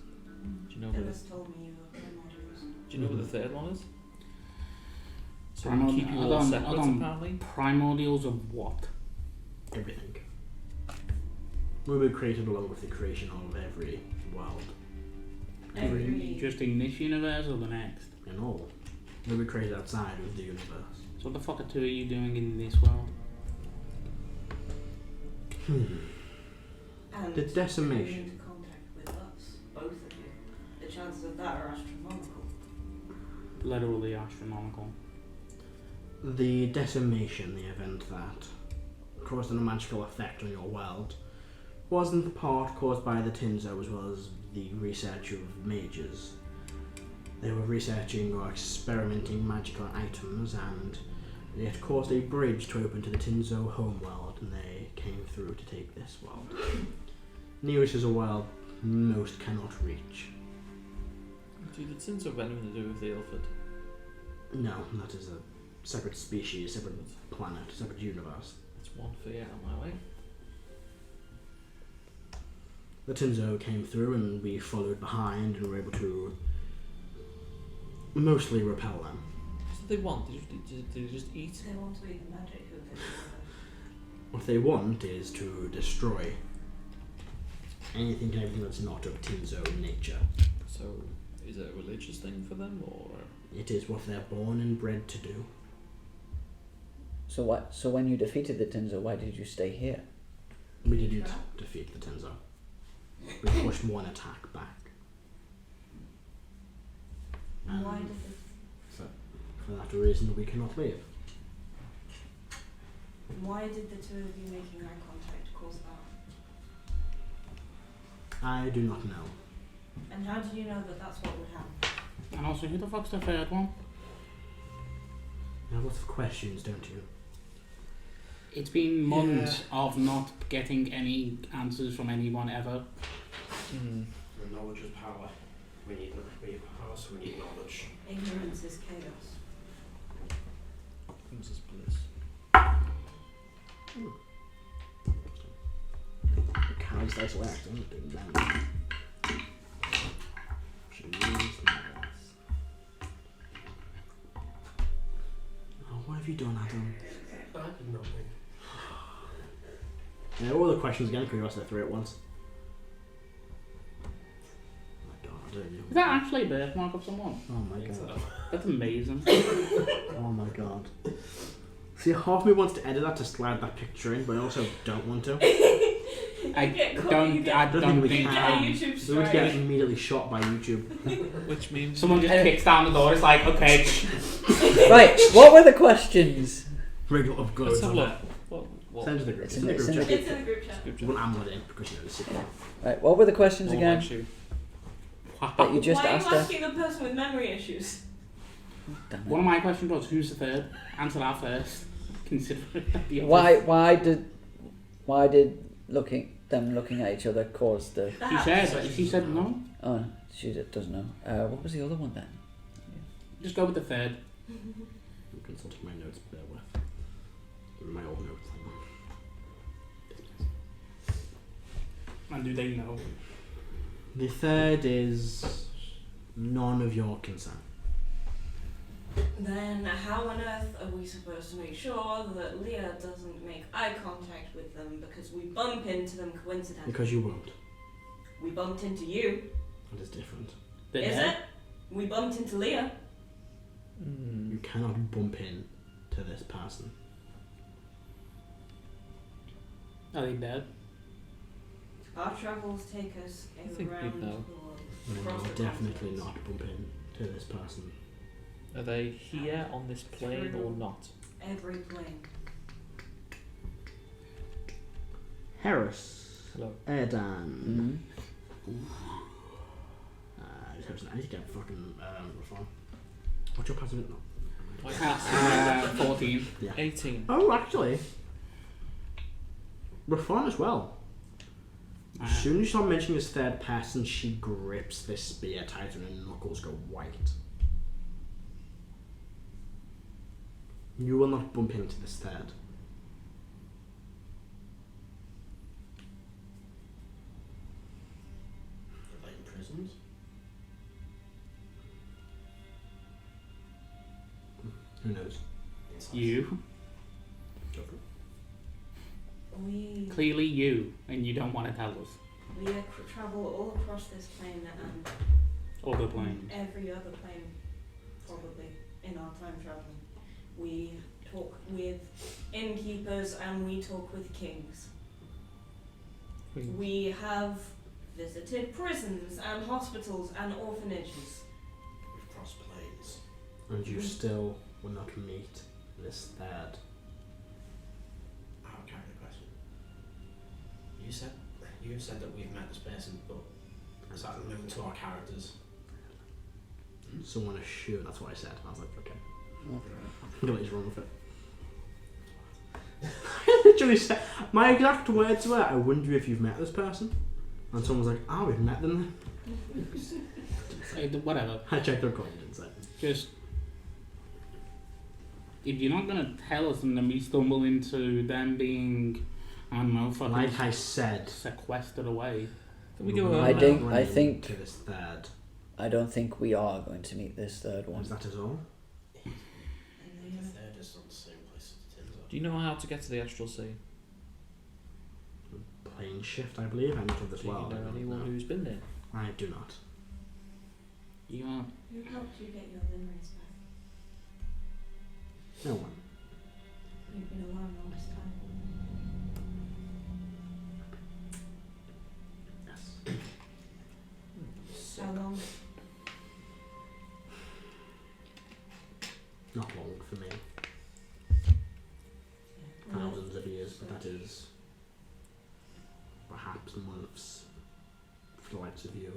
Do you know where Phyllis told me you were primordials. Do you know where the third one is? So Primordial- we keep you hold all on, separate hold on. apparently. Primordials of what? Everything. We were created along with the creation of every world. Just in this universe or the next? In all. We were created outside of the universe. So what the fuck are 2 of you doing in this world? And The decimation. coming into contact with us, both of you. The chances of that are astronomical. Literally astronomical. The decimation, the event that caused a magical effect on your world, was in part caused by the Tinzo as well as the research of mages. They were researching or experimenting magical items, and it caused a bridge to open to the Tinzo homeworld, and they came through to take this world. Nearest is a world most cannot reach. Do the tins have anything to do with the Ilford? No, that is a separate species, separate planet, separate universe. That's one for you out of my way. The Tinzo came through and we followed behind and were able to mostly repel them. What do they want? Did they just eat? They want to eat the magic of it. What they want is to destroy anything and everything that's not of Tinzo nature. So, is it a religious thing for them, or? It is what they're born and bred to do. So what? So when you defeated the Tinzo, why did you stay here? We didn't defeat the Tinzo. We pushed one attack back. And why did For that reason, we cannot leave. why did the 2 of you making eye contact cause that? I do not know. And how do you know that that's what would happen? And also, who the fuck's the 3rd one? You have lots of questions, don't you? It's been months of not getting any answers from anyone ever. Knowledge is power. We need power, so we need knowledge. Ignorance is chaos. Ignorance is bliss. The carries dice away, actually. Doing damage. Should use nice. Oh, what have you done, Adam? I did nothing. Yeah, all the questions again, because you asked the 3 at once. Oh my god, I don't know. Is that actually a birthmark of someone? Oh my god. That's amazing. Oh my god. See, half of me wants to edit that to slide that picture in, but I also don't want to. I get caught, don't you get- I don't we think can. YouTube We would strike. get immediately shot by YouTube. Which means someone just kicks down the door. It's like, okay. Right, what were the questions? Regular uploads. let's have a on look. that. What? Send to the group. It's It's in the in group the chat. It's in the group chat. You want Amlet in because you know the secret. Right, what were the questions More again? like you. That you just Why asked are you her? asking the person with memory issues? Damn it. One of my questions was, who's the 3rd? Answer that first. Considering that the Why did looking at each other cause the? She said no. Oh, she doesn't know. What was the other one then? Just go with the 3rd. I'm consulting my notes, bear with. My old notes. And do they know? The 3rd is none of your concern. Then how on earth are we supposed to make sure that Leah doesn't make eye contact with them because we bump into them coincidentally? Because you won't. We bumped into you. That is different. They're Is dead. it? We bumped into Leah. You cannot bump in to this person. Are they dead? Our travels take us I think we'd around know. the world. We Across will the definitely continents. not bump into this person. Are they here on this plane or not? Every plane. Heris. Hello. Erdan. I need to get fucking Reyfron. What's your passive? No. 14. Yeah. 18. Oh, actually, Reyfron as well. As soon as you start mentioning his third person, she grips this spear tighter and her knuckles go white. You will not bump into this third. Are they imprisoned? Who knows? Inside. You. Go for it. We Clearly you, and you don't want to tell us. we travel all across this plane and Other planes. every other plane, probably in our time traveling. We talk with innkeepers and we talk with kings. Queens. We have visited prisons and hospitals and orphanages. We've crossed planes. And you still will not meet this third. I have a character question. You said that we've met this person, but is that relevant to our characters? Someone assured, that's what I said. I was like, okay. I'm gonna let you run with it. I literally said, my exact words were, I wonder if you've met this person. And someone was like, oh, we've met them. Whatever. I checked their coin, didn't say. Just. If you're not going to tell us and then we stumble into them being, I don't know, fucking Like I said, sequestered away. Can we go will home I not now? think- run I think- to this third. I don't think we are going to meet this third one. Was that is all? And The they third is not the same place as the tins are. Do you know how to get to the Astral Sea? Plane shift, I believe. I'm not of this Do you world. I know don't anyone know. who's been there? I do not. You are. Who helped you get your memories back? No one. You've been alone all this time. Yes. How long? Not long for me. Thousands of years, but that is perhaps months for the likes of you.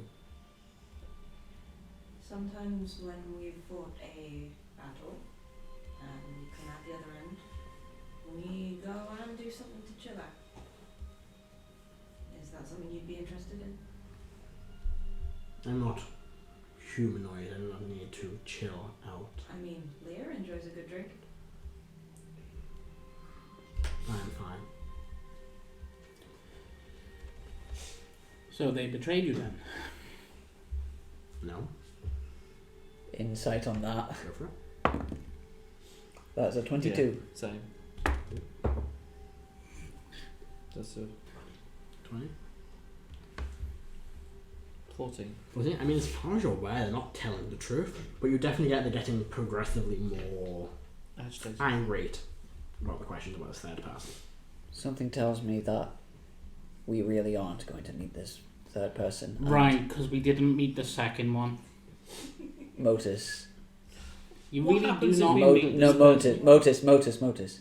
Sometimes when we've fought a battle and we come out the other end, we go and do something to chill out. Is that something you'd be interested in? I'm not humanoid. I do not need to chill out. I mean, Leah enjoys a good drink. I am fine. So they betrayed you then? No, Insight on that. go for it. That's a 22. Same. That's a 20. 14. Was it? I mean, as far as you're aware, they're not telling the truth, but you definitely get they're getting progressively more Agitated. irate about the questions about this third person. Something tells me that we really aren't going to meet this third person. and Right, because we didn't meet the second one. Motus. You What really do happens if not we Mo- meet no, this Motus. person? Motus.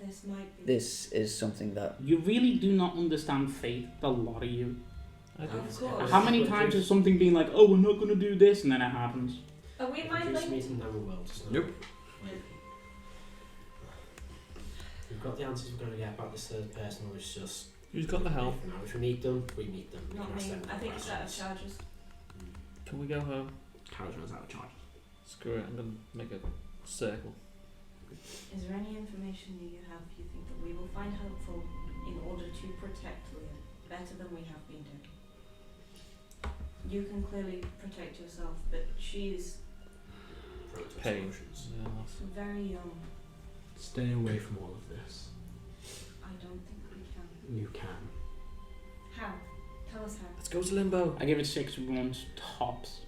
This might be. This is something that You really do not understand fate, the lot of you. I don't. Of course. How many times has something been like, oh, we're not going to do this, and then it happens? Are we mind Introduce me linked? to known worlds. No. Nope. We've got the answers we're going to get about this third person, or it's just. Who's got the help? Now, if we meet them, we meet them. We Not can ask me. them I think it's out of questions. charges. Can we go home? Carriage runs out of charge. Screw it. I'm gonna make a circle. Is there any information that you have you think that we will find helpful in order to protect Leah better than we have been doing? You can clearly protect yourself, but she's Protoss Pain. emotions. Yeah. very young. Stay away from all of this. I don't think we can. You can. How? Tell us how. Let's go to Limbo. I give it 6 months tops.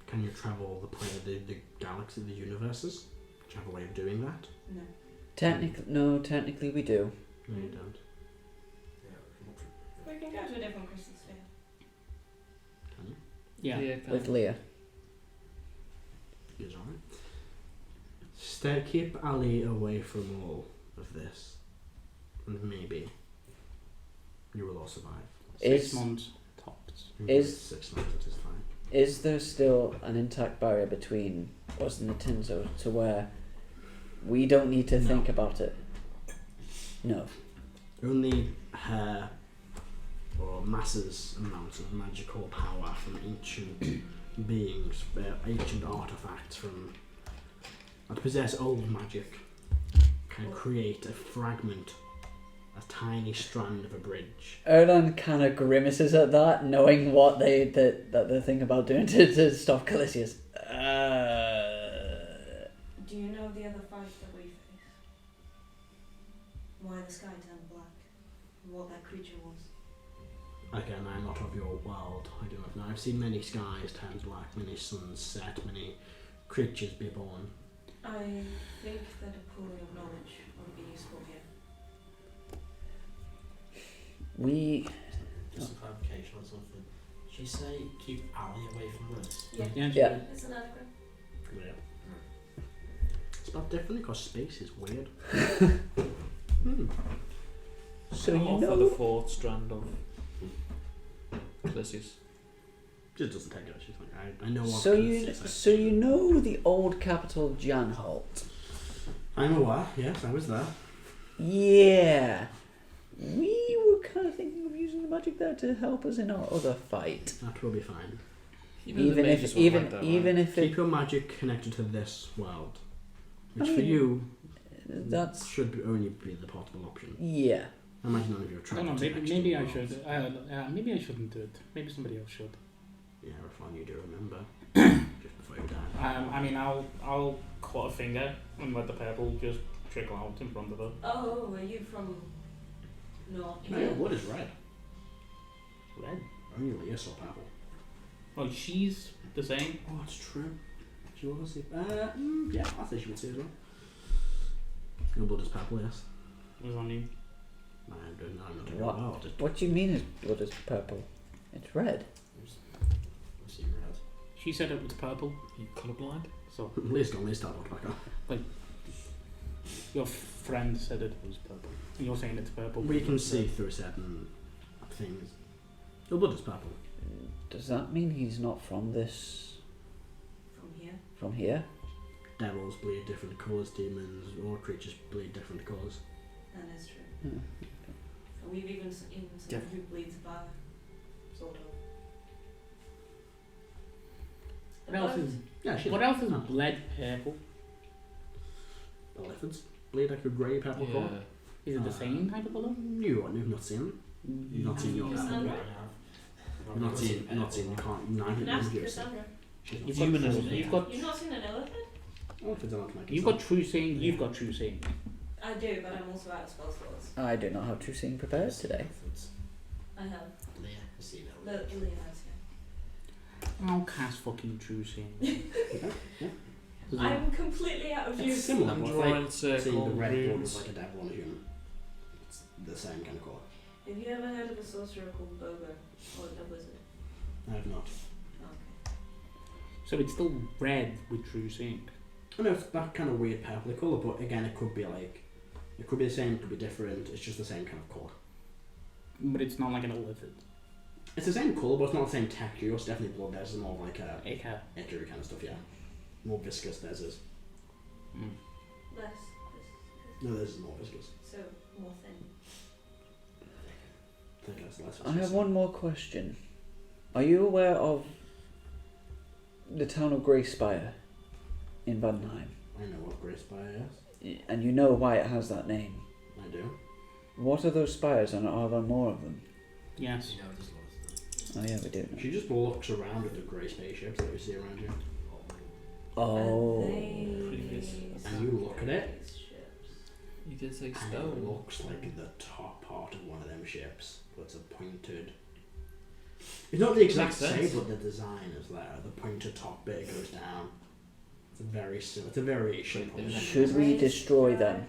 Can you travel the planet, the galaxy, the universes? Do you have a way of doing that? No. technically we do. No, you don't. Yeah, we We can go to a different crystal sphere. Can you? Yeah. With Leah. Is alright. Keep Ali away from all of this. And maybe you will all survive. 6 months tops. Is- 6 months, that is fine. Is there still an intact barrier between us and the Tinzo to where we don't need to think about it? No. Only her or masses amounts of magical power from ancient beings, ancient artifacts from that possess old magic can create a fragment, a tiny strand of a bridge. Erdan kind of grimaces at that, knowing what they think about doing to stop Calisius. Do you know the other fight that we face? Why the sky turned black? And what that creature was? Again, I am not of your world. I do not know. I've seen many skies turn black, many suns set, many creatures be born. I think that a pooling of knowledge would be useful here. Just a clarification on something. Did she say keep Ali away from us? Yeah. Yeah. It's an anagram. Yeah. It's about different because space is weird. So I'll you offer know. the fourth strand of Calisius. Just doesn't take it. She's like, I know what. So you know the old capital of Janholt. I'm aware. Yes, I was there. Yeah. We were kind of thinking of using the magic there to help us in our other fight. That will be fine. You know the Even mages if were even like that, even right? if Keep it your magic connected to this world, which I for mean, you that's only be the possible option. yeah. I imagine none of you are I trying don't know, to maybe I should. Maybe I shouldn't do it. Maybe somebody else should. Yeah, Reyfron, you do remember. Just before you die. I mean, I'll cut a finger and let the purple just trickle out in front of her. Oh, are you from North? No, your blood is red. Red. Only Leah saw purple. Oh, she's the same. Oh, that's true. She was see. Yeah, I think she would see as well. Your blood is purple, yes. What does that mean? I'm not doing What? well. Just What do you mean his blood is purple? It's red. I've seen red. She said it was purple. You colourblind? So Leah's gone. Leah's started back up. your friend said it was purple. And you're saying it's purple. We can see through certain things. Your blood is purple. Does that mean he's not from this? From here? From here? Devils bleed different colours. Demons or creatures bleed different colours. That is true. Hmm. And we've even seen someone who bleeds fire. Sort of. What else is Yeah, she. what else is bled purple? Elephants bleed like a grey purple colour. Is it the same type of colour? You've not seen them. You've not seen your Yes, purple. I'm You've right. not seen. You can't. You can ask Cassandra. You've You've not seen an elephant? Elephants are not like You've got true seeing. You've got true seeing. I do, but I'm also out of spell slots. I do not have true seeing prepared today. I have. Leah, I've seen it. Lily has, I'll cast fucking true seeing. Does it- I'm completely out of It's use. similar. I'm but drawing it's like seeing the circle red blood runes. was like a devil on a human. It's the same kind of colour. Have you ever heard of a sorcerer called Bogo? Or a wizard? I have not. Okay. So it's still red with true seeing. I know it's that kind of weird purpley colour, but again, it could be like, it could be the same, it could be different. It's just the same kind of colour. But it's not like an elephant. It's the same colour, but it's not the same texture. Yours definitely blood. Theirs is more like a Acre. echoey kind of stuff. Yeah, more viscous. Theirs is. Mm. Less. No, theirs is more viscous. So, more thin. I think that's less. I have viscous. one more question. Are you aware of the town of Greyspire in Vanheim? I know what Grey Spire is. And you know why it has that name. I do. What are those spires and are there more of them? Yes. You know there's loads of them. Oh yeah, we do know. She just looks around at the grey spaceships that we see around you. Oh. And you look at it. You did say And it stone. looks like the top part of one of them ships, but it's a pointed. It's not the exact Makes same, sense. but the design is there. The pointed top bit goes down. It's a very it's a variation. Right of there. it. Should we destroy them?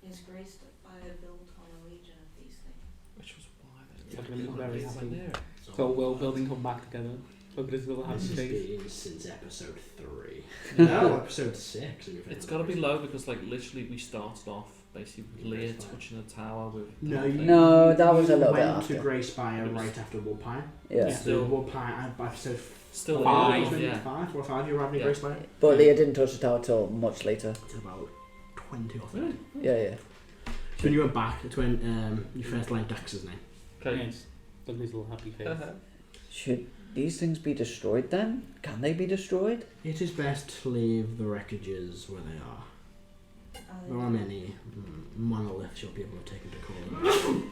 Is graced by a built on a legion of these things? Which was why They're going to be very It's like happy. there. So world building come back together. Look at his little happy This has face. been since episode 3. No, episode 6. It's got to be low because, like, literally we started off basically with Leah touching the tower with. No, that was a little bit went after. to Greyspire right after Woodpine. Yeah. So Still- Woodpine, episode Still 5, alive, yeah. 4 or 5, you arrived in Yeah. Greyspire? But Leah didn't touch the tower till much later. It's about 20 or 30. Yeah. So when you went back, it's when you first learned Dax's name. Okay. Yes. Look at his little happy face. Should these things be destroyed then? Can they be destroyed? It is best to leave the wreckages where they are. There are many monoliths you'll be able to take into court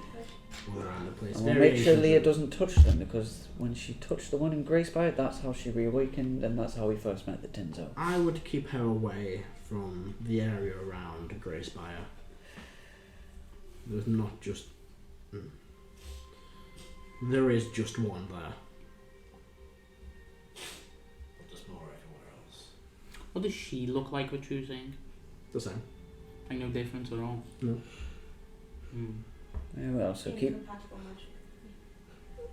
all around the place. And we'll make sure Variations Leah of- doesn't touch them, because when she touched the one in Greyspire, that's how she reawakened, and that's how we first met the Tinzo. I would keep her away from the area around Greyspire. There's not just... There is just one there. But there's more everywhere else. What does she look like with you saying? The same. Like no difference at all? No. Yeah, well, so keep. Incompatible magic.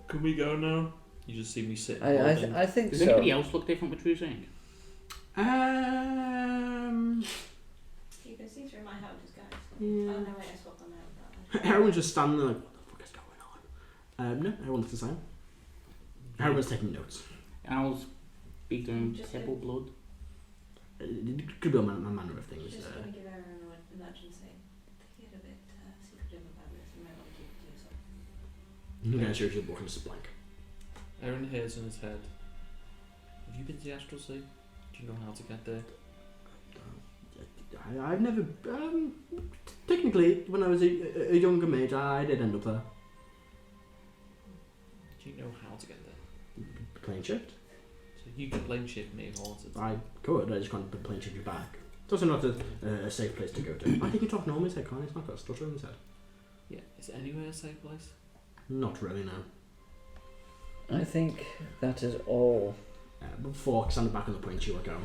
Can we go now? You just see me sitting. I think Does so. anybody else look different with you saying? You can see through my houses, guys. Yeah. Oh no, wait, I swapped them out. Everyone's just standing there like, what the fuck is going on? No, everyone's the same. Everyone's taking notes. I'll speak to him. Just Pebble blood. It could be a manner of things. Just gonna give everyone a nudge and say, they get a bit secretive about this, you might want to keep it to yourself. You guys are just walking just blank. Aaron hears in his head. Have you been to the Astral Sea? Do you know how to get there? I've never... technically, when I was a younger mage, I did end up there. Do you know how to get there? Plane shift. So you can plane shift me if I wanted. I could, I just can't plane shift you back. It's also not a safe place to go to. I think you talk normally, say Canis, it's not got a stutter in his head. Yeah, is anywhere a safe place? Not really, no. I think that is all. Before standing back on the point, you will go.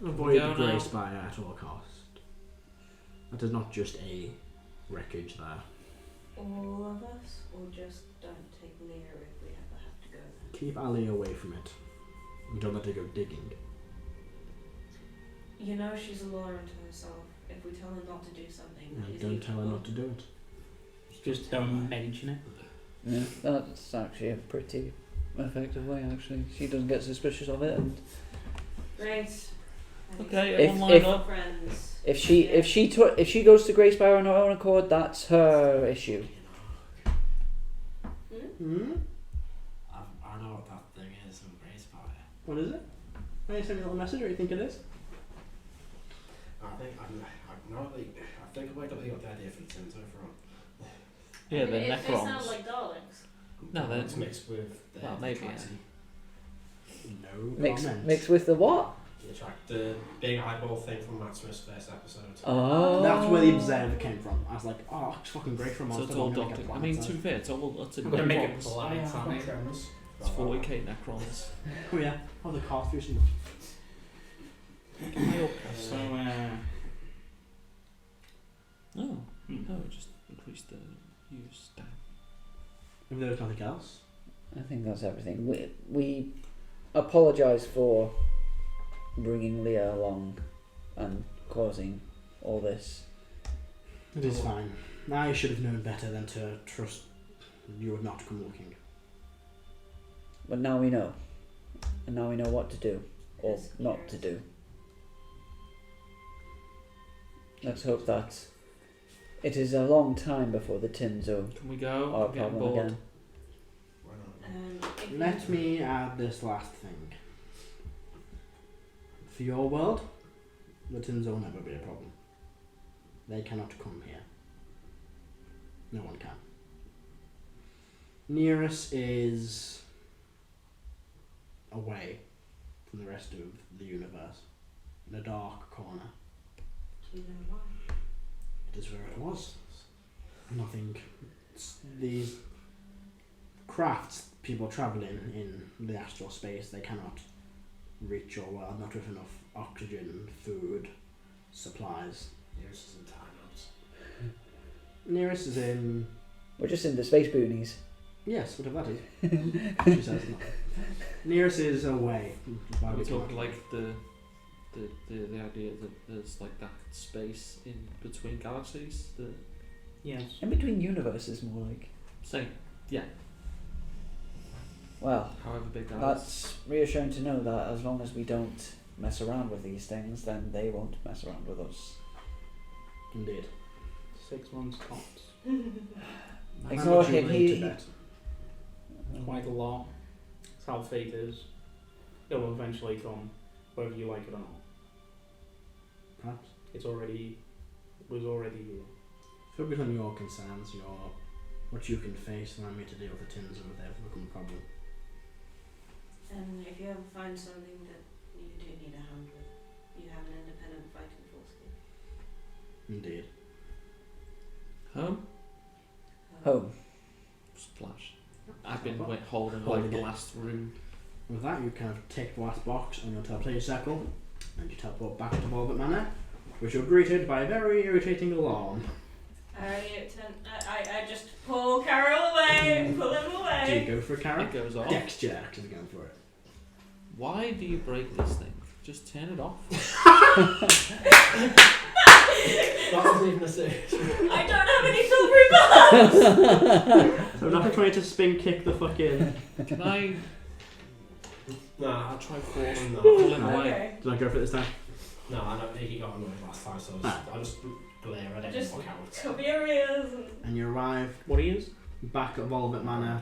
Avoid We the go grey now. spire at all cost. That is not just a wreckage there. All of us, or just don't take Leah if we ever have to go there. Keep Ali away from it. And don't let her go digging. You know she's a lawyer unto herself. If we tell her not to do something, that And is don't tell her illegal. not to do it. Just don't mention it. Yeah, that's actually a pretty effective way. Actually, she doesn't get suspicious of it, and Great. Okay, If- everyone if- line up. Friends. if she goes to Greyspire on her own accord, that's her issue. Hmm? I know what that thing is in Greyspire. What is it? Can you send me a little message, or you think it is? I think I might have got the idea from Tinto from. Yeah, They they're sound Necrons. like darlings. No, they're- it's mixed with the Well, maybe, Attraxi. No Mixed comments. with the what? The big eyeball thing from Matt Smith's first episode. Oh, That's where the observer came from. I was like, oh, it's fucking great for a So monster. it's all I'm gonna get doctored. I planets mean, to out. be fair, it's all it's I'm gonna make it Necrons. polite. I've got tremors. It's 40k Necrons. Oh yeah, oh the car through some. So, Oh, no, just increase the use stat. If there was nothing else. I think that's everything. We apologise for bringing Leah along and causing all this. It is fine. I should have known better than to trust you would not come looking. But now we know. And now we know what to do. Or Yes, not to yes. do. Let's hope that it is a long time before the Tinzo Can we go? are a I'm getting problem bored. again. Why not? If Let you- me add this last thing. For your world, the Tins will never be a problem. They cannot come here. No one can. Nearest is away from the rest of the universe, in a dark corner. Do you know why? It is where it was. Nothing. These crafts, people travelling in the astral space, they cannot reach your world, not with enough oxygen, food, supplies. Yours is in timeouts. Nearest is in We're just in the space boonies. Yes, whatever that is. She says not. Nearest is away. Are we talking like the idea that there's like that space in between galaxies? Yes. In between universes, more like. Same. Yeah. Well, However big that is. that's reassuring to know that as long as we don't mess around with these things, then they won't mess around with us. Indeed. 6 months tops. Ignore him. It's quite a lot. That's how fate is. It will eventually come, whether you like it or not. Perhaps. It was already here. Focus on your concerns, what you can face, and I'm here to deal with the tins over there if they become a problem. And if you ever find something that you do need a hand with, you have an independent fighting force here. Indeed. Home? Home. Splash. I've been holding Holding like the it. last room. With that, you kind of take the last box on your teleportation circle, and you teleport back to Velvet Manor, which you're greeted by a very irritating alarm. I just pull Karo away, pull him Do you away. go for a carrot? It goes off. Dex check if you're going for it. Why do you break this thing? Just turn it off. That wasn't even a six. I don't have any silvery bars. So nothing trying to spin kick the fucking... Can I? Nah, I'll try forcing No. pull him away. Okay. Did I go for it this time? no, I know he got annoyed last time, so I just glare at him Just and walk out. cover your ears and And you arrive What he is? back at Velvet Manor.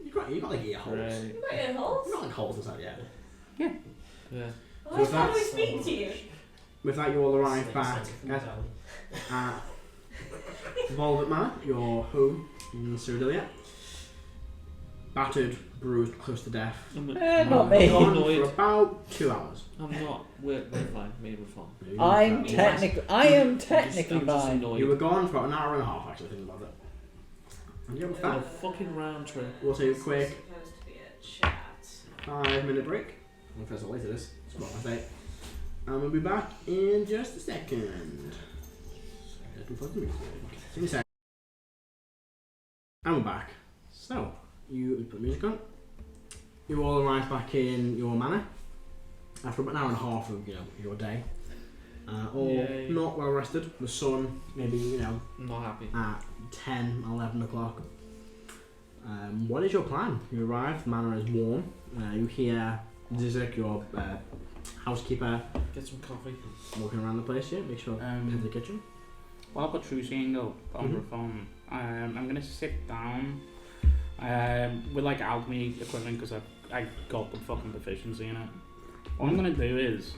You got like ear holes. Right. you got ear holes. Not like holes as that yet. Yeah. Well, that's how do we that's- speak to you? With that, you all arrive back at Velvet Manor, your home in Cyrodilia. Battered, bruised, close to death. Not me. Gone Annoyed. for about 2 hours. I'm not. We're fine. Maybe we're fine. I am You technically I'm just fine. annoyed. were gone for about an hour and a half, actually, thinking about it. And yeah, with On a that, fucking round trip. we'll take a This quick is supposed to be a chat. 5-minute break. Well, first of all, later this. It's what I say. And we'll be back in just a second. See you in a sec. And we're back. So, you put the music on. You all arrive back in your manor after about an hour and a half of your day. All Yay. not well rested. The sun, maybe Not happy. at 10, 11 o'clock. What is your plan? You arrive, the manor is warm. You hear Zizek, your housekeeper, Get some coffee. walking around the place here. Make sure head to the kitchen. While I've got through seeing up on the phone, I'm gonna sit down with like alchemy equipment because I got the fucking deficiency in it. What I'm gonna do is,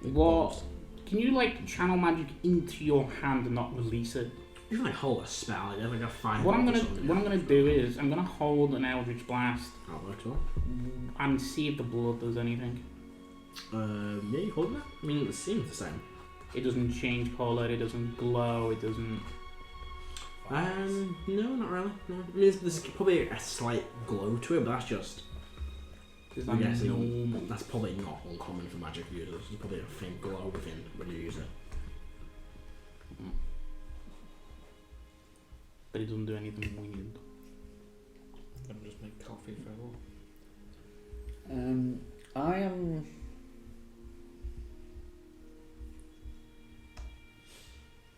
can you like channel magic into your hand and not release it? You can like hold a spell. You have like a fire. What I'm gonna do is I'm gonna hold an Eldritch Blast That works well. and see if the blood does anything. Yeah, you hold that. I mean, it seems the same. It doesn't change colour. It doesn't glow. It doesn't. No, not really. No. I mean, there's probably a slight glow to it, but that's just. Is I'm that guessing normal? that's probably not uncommon for magic users. There's probably a faint glow within when you use it. But it doesn't do anything weird. I'm gonna just make coffee for everyone. I am.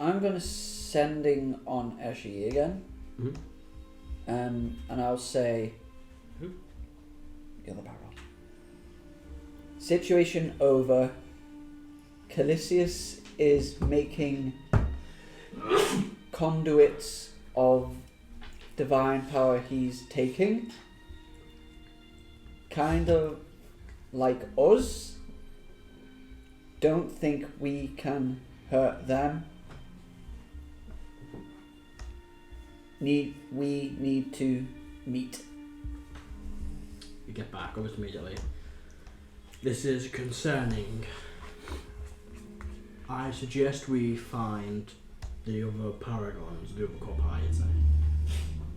I'm gonna sending on Eshi again. Mhm. And I'll say. Who? The other barrel. Situation over. Calisius is making conduits of divine power he's taking. Kind of like us. Don't think we can hurt them. We need to meet. You get back almost immediately. This is concerning. I suggest we find the other paragons, the other corps, I'd say.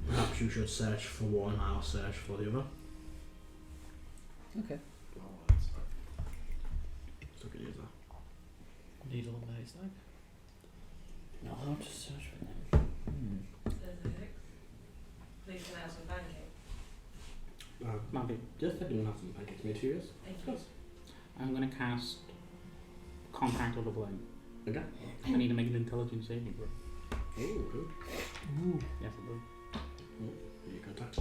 Perhaps you should search for one, I'll search for the other. Okay. So we can use that. Needle on the haystack. No, I'll just search for them. you can have some pancake. Might be. Just thinking have some pancakes made for you guys. Thank you. I'm gonna cast Contact with the Blade. Okay. I need to make an intelligence saving throw. Oh, good. Yes, I do. You contact.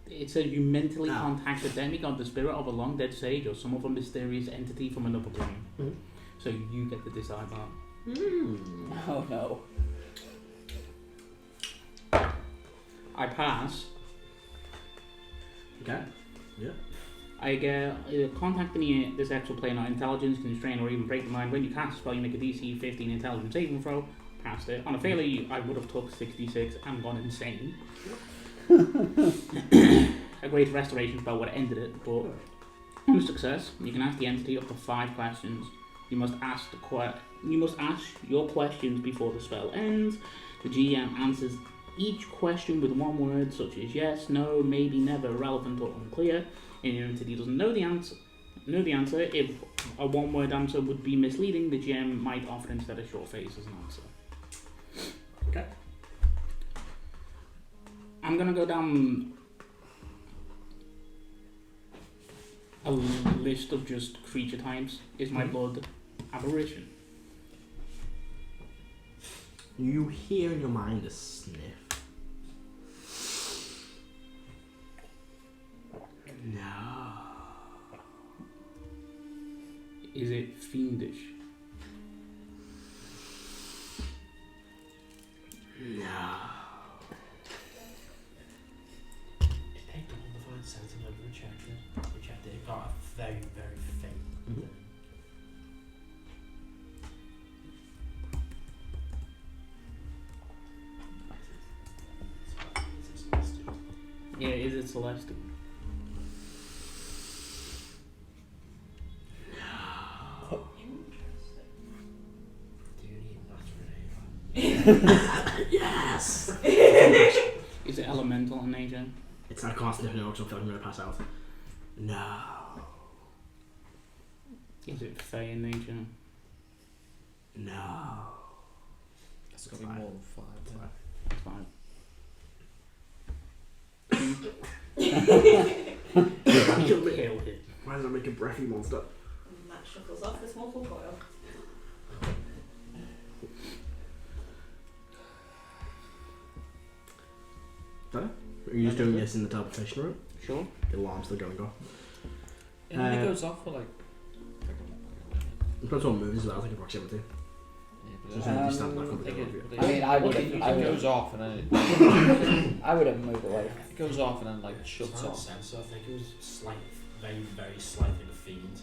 It says you mentally contact the demigod, the spirit of a long dead sage, or some other mysterious entity from another plane. Mhm. So you get to decide that. Oh no. I pass. Okay. Yeah. I get contacting this actual plane or intelligence, constrain, or even break the mind. When you cast a spell, you make a DC 15 intelligence saving throw. Passed it. On a failure, I would have took 66 and gone insane. A great restoration spell would have ended it, but on a success, you can ask the entity up to 5 questions. You must ask your questions before the spell ends. The GM answers each question with one word, such as yes, no, maybe, never, relevant, or unclear. And your entity doesn't know the answer. If a one-word answer would be misleading, the GM might offer instead a short phrase as an answer. Okay. I'm gonna go down a list of just creature types. Is my blood aberration? You hear in your mind a sniff. No. Is it fiendish? No. It picked up on the fine sense and over checked it. We checked it. It got a very, very faint. Yeah, is it celestial? Yes! Is it elemental in nature? It's not constant, no, so I feel like I'm going to pass out. No. Is it fey in nature? No. That's got to be more than 5. Fine. Kill it. Why does it make a breathy monster? Matt shuffles off this mortal coil. Are you just doing this in the teleportation room? Sure. The alarm's still going off. It only goes off for like. Depends on what moves as well, like in proximity. Yeah, So you stand back up and I down. mean, I would It have. goes off and then I would have moved away. it goes off and then like shuts It's not off. sense, so I think it was slight, very, very slight like a fiend.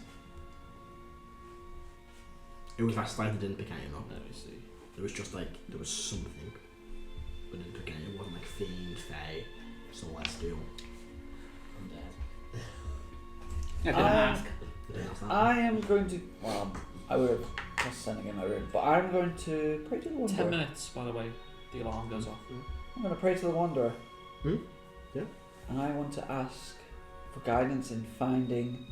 It was that slide that didn't pick any though. Let me see. It was just like, there was something. But it didn't pick any. It wasn't like fiend, fey, celestial. I'm dead. I didn't ask. They didn't ask that. I am going to. Well, I would have just sending in my room, but I'm going to pray to the Wanderer. 10 minutes, by the way, the alarm goes off. I'm going to pray to the Wanderer. Yeah. And I want to ask for guidance in finding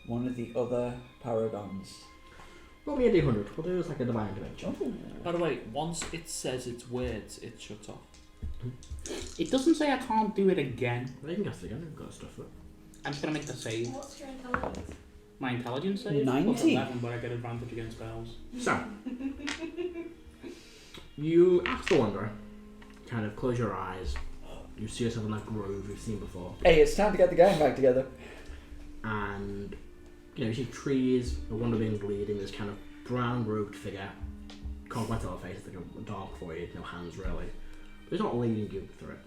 one of the other paragons. Roll me a d100. We'll do is like a divine intervention. By the way, once it says its words, it shuts off. It doesn't say I can't do it again. Well, you can cast it again. I've got stuff for it. I'm just gonna make the save. What's your intelligence? My intelligence save? 90. Plus 11, but I get advantage against spells. So, you ask the Wanderer, kind of close your eyes. You see yourself in that grove you've seen before. Hey, it's time to get the gang back together. And you see trees, a Wanderer being bleeding, this kind of brown robed figure. Can't quite tell her face, it's like a dark void, no hands really. But it's not leading you through it.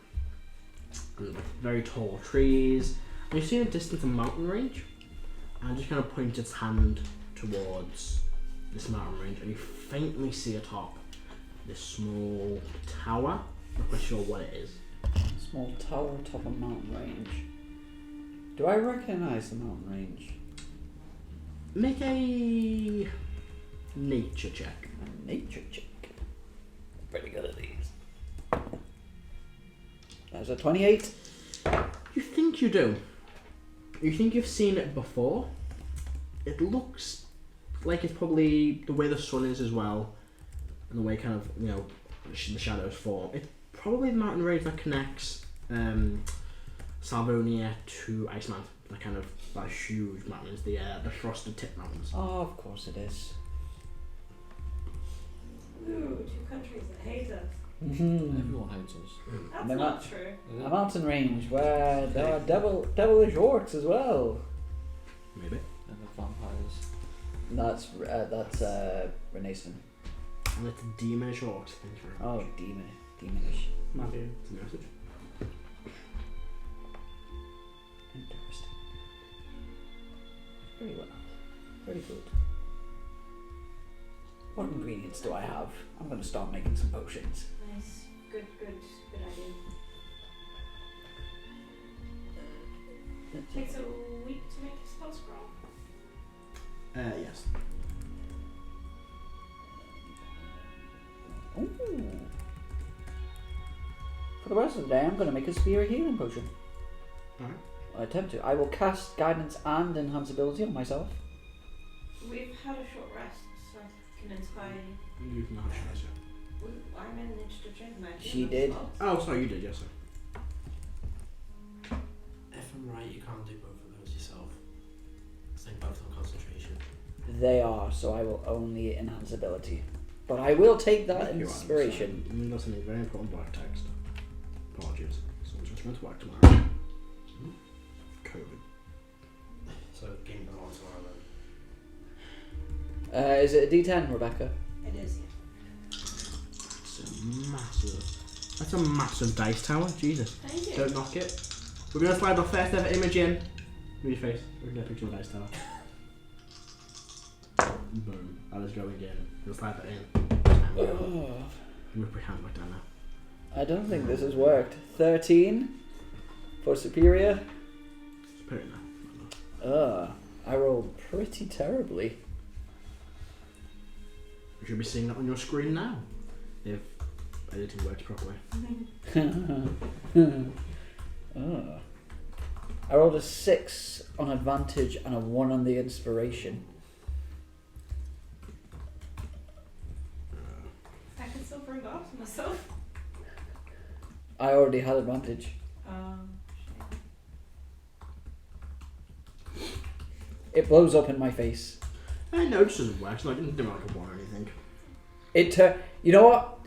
And like very tall trees. And you see in the distance a mountain range. And just kind of points its hand towards this mountain range, and you faintly see atop this small tower. Not quite sure what it is. Small tower atop a mountain range. Do I recognise the mountain range? Make a nature check. A nature check. I'm pretty good at these. There's a 28. You think you do. You think you've seen it before. It looks like it's probably the way the sun is as well, and the way kind of, the shadows form. It's probably the mountain range that connects Salvonia to Iceland. That huge mountains, the frosted tip mountains. Oh, of course it is. Ooh, 2 countries that hate us. Everyone hates us. That's They're not not- true. A mountain range where there are devilish orcs as well. Maybe. And the vampires. That's Renaissance. And it's demonish orcs. Thanks very much. Oh, demonish. Matthew. It's a message. Interesting. Very well. Very good. What ingredients do I have? I'm going to start making some potions. Nice. Good idea. It takes a week to make a spell scroll. Yes. Ooh. For the rest of the day, I'm going to make a spear healing potion. Alright. I attempt to. I will cast guidance and enhanceability on myself. We've had a short rest, so I can inspire you. You can have a shot, I managed to change my She healing did. slots. Oh, sorry, you did, yes, sir. If I'm right, you can't do both of those yourself. I think both on concentration. They are, so I will only enhance ability. But I will take that You're inspiration. right, that's something very important black text. Apologies. Someone just went to work tomorrow. COVID. So game them on tomorrow then. Is it a D10, Rebecca? It is, That's a massive dice tower. Jesus. Thank you. Don't knock it. We're going to slide our first ever image in. Move your face. We're going to get a picture of the dice tower. Boom. That is going in. We'll slide that in. Oh, Whip your hand back down now. I don't think this has worked. 13 for superior. Spirit now. I rolled pretty terribly. You should be seeing that on your screen now. If editing works properly. I rolled a 6 on advantage and a 1 on the inspiration. I can still bring that to myself. I already had advantage. It blows up in my face. I know it just doesn't work. It's not going to do like a 1 or anything. You know what?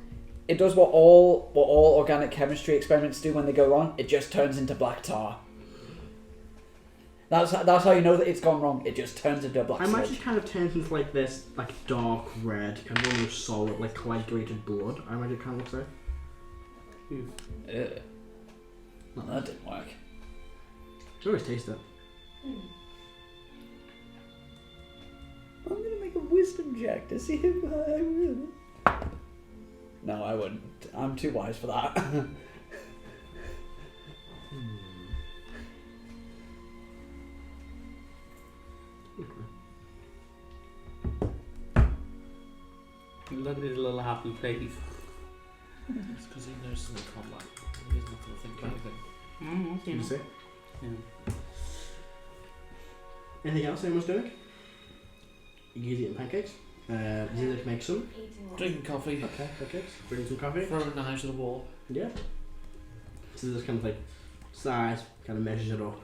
It does what all organic chemistry experiments do when they go wrong. It just turns into black tar. That's how you know that it's gone wrong. It just turns into a black I imagine sludge. it kind of turns into like this, like dark red, kind of almost solid, like coagulated blood. I imagine it kind of looks like. Ugh. Not That didn't work. You always taste it. I'm gonna make a wisdom check to see if I will. No, I wouldn't. I'm too wise for that. Look at his little happy face. It's because he knows in combat. He has nothing to think about anything. You know. That's it. Yeah. Anything else anyone's doing? You eating pancakes? Zilla can make some. Eating one. Drinking coffee. Okay, pancakes. Bringing some coffee. Throwing knives at the wall. Yeah. So this kind of like size, kind of measures it up.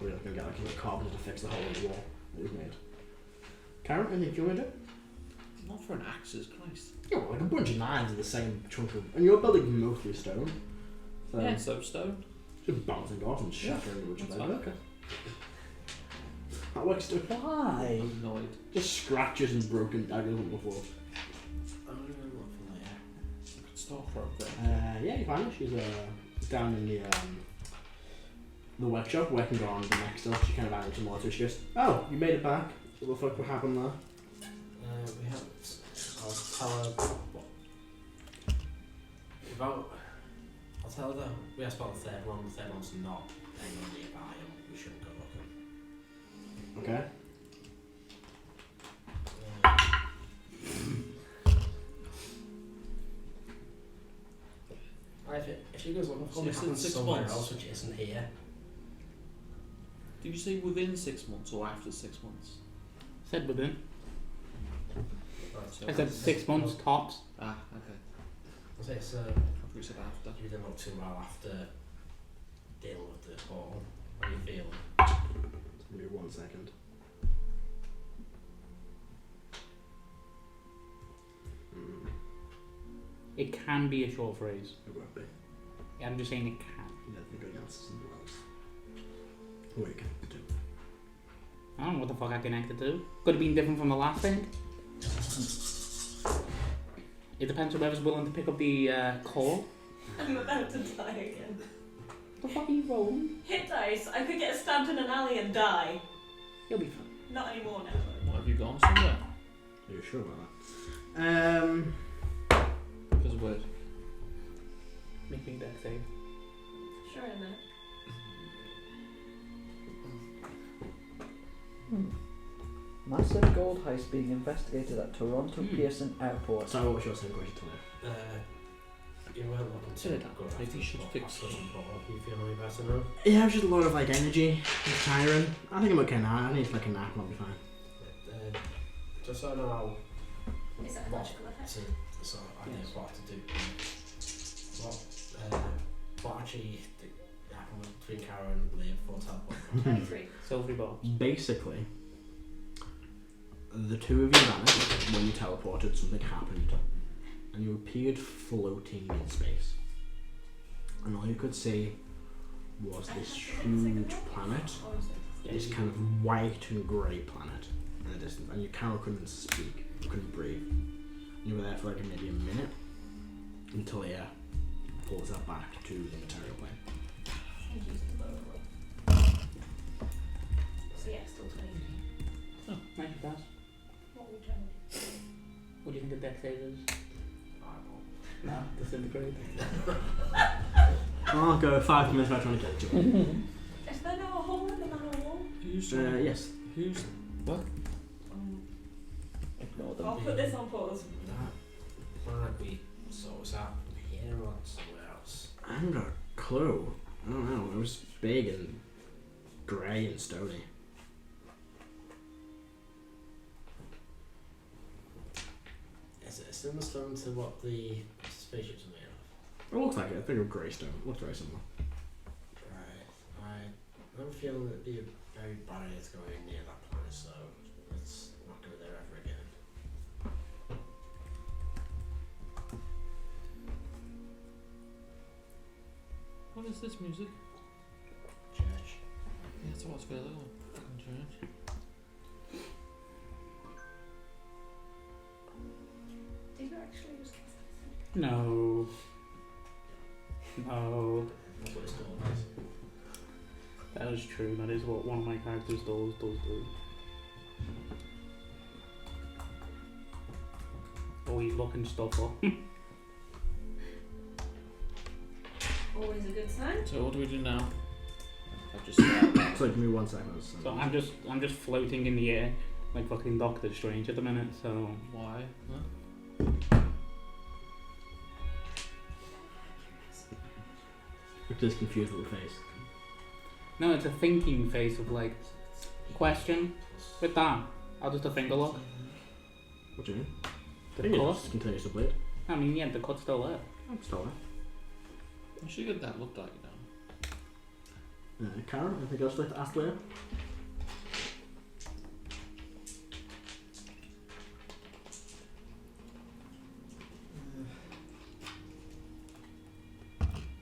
We're not gonna get like a carpenter to fix the hole in the wall that we've made. Karen, anything you want to do? Not for an axes, Christ. Yeah, well, like a bunch of knives in the same chunk of, and you're building mostly stone. So Yeah, so stone. just bouncing off and shattering the That's wood. fine. Okay. That works too. Why? I'm annoyed. Just scratches and broken daggers on the floor. I'm gonna go look from there. I could start from there. Yeah, you find her. She's down in the workshop working on the next stuff. She kind of added some more to it. She goes, "Oh, you made it back. What the fuck? What happened there?" We haven't. I'll tell her what. I'll tell her that we asked about the third one. The third one's not anywhere nearby, and we shouldn't go looking. Okay. If she goes looking for Obviously something in 6 somewhere months. else which isn't here, Did you say within 6 months or after 6 months? Said within. right, so I said 6 months tops. Ah, okay. I'll say it's We said after. You didn't look too well after dealing with the portal. How are you feeling? Give me 1 second. It can be a short phrase. It won't be. Yeah, I'm just saying it can. Yeah, I think I answered something else. What are you connected to? I don't know what the fuck I connected to. Could have been different from the last thing. It depends on whoever's willing to pick up the call. I'm about to die again. The fuck are you rolling? Hit dice. I could get stabbed in an alley and die. You'll be fine. Not anymore now. What, have you gone somewhere? Are you sure about that? Because of what? Make me deck save. Sure in there. Massive gold heist being investigated at Toronto Pearson Airport. So what was your second question to me? You weren't looking too Good. good Maybe after you should the fix portal. You feeling any better now? Yeah, it was just a lot of like energy. It's tiring. I think I'm okay now. I need like a nap and I'll be fine. Just so I know how Is that a magical effect? so I know what to do. What actually happened between Karo and Leah before teleport? 23. Silvery balls. Basically, the two of you vanished when you teleported. Something happened, and you appeared floating in space. And all you could see was this huge planet, this kind of white and grey planet in the distance. And your Karo couldn't speak, you couldn't breathe. You were there for like maybe a minute until Leah pulls her back to the material plane. So yeah, still 23. Oh, nice pass. What would you tell me? What do you think the deck save is? No, disintegrate. I'll go 5 minutes by trying to get you. Is there no hole in the manor wall? Who's Yes. Who's what? Ignore them. I'll put this on pause. That might be so. Is that here or somewhere else? I haven't got a clue. I don't know. It was big and grey and stony. Is it similar stone to what the spaceships are made of? It looks like it. I think of grey stone. It looks very similar. Right. I have a feeling it'd be a very bad idea to go in near that planet, so let's not go there ever again. What is this music? Church. Yeah, that's what's going on. Fucking church. Did you actually just cast it? No. No. That's what it's called. That is true. That is what one of my characters does do. Oh, he's looking stuff up. Always a good sign. So what do we do now? I've just started. So give me 1 second. So I'm just floating in the air like fucking Doctor Strange at the minute. So Why? Huh? I'm just confused with the face. no, it's a thinking face of like question. With that, how does the finger look? What do you mean? The I think it cut? just continues to bleed. I mean, yeah, the cut's still there. I'm still there. You should get that looked at you now. Karo, anything else you'd like to ask Leah?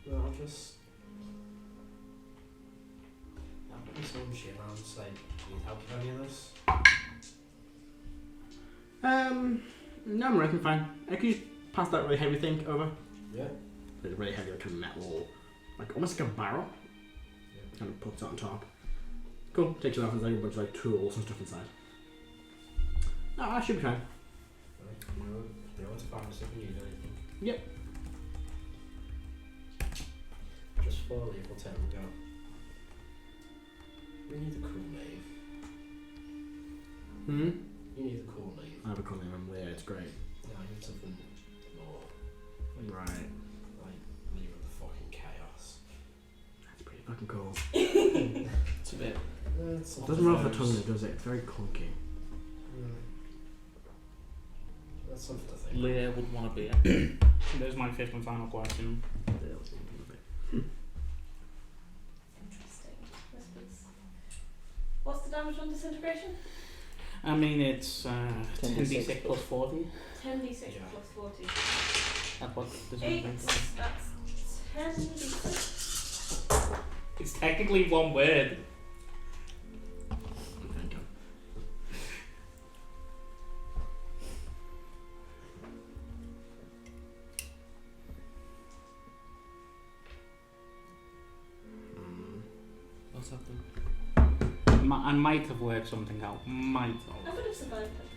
No, I'll just. I'll put this on shit around and say, need help with any of this? No, I'm reckon fine. Could you just pass that really heavy thing over? Yeah. It's really heavy, like kind of metal, like almost like a barrel. Yeah. Kind of puts it on top. Cool. Takes it off. There's like a bunch of like tools and stuff inside. No, I should be fine. Right. You know where to find us if you need anything. Yep. Just follow the evil tale and go. We need a cool name. You need a cool name. I have a cool name. I'm Leah. It's great. Yeah, I need something more Right. like leave the fucking chaos. That's pretty fucking cool. It's a bit. It doesn't roll off the tongue, does it? It's very clunky. That's something to think. Leah would want to be. There's my fifth and final question. Interesting. What's the damage on disintegration? I mean, it's 10d6 plus 40. 10d6 Yeah. plus 40. That's what this 8. is. That's 10d6. It's technically one word. Thank you. What's happened? I might have worked something out. Might I have. would have survived it.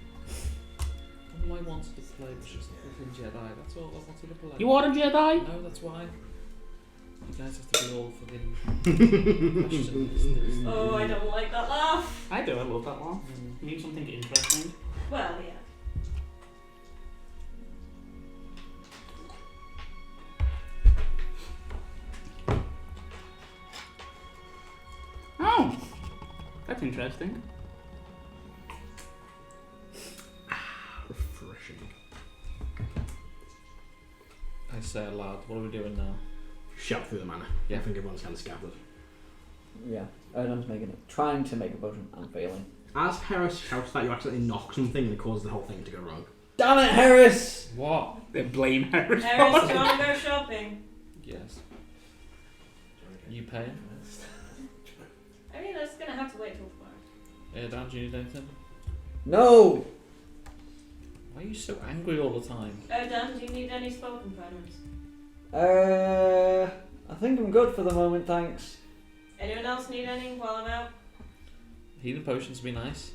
All I wanted to play was just fucking Jedi. That's all I wanted to play. You are a Jedi? No, that's why. You guys have to be all fucking questions. Oh, I don't like that laugh. I do. I love that one. You mean something interesting? Well, yeah. Oh, that's interesting. Refreshing. I say aloud, what are we doing now? Shout through the manor. Yeah. I think everyone's kind of scattered. Yeah, Erdan's trying to make a potion and failing. As Heris shouts that, you accidentally knock something that causes the whole thing to go wrong. Damn it, Heris! What? They blame Heris. Heris, do you want to go shopping? Yes. You paying? I mean, it's going to have to wait till tomorrow. Dan, do you need anything? No! Why are you so angry all the time? Erdan, do you need any spoken potions? I think I'm good for the moment, thanks. Anyone else need any while I'm out? Healing potions would be nice.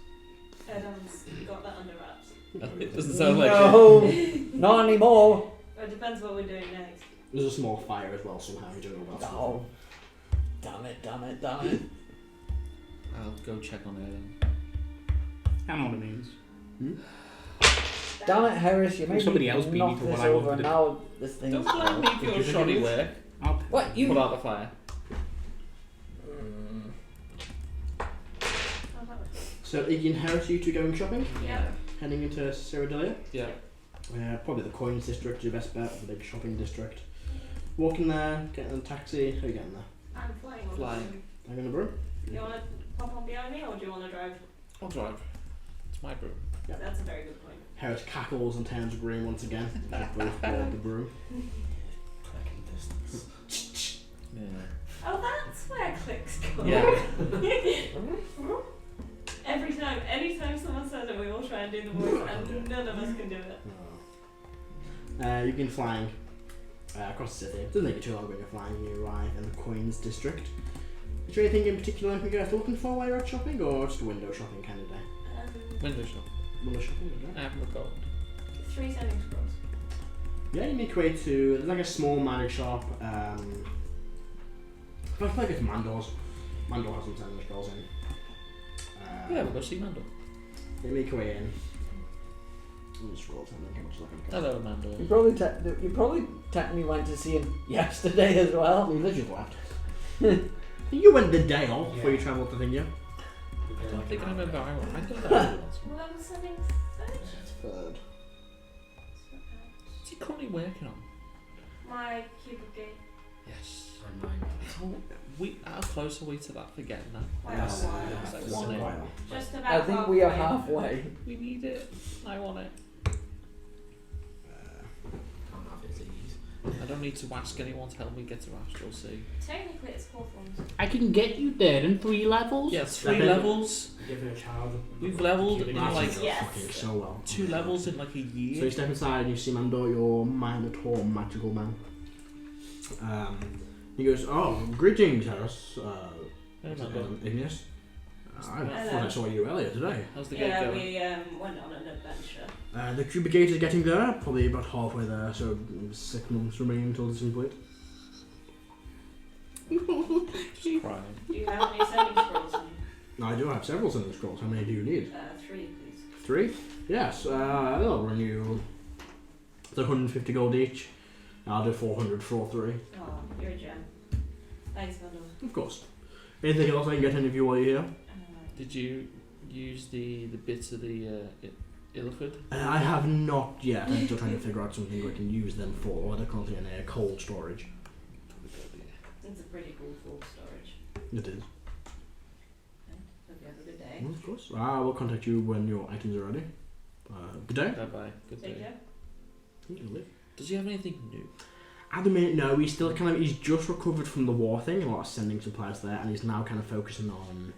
Erdan's got that under wraps. It doesn't sound like it. No! Not anymore! It depends what we're doing next. There's a small fire as well somehow, you don't know about. Oh. Damn it, damn it, damn it. I'll go check on Erdan. I know what it means. Damn it, Heris, you made Somebody me else beat me knock to this what I over wanted and to now this thing's... Don't blame me for your shoddy work. What, you... Put out the fire. So, Iggy and Heris, you two going shopping? Yeah. Heading into Cyrodilia? Yeah. Probably the coins district, your best bet, the big shopping district. Walking there, getting a taxi. How are you getting there? I'm flying. Flying. I'm gonna broom. You want to pop on behind me or do you want to drive? I'll drive. It's my broom. That's a very good point. Heris cackles and turns green once again. They both board the broom. Clicking distance. Yeah. Oh, that's where clicks go. Yeah. Anytime someone says it, we will try and do the voice, and none of us can do it. You've been flying across the city. It doesn't take you too long when you're flying. You arrive in the coins district. Is there anything in particular you guys are looking for while you're out shopping, or just window shopping kind of day? Window shop. Window shopping, okay. I haven't recalled. 3 sending scrolls. Yeah, you make your way to, there's like a small magic shop. I feel like it's Mandor's. Mandor has some sending scrolls in. Yeah, we'll go see Mando. You make your way in. Scrolls, I think how much looking at. Hello, Mando. You probably technically went to see him yesterday as well. You literally left. You went the day off before you travelled to Thingia. I don't think I remember. I don't know. Well, I'm sending 3rd. Third. What's he currently working on? My cubic gate. Yes. And mine. How close are we to that for getting that? Quite a Yes. while. It's like It's one a in. while. Just about I think we are halfway. We need it. I want it. I'm happy to ease. I don't need to ask anyone to help me get to Astral Sea. Technically, it's Hawthorns. I can get you there in 3 levels. Yeah, 3 Okay. levels. Give it a child. We've leveled in That's like Yes. fucking so well. 2 levels in like a So you year. step inside and you see Mandor, your Minotaur magical man. He goes, "Oh, greetings, Heris. Hey, Mando. Igneous. I Hello. thought I saw you earlier today. How's the gate Yeah, going? we went on an adventure. The cubic gate is getting there, probably about halfway there, so 6 months remain until it's complete." Just crying. Do you have any sending scrolls? I do have several sending scrolls. How many do you need? 3, please. 3? Yes, they'll run you. It's 150 gold each. I'll do 400 for all 3. Oh, you're a gem. Thanks, Mando. Of course. Anything else I can get any of you while you're here? Did you use the bits of the Illiford? I have not yet. I'm still trying to figure out something we can use them for, or they're currently in a cold storage. It's a pretty cool full storage. It is. Hope you have a good day. Well, of course. I will contact you when your items are ready. Good day. Bye-bye. Good Take day. care. You can live. Does he have anything new? At the minute, no. He's still he's just recovered from the war thing, a lot of sending supplies there, and he's now kind of focusing on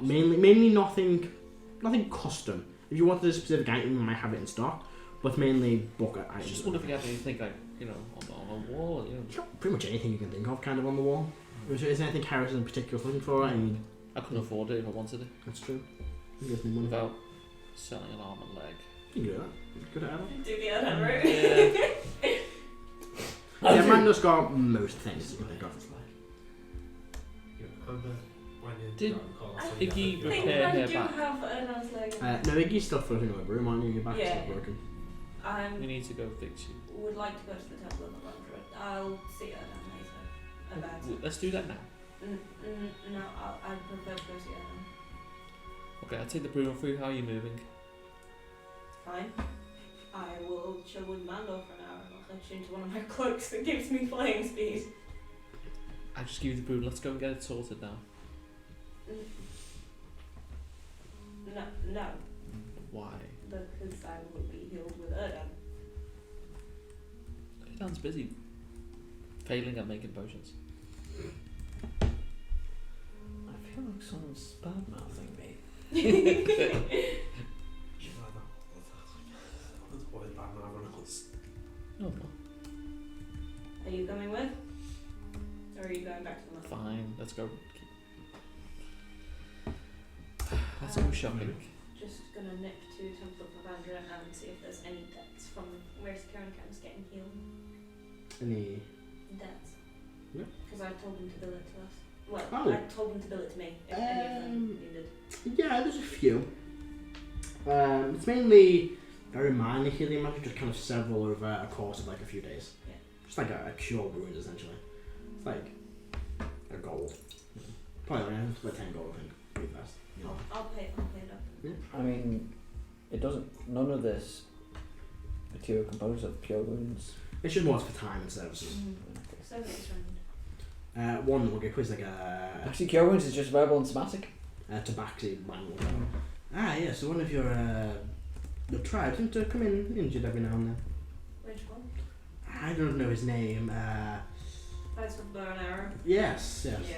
mainly nothing custom. If you wanted a specific item, you might have it in stock, but mainly bulk I items. just wonder if you have anything like, on a wall, Pretty much anything you can think of, kind of on the wall. Is there anything Heris in particular looking for? I couldn't afford it if I wanted it. That's true. You give me money. Without selling an arm and leg. You can do that. Good at it. Do the Erdan route. Yeah, Magnus got most things you can think of. Did Iggy I think repair I her do back? have Erdan's leg. No, Iggy's still floating over him, aren't you? Your back's Yeah. still broken. We need to go fix you. Would like to go to the Temple of the Wanderer. I'll see Erdan later about it. Let's do that now. No, I'd prefer to go see Erdan. Okay, I'll take the broom for you. How are you moving? Fine. I will chill with Mando for an hour and I'll clutch into one of my cloaks that gives me flying speed. I just give you the broom. Let's go and get it sorted now. No, Why? because I will be healed with Erdan. Erdan's busy failing at making potions. I feel like someone's bad mouthing me. No, no. Are you coming with? Or are you going back to the map? Fine, let's go. Let's go shopping. Just gonna nip to Temple of the Wanderer and see if there's any debts from Raesokeran camps getting healed. Any? Debts. Yeah. Because I told them to bill it to us. Well, Oh. I told them to bill it to me if any of them needed. Yeah, there's a few. It's mainly very minor healing magic, just kind of several over a course of like a few days. Yeah. Just like a cure wound essentially. It's like a gold. Probably like 10 gold, I think. Pretty fast. You know. I'll pay it up. I mean, it doesn't. None of this material composed of pure wounds. It's just more for time and services. So it's round. One will get quiz like a Actually, cure wounds is just verbal and somatic. tabaxi manual. Yeah, so one of your tribes seem to come in injured every now and then. Which one? I don't know his name. Fights with bow and arrow. Yes. Yeah.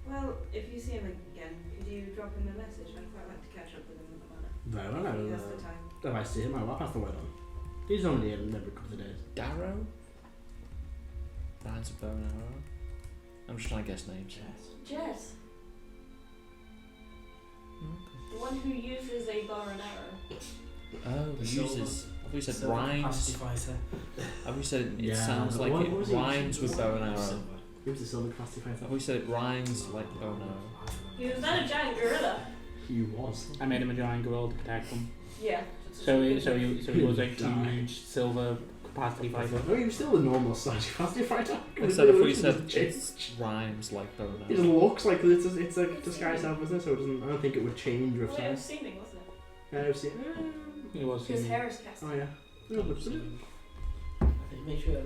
Well, if you see him again, could you drop him a message? I'd quite like to catch up with him at the manor. Very well, I If he will. has the time. If I see him, I'll pass the word on. He's only in every couple of days. Darrow? Ryan's a bow and arrow. I'm just trying to guess names. Jess, the one who uses a bow and arrow. Oh, he uses. Have we said rhymes? Have we said it Yeah, sounds like what it was he rhymes using? with bow and arrow? He was the silver capacity fighter. Have we said it rhymes like bow and arrow? He was not a giant gorilla. He was. I made him a giant gorilla to protect him. Yeah. So he was a huge silver capacity fighter. Oh, he was still a normal size capacity fighter. I said if we said it rhymes like bow and It just arrow. looks like it's a disguised self, isn't it? So it doesn't. I don't think it would change with Well, it was size. seeming, wasn't it? I've seen. He was. His Heris cast. Oh yeah. It looks good.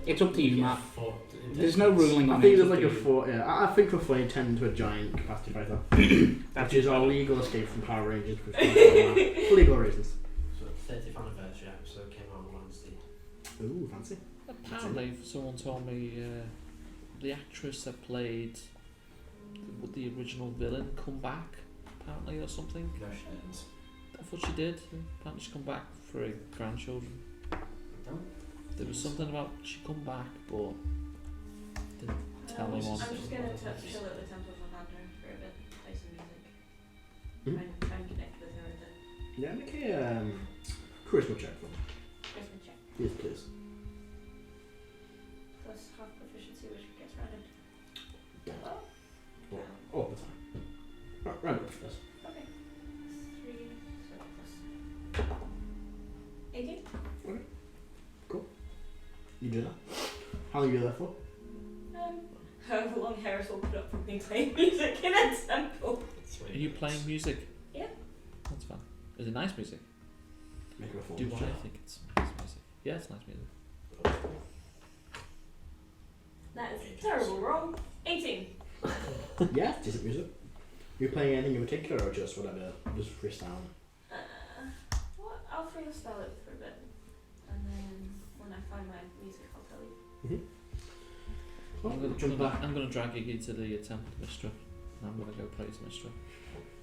It's up to you, Matt. There's no ruling I on think it. there's like a four. Yeah, I think for Flame tend to a giant capacity fighter, which is our legal escape from Power Rangers for legal reasons. So 30th anniversary episode came out on Wednesday. Ooh, fancy. Apparently, someone told me the actress that played the original villain come back, apparently, or something. No, she didn't. I thought she did. Apparently, she come back for her grandchildren. There was something about she come back, but didn't tell I'm anyone. just gonna chill at the Temple of the Wanderer for a bit, play some music. Hmm? Try and connect with her a bit. Yeah, make a charisma check for me. Charisma check. Yes, please. Plus half proficiency, which gets rounded. All the time. Right, round up for this. Okay. 3, so plus 18. You do that. How long are you there for? However long Heris will put up with me playing music in a temple. Are you playing music? Yeah. Oh, That's fine. Is it nice music? Make a Do performance. I think it's nice music? Yeah, it's nice music. That is terrible roll. 18. Yeah, decent music. You playing anything in particular or just whatever? Just freestyle? What? I'll freestyle it for a bit. And then when I find my music, I'll tell you. Well, I'm gonna drag Iggy to the temple to Mistra. And I'm gonna go play to Mistra.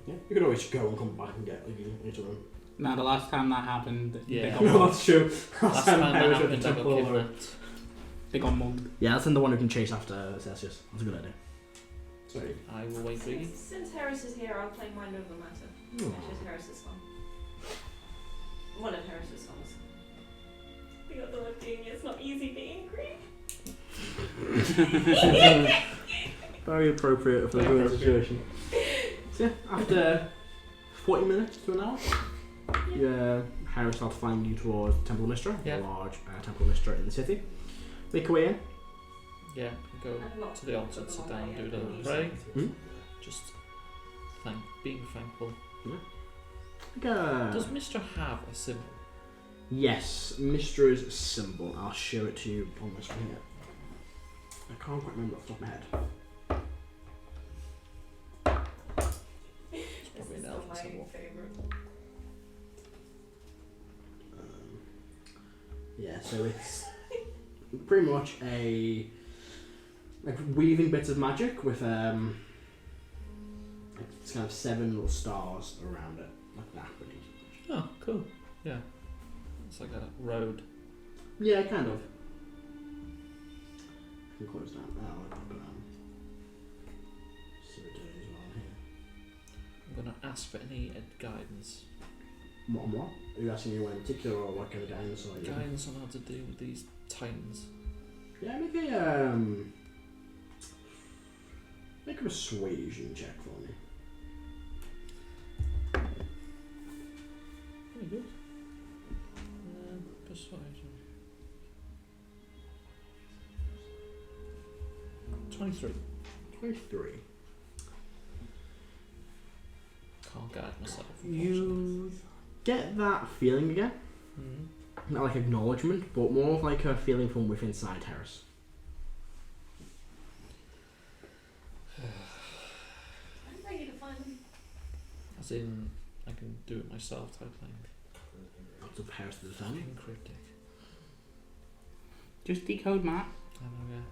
Yeah, you could always go and come back and get like into room. Now, the last time that happened, Yeah. they got No, mugged. that's true. Last time that I was at happened, the I got temple. kidnapped. They got mugged. Yeah, that's in the one who can chase after Celsius. That's a good idea. Sorry. I will wait for Iggy. Since Heris is here, I'll play Mind Over Matter, which is Heris' song. One of Heris' songs. The other one being It's Not Easy Being Green. Very appropriate for the current situation. So yeah, after 40 minutes to an hour, Heris starts flying you towards the Temple of Mistra, Yeah. a large Temple of Mistra in the city. Make your way in. Yeah, go I'm not to the altar, the sit one down, I do am the being pray. Hmm? Just being thankful. Does Mistra have a symbol? Yes, Mistra's symbol. I'll show it to you on this one here. I can't quite remember off the top of my head. It's probably an This is elf still my symbol. favourite. Yeah, so it's pretty much a like weaving bits of magic with like it's kind of 7 little stars around it, like that. Really. Oh, cool. Yeah. It's like a road. Yeah, kind of. I can close that now. So it is as well here. I'm gonna ask for any guidance. What? Are you asking me one in particular, or what kind of guidance are you? Guidance on how to deal with these titans. Yeah, make a persuasion check for me. Very good. Persuasion. 23. 23. Can't guide myself. You get that feeling again. Mm-hmm. Not like acknowledgement, but more of like a feeling from within inside Heris. I'm ready to find them. As in, I can do it myself type thing. Lots of Heris to the time. Fucking cryptic. Just decode map. I don't know,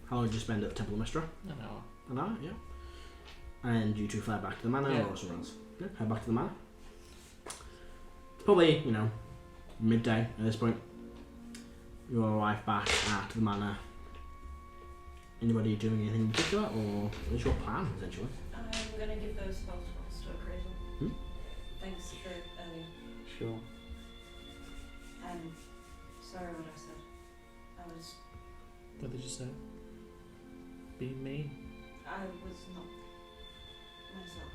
How long did you spend at the Temple of Mistra? yeah. An hour. An hour, yeah. And you two fly back to the manor Yeah. or somewhere else? Yeah, head back to the manor. It's probably, midday at this point. You arrive back at the manor. Anybody doing anything in particular, or what is your plan, essentially? I'm gonna give those spell slots to Akrasiel. Hmm? Thanks for earlier. Sure. I'm sorry what I said. I was What did you say? Be mean. not myself.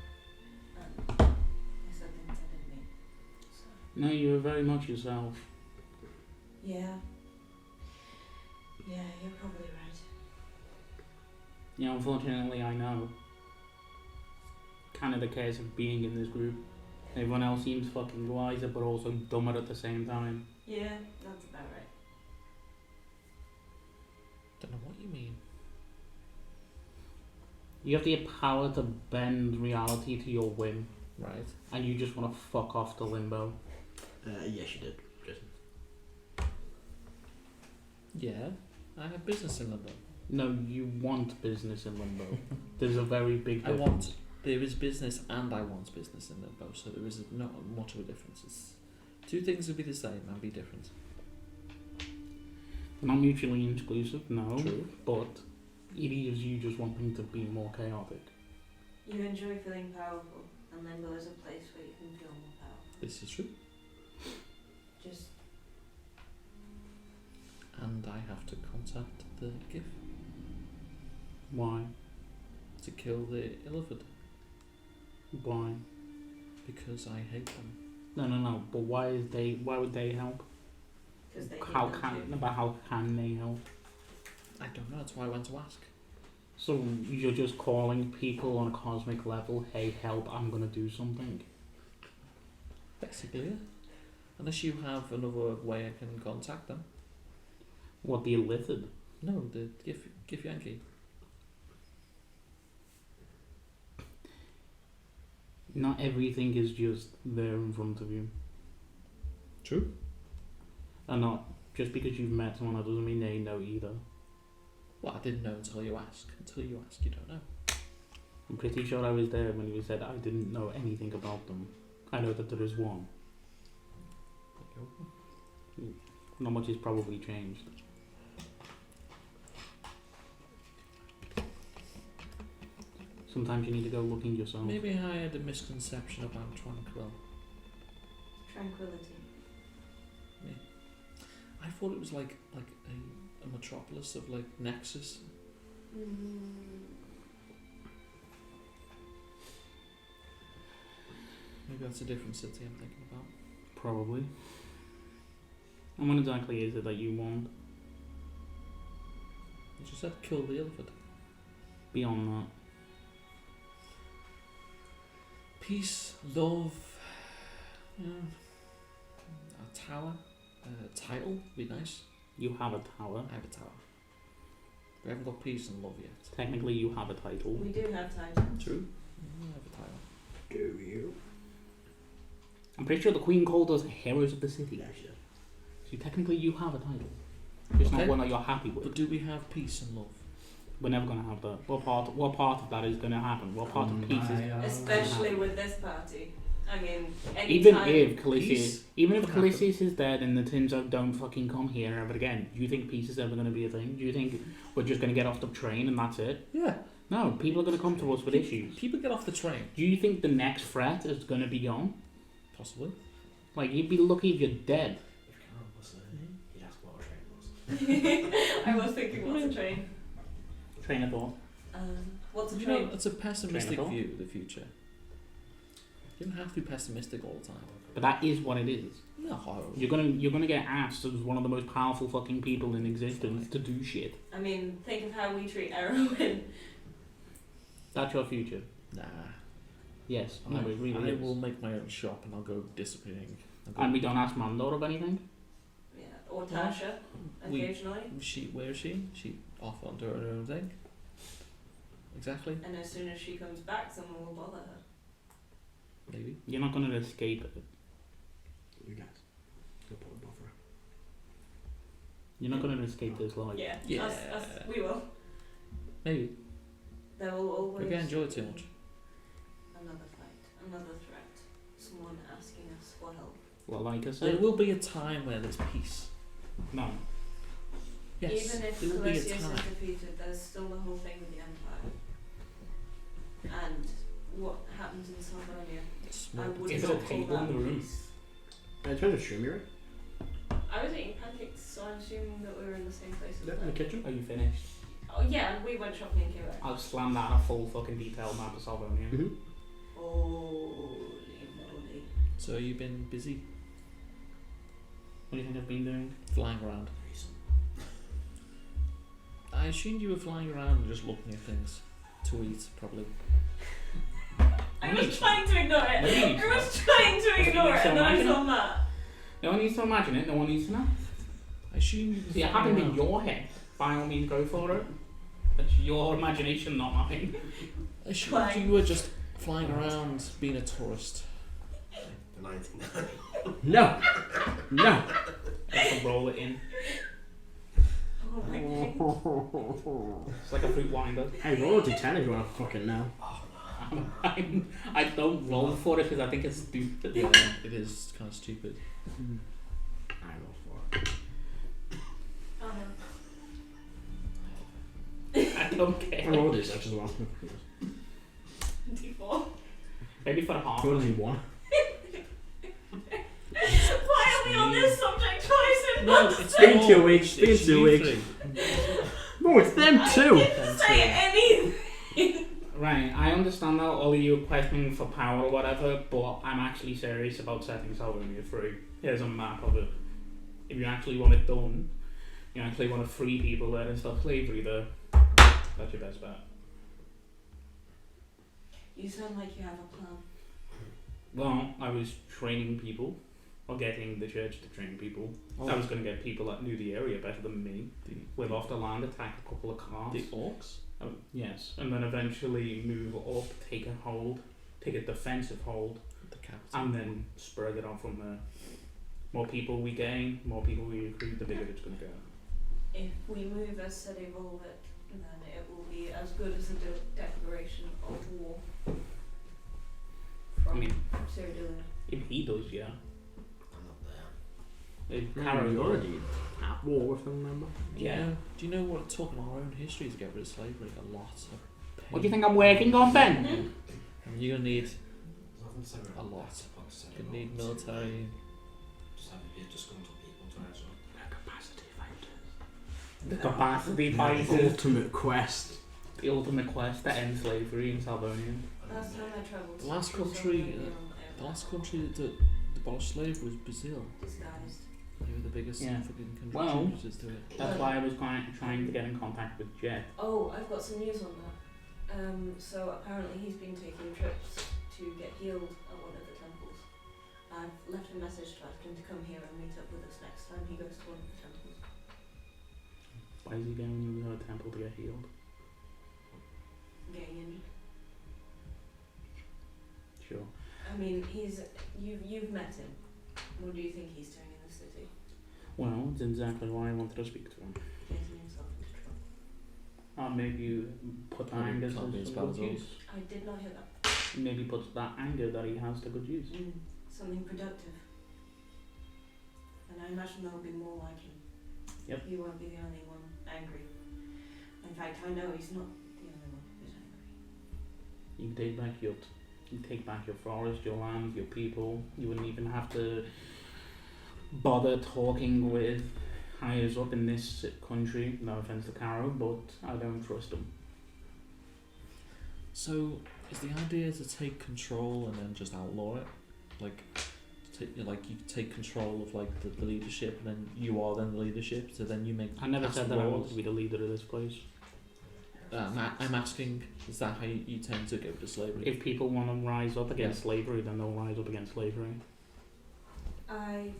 I said things I didn't mean. So No, you were very much yourself. yeah. Yeah, you're probably right. Yeah, unfortunately, I know. Kind of the case of being in this group. Everyone else seems fucking wiser, but also dumber at the same time. Yeah, that's about right. Don't know what you mean. You have the power to bend reality to your whim, Right. and you just want to fuck off to limbo. Yes, you did, Jason. Yeah. I have business in Limbo. No, you want business in limbo. There's a very big difference. There is business and I want business in Limbo, so there is not much of a difference. Two things would be the same and be different. Not mutually exclusive, no. True. But it is you just wanting to be more chaotic. You enjoy feeling powerful, and Limbo is a place where you can feel more powerful. This is true. Just And I have to contact the gift Why? to kill the Illithid Why? because I hate them. No. But why would they help? because they How need them can? to. But how can they help? I don't know, that's why I went to ask. So you're just calling people on a cosmic level, hey, help, I'm gonna do something. Basically, yeah. Unless you have another way I can contact them. What, the illithid? No, the Gif Yankee. Not everything is just there in front of you. True. And not just because you've met someone, that doesn't mean they know either. Well, I didn't know until you ask. Until you ask, you don't know. I'm pretty sure I was there when you said I didn't know anything about them. I know that there is one. Not much has probably changed. Sometimes you need to go looking yourself. Maybe I had a misconception about Tranquil. Tranquility. I thought it was like a metropolis of like Nexus. Maybe that's a different city I'm thinking about. Probably. And what exactly is it that you want? You just said kill the elephant. Beyond that. Peace, love, a tower, a title would be nice. You have a tower. I have a tower. We haven't got peace and love yet. Technically you have a title. We do have time. True. I have a title. Do you? I'm pretty sure the Queen called us heroes of the city. Yeah, she did. So technically you have a title. Just Okay. not one that you're happy with. But do we have peace and love? We're never going to have that. What part of that is going to happen? What part of peace is... Especially with this party. I mean, Even anytime. if Calisius, peace even if would happen. Calisius is dead and the Tins of don't fucking come here ever again, do you think peace is ever going to be a thing? Do you think we're just going to get off the train and that's it? Yeah. No, people are going to come to us with issues. People get off the train. Do you think the next threat is going to be gone? Possibly. Like, you'd be lucky if you're dead. If Karo was there, he'd ask what a train was. I was thinking, what's a train? Train of thought. What's a You train? know, it's a pessimistic Train of thought. view of the future. You don't have to be pessimistic all the time. But that is what it is. No. You're gonna get asked as one of the most powerful fucking people in existence to do shit. I mean, think of how we treat Arrowin. That's your future. Nah. Yes, no, it really I is. will make my own shop and I'll go disappearing. And we don't ask Mandor of anything? Yeah, or Tasha, We- occasionally. Where is she? She off onto her own thing. Exactly. And as soon as she comes back, someone will bother her. Maybe. You're not gonna escape it. You guys. Go put a buffer. You're not gonna escape this life. Yeah, Yeah. Us, we will. Maybe. There will always Maybe I enjoy it too much. another fight, another threat, someone asking us for help. Well, like I There said, will be a time where there's peace. no. Yes. Even if there will be a Calasius is time. defeated, there's still the whole thing with the Empire. And what happens in Sardonia? Small I would Is not there a call table in that the room? peace. It's trying to stream you, right? I was eating pancakes, so I'm assuming that we were in the same place as Yeah, in the them. kitchen. Are you finished? Oh yeah, we went shopping and came back. I'll slam that on a full fucking detailed map of Salvonia. Mm-hmm. Holy moly. So you've been busy What do you think I've been doing? flying around. I assumed you were flying around and just looking at things to eat, probably. I was trying to ignore it. Maybe. I was trying to ignore it, so and then I imagine saw that. No one needs to imagine it, no one needs to know. I assumed you were See, it flying happened in around. your head. By all means, go for it. It's your imagination, not mine. I assumed you were just flying around being a tourist. The 99. No! No! I can roll it in. Oh my god. It's like a fruit winder. Hey, roll a d10 if you want to fucking know. I don't roll for it because I think it's stupid. Yeah, it is kind of stupid. I roll for it. I don't I care. rolled a d6 as well. D4. Maybe for half. Rolled a d1. Why are we on this subject twice in No, one it's been not. 2 weeks, It's been 2 you weeks. three. No, it's them I too! didn't say anything. Right, I understand that all of you are questioning for power or whatever, but I'm actually serious about setting Salvonia free. Here's a map of it. If you actually want it done, you actually want to free people there and stop slavery there, that's your best bet. You sound like you have a plan. Well, I was training people, or getting the church to train people. I was going to get people that knew the area better than me. We'll off the land, attack a couple of cars. The orcs? Yes, and then eventually move up, take a hold, take a defensive hold, The capital. and then spread it on from there. More people we gain, more people we recruit, the bigger it's going to go. If we move as said evolve it, then it will be as good as a declaration of war. I mean, Cyrodiil. if he does, yeah. I'm not there. If Karo, Karo you does, already at war with them, remember? yeah. Do you know what it took in our own history to get rid of slavery? A lot of pain. What do you think I'm working on, Ben? I mean, you're gonna need There's nothing to say a about lot. that, but say You about need it. military. Just have it disgruntled people to answer. Capacity fighters. The capacity The fighters. ultimate quest. The ultimate quest to end slavery in Salvonia. Last time I travelled. The last to country, Sorcerer, The last country that abolished slavery was Brazil. disguised. They were the biggest Yeah. fucking Well, contributors to it. That's why I was trying to get in contact with Jet. Oh, I've got some news on that. So apparently he's been taking trips to get healed at one of the temples. I've left a message to ask him to come here and meet up with us next time he goes to one of the temples. Why is he going to a temple to get healed? Getting injured. Sure. I mean, you've met him. What do you think he's doing in the city? Well, it's exactly why I wanted to speak to him. Getting himself into trouble. Maybe you put Probably anger to can't be as some bad good as use. I did not hear that. Maybe put that anger that he has to good use. Something productive. And I imagine there'll be more like him. Yep. He won't be the only one angry. In fact, I know he's not the only one who's angry. You take back your forest, your land, your people. You wouldn't even have to bother talking with hires up in this country. No offense to Karo, but I don't trust them. So, is the idea to take control and then just outlaw it? Like, you take control of like the leadership, and then you are then the leadership. So then you make. I never pass said the that I laws. wanted to be the leader of this place. I'm asking, is that how you tend to go to slavery? If people want to rise up against slavery, then they'll rise up against slavery. I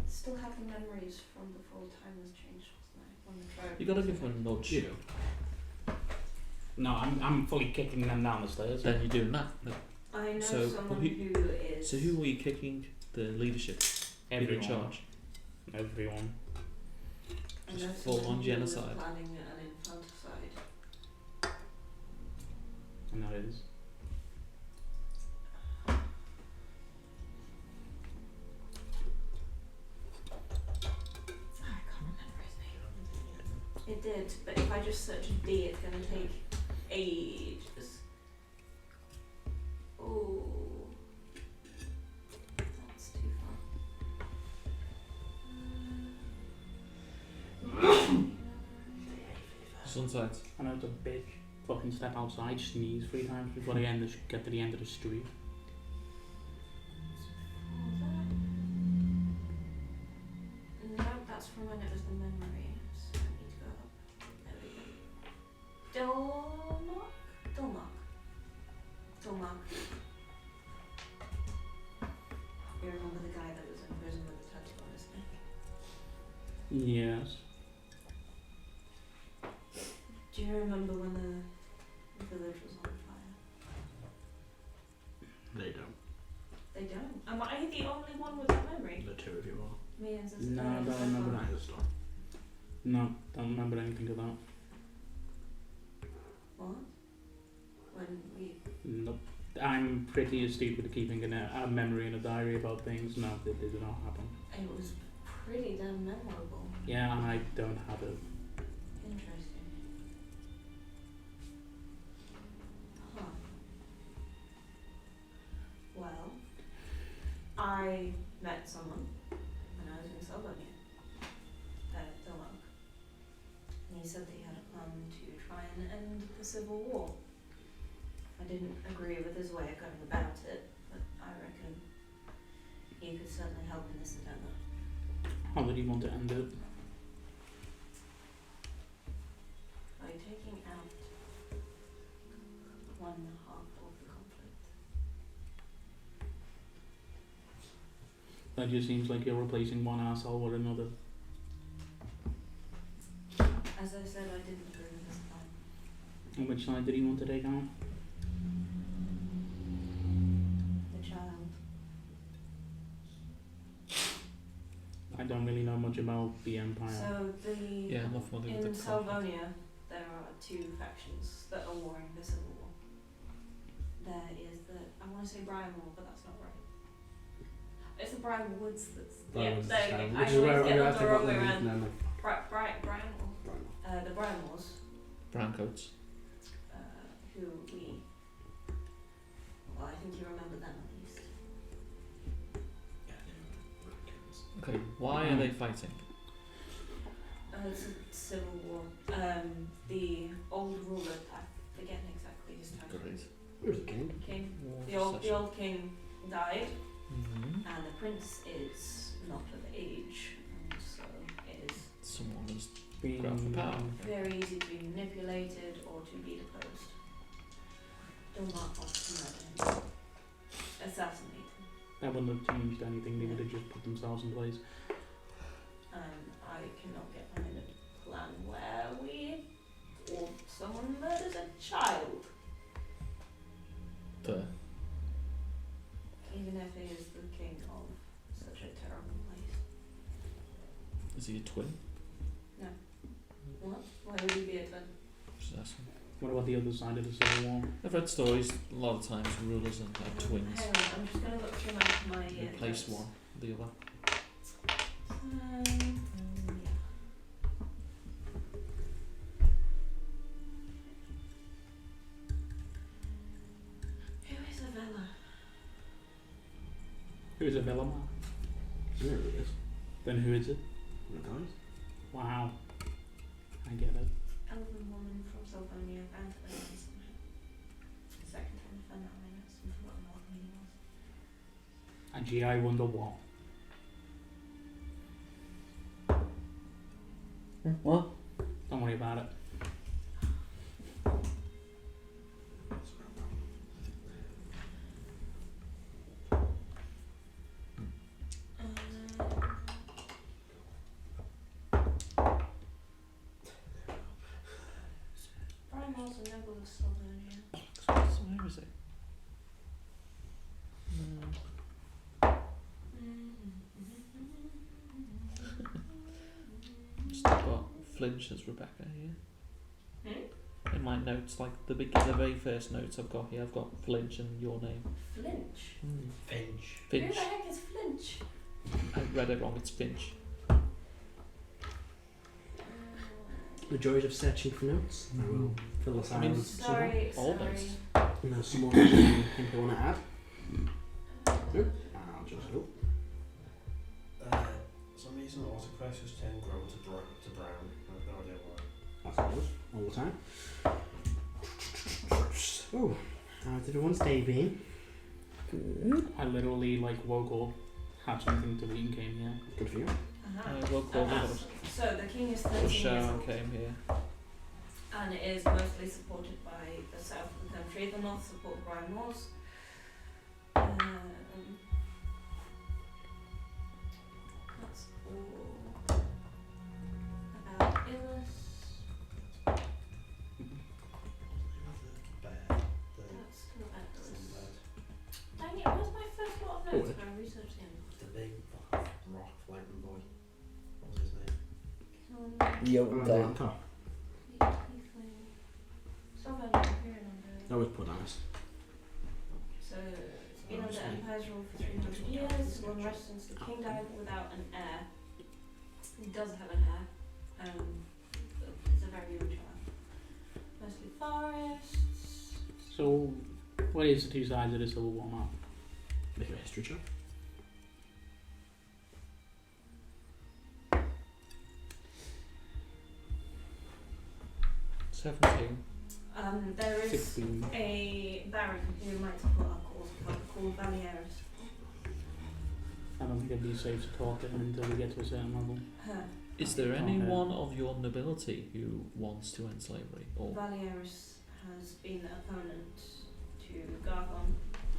still have the memories from before time was changed, wasn't I? When the tribe You gotta was give them a nudge. You know. No, I'm fully kicking them down the stairs. Then you're doing that. I know So, someone who- who is. So who are you kicking? The leadership. You're in Everyone. charge. Everyone. I know Just full someone on who was genocide. planning an infanticide. And that is. I can't remember his name. It did, but if I just search D, it's gonna take ages. Oh, that's too far. Sunside. I know it's a bitch. Fucking step outside, sneeze 3 times before I get to the end of the street. No, that's from when it was the memory. So I need to go up. There we go. Dolmark. You remember the guy that was in prison with the tattoo on his neck? Yes. Do you remember when the village was on fire? They don't. They don't. Am I the only one with that memory? The two of you are. Me and Sister No, I Diana don't so remember far. that. Neither stop. No, don't remember anything of that. What? When we... Nope. I'm pretty astute with keeping a memory and a diary about things. No, it did not happen. It was pretty damn memorable. Yeah, and I don't have it. Interesting. Huh. Well, I met someone when I was in Salvonia, Dolmark. And he said that he had a plan to try and end the Civil War. I didn't agree with his way of going about it, but I reckon he could certainly help in this endeavour. How did he want to end it? By taking out one half of That just seems like you're replacing one asshole with another. As I said, I didn't agree with this plan. On which side did he want to take on? The child. I don't really know much about the Empire. So the Yeah, I'm not familiar in with the conflict. Salvonia, there are two factions that are warring the civil war. There is the I want to say Brian War, but that's not right. It's the Brian Woods that's Brian Woods there is you go. Brian I Woods. always Which is get where them the wrong way I around. think Brian War. The Brian Wars, Brown coats. who we well, I think you remember them at least. Yeah, they were Okay, why are they fighting? It's a civil war. The old ruler, I'm forgetting exactly his title. Great. Where's the king? King. War The succession. old king died, Mhm. and the prince is not of age, and so is Someone is Being- grab for power. very easy to be manipulated or to be deposed. Do not want to murder him. Assassinate him. That wouldn't have changed anything. They would have just put themselves in place. And I cannot get behind a plan where or someone murders a child. There. Even if he is the king of such a terrible place. Is he a twin? What? Why would he be a twin? Just asking. What about the other side of the Civil War? I've read stories a lot of times rulers and like twins. Hang on, I'm just gonna look through my Replace notes. one, the other. Yeah. Who is Avella? Who is a Vellamar? There it is. Then who is it? The guys. Wow. I get it. Elven woman from Salvonia, found her name somehow. Second time I found that on my notes and forgotten what her name was. And gee, I wonder what. What? Don't worry about it. Brian was a noble of Salvonia. So where is it? Just got Flinch as Rebecca here. In my notes, like the very first notes I've got here, I've got Flinch and your name. Flinch? Finch. Who Finch. the heck is Flinch? I read it wrong, it's Finch. The joys of searching for notes. I will fill the I mean, silence. Sorry, All sorry. notes. And there's someone you think they want to add. No? I'll just go. For some reason, autocrash has turned grown to brown. I have no idea why. That's how it was. All the time. Oh, how's everyone's day been? Good. I literally woke up, had something to eat and came here. Good for you. Uh-huh. Well called, So the king is the 13 years Sharon old came here. and is mostly supported by the south of the country. The north support Brian Wars. That's all about Illus. Bear. That's still about Illus. Dang it, where's my first lot of notes? I researched him. The big rock lightning boy. What was his name? Yoda. Top. That was put honest. So it's been under Empire's rule for 300 years. Long rest since the king died without an heir. He does have an heir. It's a very young child. Mostly forests. So, what is the two sides of the Civil War now? Make a history check. 17. There is 16. a baron who might support our cause called Valieris. I don't think it'd be safe to talk to him until we get to a certain level. Her. Is there Okay. anyone of your nobility who wants to end slavery? Or Valieris has been an opponent to Garthon.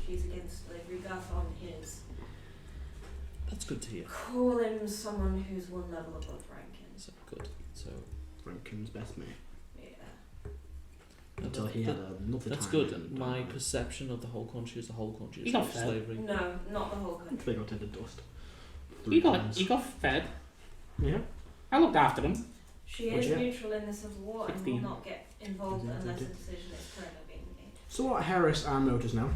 She's against slavery. Garthon is That's good to hear. Call him someone who's one level above Rankin. So good. So Rankin's best mate. Yeah. Until he had another that's time good. in My Dark. perception of the whole country is the whole country He is got like fed. slavery. No, not the whole country. They got into dust. He got fed. Yeah. I looked after him. She Would is you? neutral in the civil war and 16. will not get involved Mhm, unless a mhm. decision is currently being made. So what Heris and notice now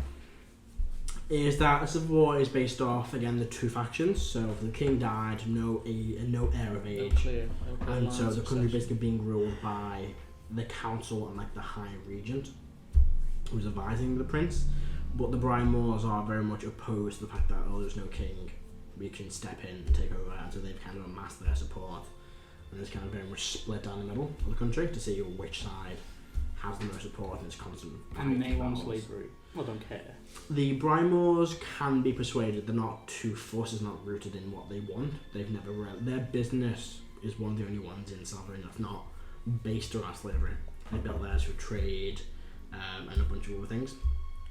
is that the Civil War is based off again the two factions. So the king died, no heir of No age, clear and so lines the of country succession. basically being ruled by the council and like the high regent, who's advising the prince. But the Brymores are very much opposed to the fact that there's no king, we can step in and take over, and so they've kind of amassed their support, and it's kind of very much split down the middle of the country to see which side has the most support and is constant. And they want battles. slavery. I don't care. The Brymores can be persuaded. They're not too fussed. It's not rooted in what they want. They've never their business is one of the only ones in Sovereign that's not based around slavery. They built theirs for trade and a bunch of other things.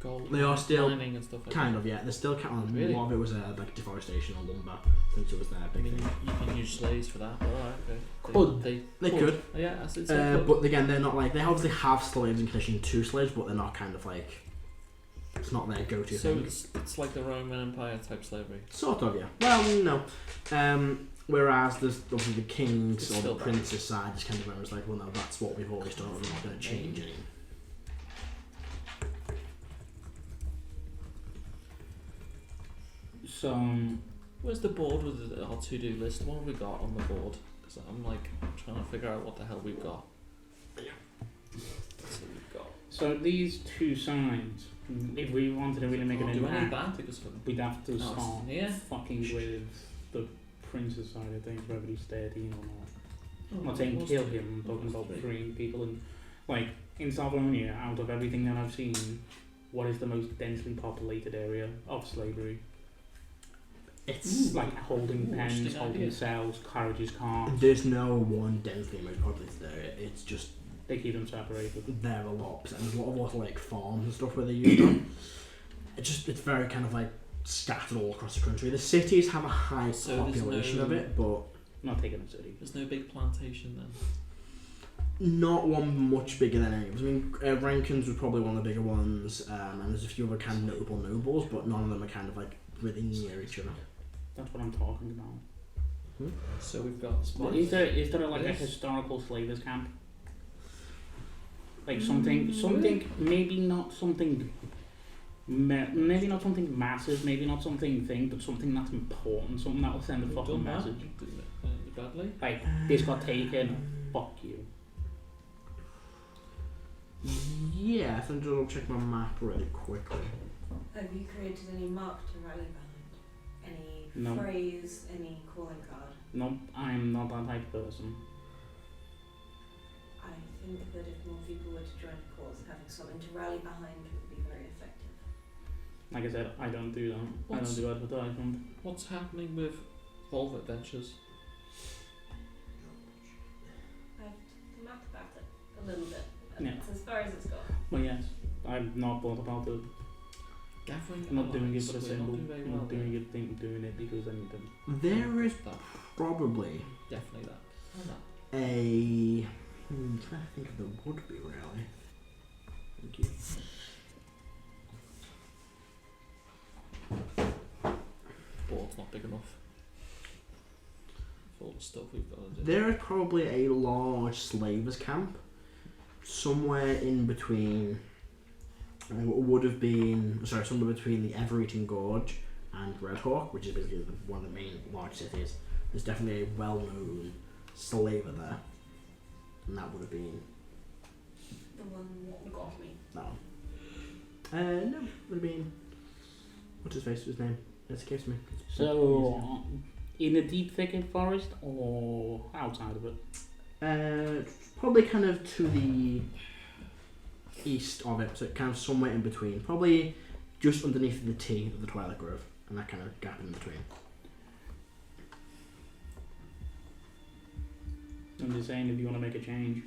Gold They are still mining and stuff like kind that. of, yeah. They're still kind of, Really? a lot of it was like deforestation or lumber, since it was their I big mean, thing. you can use slaves for that. But alright, okay. Could. They could. Yeah, I said so. But again, they're not like, they obviously have slaves in condition to slaves, but they're not kind of like, it's not their go-to So thing. it's like the Roman Empire type slavery. Sort of, yeah. Well, no. Whereas there's obviously the king's It's or the still bad. prince's side is kind of where it's like, well, no, that's what we've always done. We're not going to change any. So, Where's the board with our to-do list? What have we got on the board? Because I'm like trying to figure out what the hell we've got. Let's see what we've got. so these two sides, if we wanted to really make an Do any impact, bad because of we'd have to it's start here. fucking with the prince's side of things, whether he's 13 or not. I'm not Oh, saying what's kill the- him, I'm talking about what's the- freeing people. And like in Salvonia, out of everything that I've seen, what is the most densely populated area of slavery? It's Like holding Ooh, pens, interesting holding idea. cells, carriages, cars. there's no one densely most populated area. It's just They keep them separated. there are lots, and there's a lot of also like farms and stuff where they use them. It's very kind of like scattered all across the country. The cities have a high So there's population no- of it, but Not taking a city. There's no big plantation then. not one much bigger than any of us. I mean, Rankin's was probably one of the bigger ones, and there's a few other kind of notable nobles, but none of them are kind of like really near each other. That's what I'm talking about. So we've got But is there like a Yes. historical slavers camp? Like something maybe not something maybe not something massive, maybe not something thing, but something that's important, something that will send a We've fucking done that. message. Badly. Like this got taken, fuck you. Yeah, I think I'll check my map really quickly. Have you created any mark to rally behind? Any No. phrase, any calling card? No, I'm not that type of person. I think that if more people were to join a cause, having something to rally behind would be very effective. Like I said, I don't do that. I What's- don't do advertisement. What's happening with Volve Adventures? I've mapped about it a little bit. Yeah. It's as far as it's gone. But yes, I'm not bothered about it. Gathering I'm not doing it allies, for the we're not symbol. doing very I'm well not doing it. Think doing it because I need them. There is That, probably definitely that. And that. a. I'm trying to think if there would be really. Thank you. Board's not big enough. For all the stuff we've got to do. There is probably a large slavers camp somewhere in between. Would have been somewhere between the Ever-Eating Gorge and Red Hawk, which is basically one of the main large cities. There's definitely a well-known slaver there, and that would have been The one that got me. that one. No, would have been what's his face? His name? It escapes me. So, in a deep thicket forest or outside of it? Probably kind of to the east of it, so kind of somewhere in between. Probably just underneath the T of the Twilight Grove, and that kind of gap in between. I'm just saying if you want to make a change.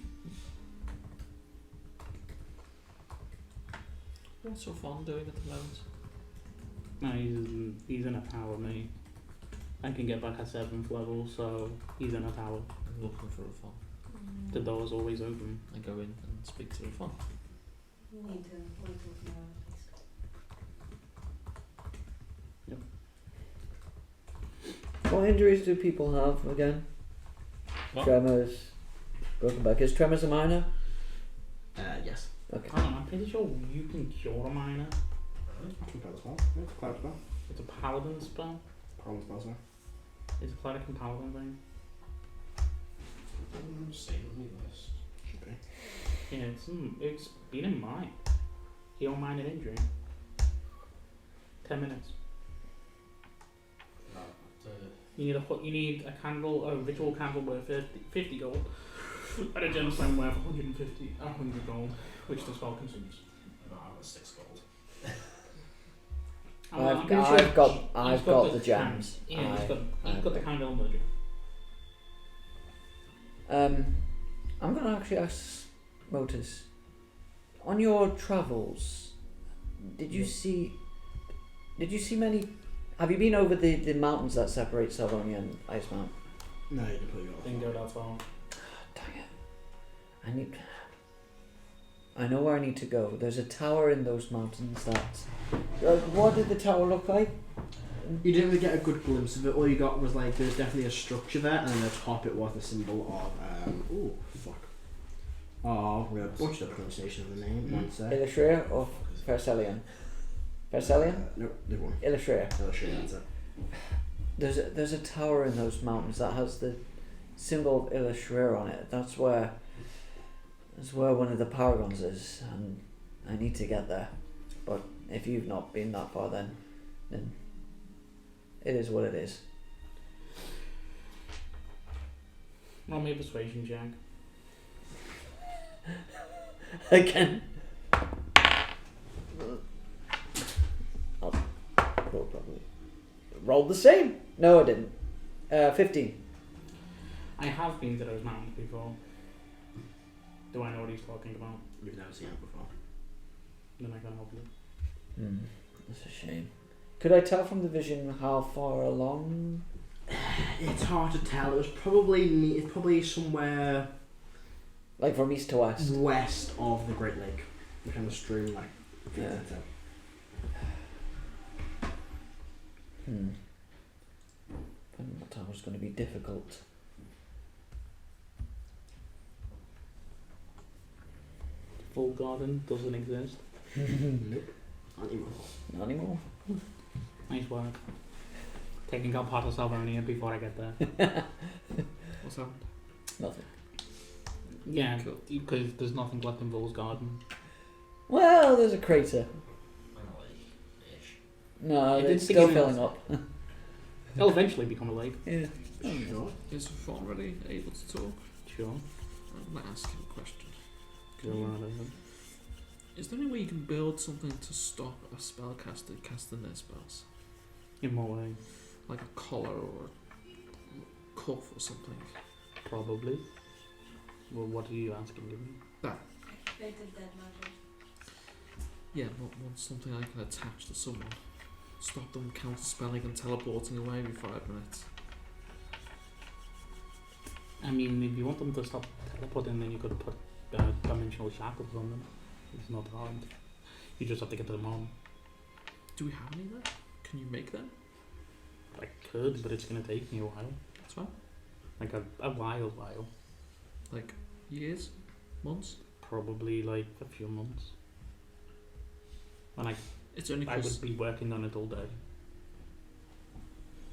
What's your fun doing at the moment? No, he's in a power me. I can get back at 7th level, so he's in a tower. I'm looking for a phone. The door's always open. I go in and speak to the phone. We need to wait till tomorrow at least. What injuries do people have again? What? Tremors, broken back. Is tremors a minor? Yes. Okay. I don't know, I'm pretty sure you can cure a minor. I can play the spell. Yeah, it's a cleric spell. It's a paladin spell. Paladin spell, sorry. It's a cleric and paladin thing. I'm saving me list. Should be. Yeah, it's been in mine. Heal minor injury. 10 minutes. You need a candle, a ritual candle worth 50 gold, and a gemstone worth 100 gold, which the spell consumes. No, I've got 6 gold. I've pretty got sure the gems. Yeah, he's got I've the candle merger. I'm gonna actually ask Motus. On your travels, did you see many? Have you been over the mountains that separate Savonia and Ice Mountain? No, you didn't put it Didn't go that far. Dang it! I know where I need to go. There's a tower in those mountains that. What did the tower look like? You didn't really get a good glimpse of it. All you got was like there's definitely a structure there, and then the top it was the symbol of oh fuck. Oh, we have butchered the pronunciation of the name. One sec. Illustria or Ferselian? Ferselian? No, different one. Illustria. Illustrate, that's it. There's a tower in those mountains that has the symbol of Illustria on it. That's where one of the paragons is, and I need to get there. But if you've not been that far, then it is what it is. Roll me a persuasion check. Again. I'll probably roll the same. No, I didn't. 15. I have been to those mountains before. Do I know what he's talking about? You've never seen it before. Then I can help you. That's a shame. Could I tell from the vision how far along? It's hard to tell. It's probably somewhere Like from east to west. west of the Great Lake. The kind of stream like. Yeah. Finding that tower's going to be difficult. Full garden doesn't exist. Nope. Not anymore. Not anymore. Nice work. Taking out part of Savonia before I get there. What's happened? Nothing. Yeah, Cool. because there's nothing left in Vol's garden. Well, there's a crater. Like-ish. No, It it's didn't still think it filling was. up. It'll eventually become a lake. Yeah. Sure. Is Reyfron already able to talk? Sure. I'm going to ask him a question. Go around it. Is there any way you can build something to stop a spellcaster casting their spells? In what way? Like a collar or a cuff or something? Probably. Well, what are you asking me? Activated dead magic. Yeah, want something I can attach to someone. Stop them counter-spelling and teleporting away every 5 minutes. I mean, if you want them to stop teleporting, then you could put dimensional shackles on them. It's not hard. You just have to get them on. Do we have any of that? Can you make them? I could, but it's going to take me a while. That's fine. Like a while. Like years? Months? Probably like a few months. And It's only I because would be working on it all day.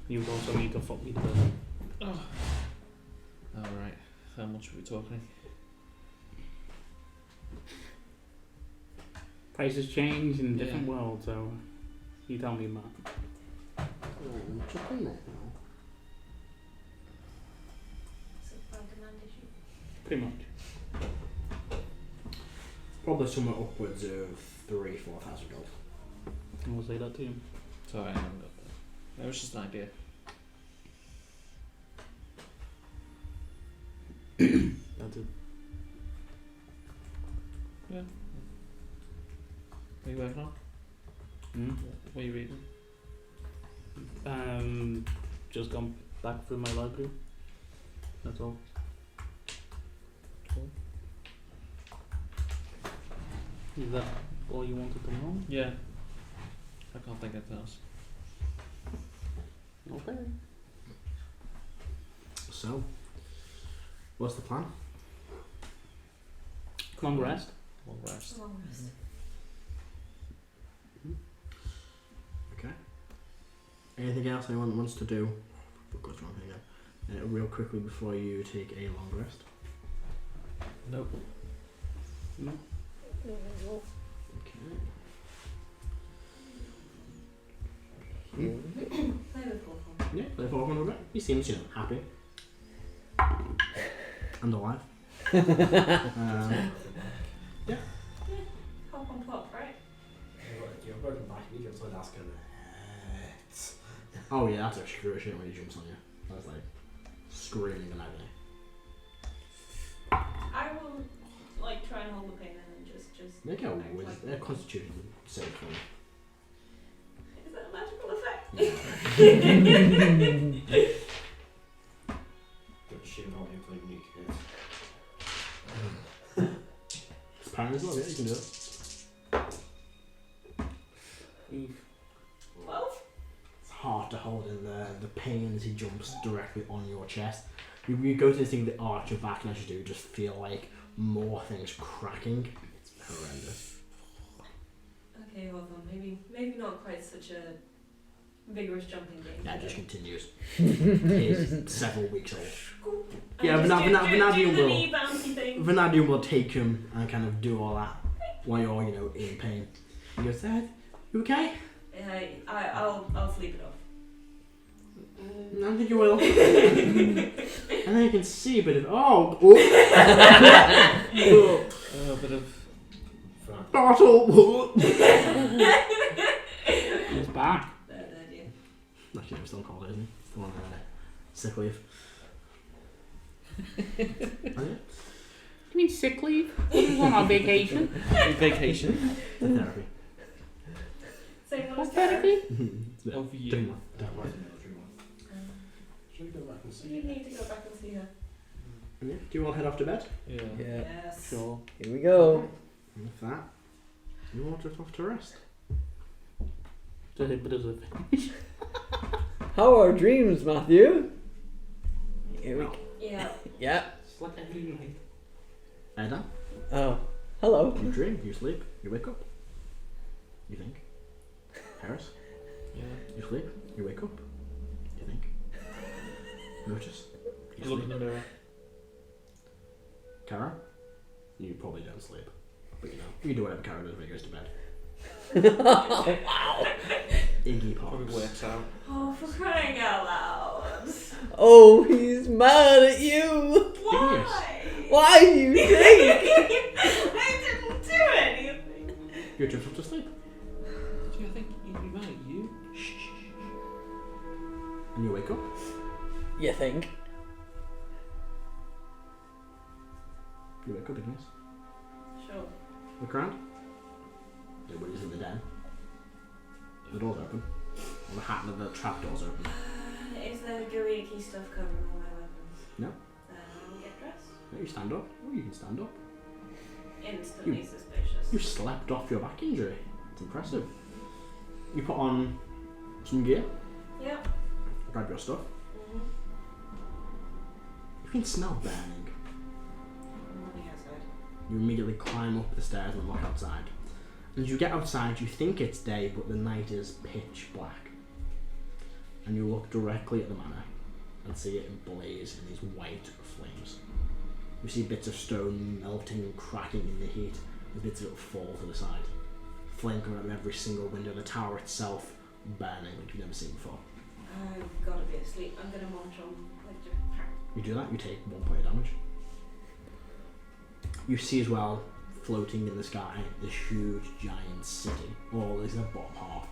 You would also need to fuck me to death. Oh. Alright, how much are we talking? Prices change in different worlds, so you tell me, Matt. Just in there now. So for demand issue. Pretty much. Probably somewhere upwards of 3,000-4,000 gold. And we'll say that to you. Sorry, I haven't got that. That was just an idea. That's it. Yeah. What are you working on? Hmm? What are you reading? just gone back through my library. That's all. Cool. Is that all you wanted to know? Yeah. I can't think of anything else. Okay. So, what's the plan? Long rest. Long rest. Long rest. Okay. Anything else anyone wants to do? Forgot one thing now. Real quickly before you take a long rest. Nope. No. Okay. Play with Hawthorne. Yeah, play for one bit. He seems, happy. And alive. Yeah. Hop on top, right? You're broken back. You jump on ask him. Oh yeah, that's a screw shit when he jumps on you. That's like screaming in agony. I will try and hold the pain and then just Make a act whiz. like- They're constitution save for me. Is that a magical effect? Don't shoot out your playing nuke. It's power as well, yeah, you can do it. Eve. 12? It's hard to hold in the pain as he jumps directly on your chest. You go to this thing, the arch your back, and as you do, just feel like more things cracking. It's horrendous. Okay, Hawthorne, maybe not quite such a vigorous jumping game. Yeah, it just continues. He's several weeks old. And Yeah, just Vanadium do the will. knee bouncy thing. Vanadium will take him and kind of do all that while you're, in pain. He goes, Dad, you okay? I'll sleep it off. I don't think you will. And then you can see a bit of A bit of. battle. He's back. Bad idea. Actually, I'm still on holiday, isn't he? Still on sick leave. Oh, yeah? You mean sick leave? He was on our vacation. Vacation. Therapy. Same one What as Karo. therapy? Of you. Doing one. That was a military one. Should we go back and You see? need to go back and see her. Yeah. Do you all head off to bed? Yeah. Yeah. Yes. Sure. Here we go. And with that, you all drift off to rest. But does it? How are dreams, Matthew? Here we go. Yeah. Yeah. Slept every night. Erdan, Oh. Hello. you dream, you sleep, you wake up. You think. Heris, Yeah. you sleep, you wake up. You think. Notice, you Look in sleep. the mirror. Karo, you probably don't sleep. But you do whatever Karo does when he goes to bed. Wow. Iggy Probably Pops. works out. Oh, for crying out loud. Oh, he's mad at you. Why? Why do you think? I didn't do anything. You drift off to sleep. Do you think he'd be mad at you? And you wake up. You think? You wake up, Igneous. Sure. Look around. Nobody's in the den. The door's open. Or the trap door's open. Is there gooey icky stuff covering all my weapons? No. Then I'll get dressed. No, you stand up. Oh, you can stand up. Instantly suspicious. You slept off your back injury. It's impressive. You put on some gear. Yep. Grab your stuff. Mm-hmm. You can smell burning. I'm running outside. You immediately climb up the stairs and walk outside. As you get outside, you think it's day, but the night is pitch black. And you look directly at the manor and see it blaze in these white flames. You see bits of stone melting and cracking in the heat, and bits of it fall to the side. Flame coming out of every single window, the tower itself burning like you've never seen before. I've got to be asleep. I'm going to march on. You do that, you take 1 point of damage. You see as well, floating in the sky, this huge giant city. Or at least the bottom half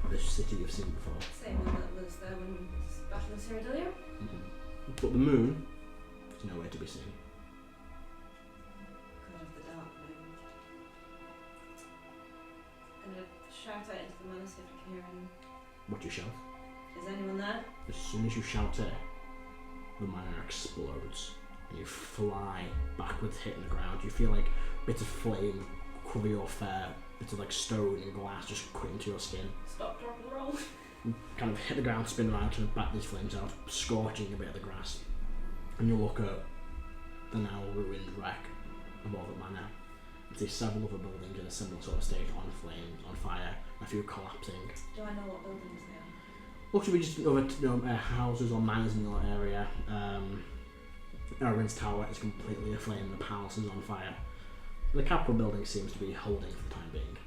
of this city you've seen before. Same one that was there when Battle of Cyrodiil. But the moon is nowhere to be seen. God of the dark moon. I'm going to shout out into the manor see if I can hear any. What do you shout? Is anyone there? As soon as you shout it, the mana explodes and you fly backwards, hitting the ground. You feel like bits of flame cover your fur, bits of like stone and glass just cut into your skin. Stop, drop, and roll. You kind of hit the ground, spin around, trying to bat these flames out, scorching a bit of the grass. And you look at the now ruined wreck of all the manor and see several other buildings in a similar sort of state, on flames, on fire, a few collapsing. Do I know what buildings they are? Looks to be just other houses or manors in your area. Erdan's tower is completely aflame, the palace is on fire. The Capitol building seems to be holding for the time being.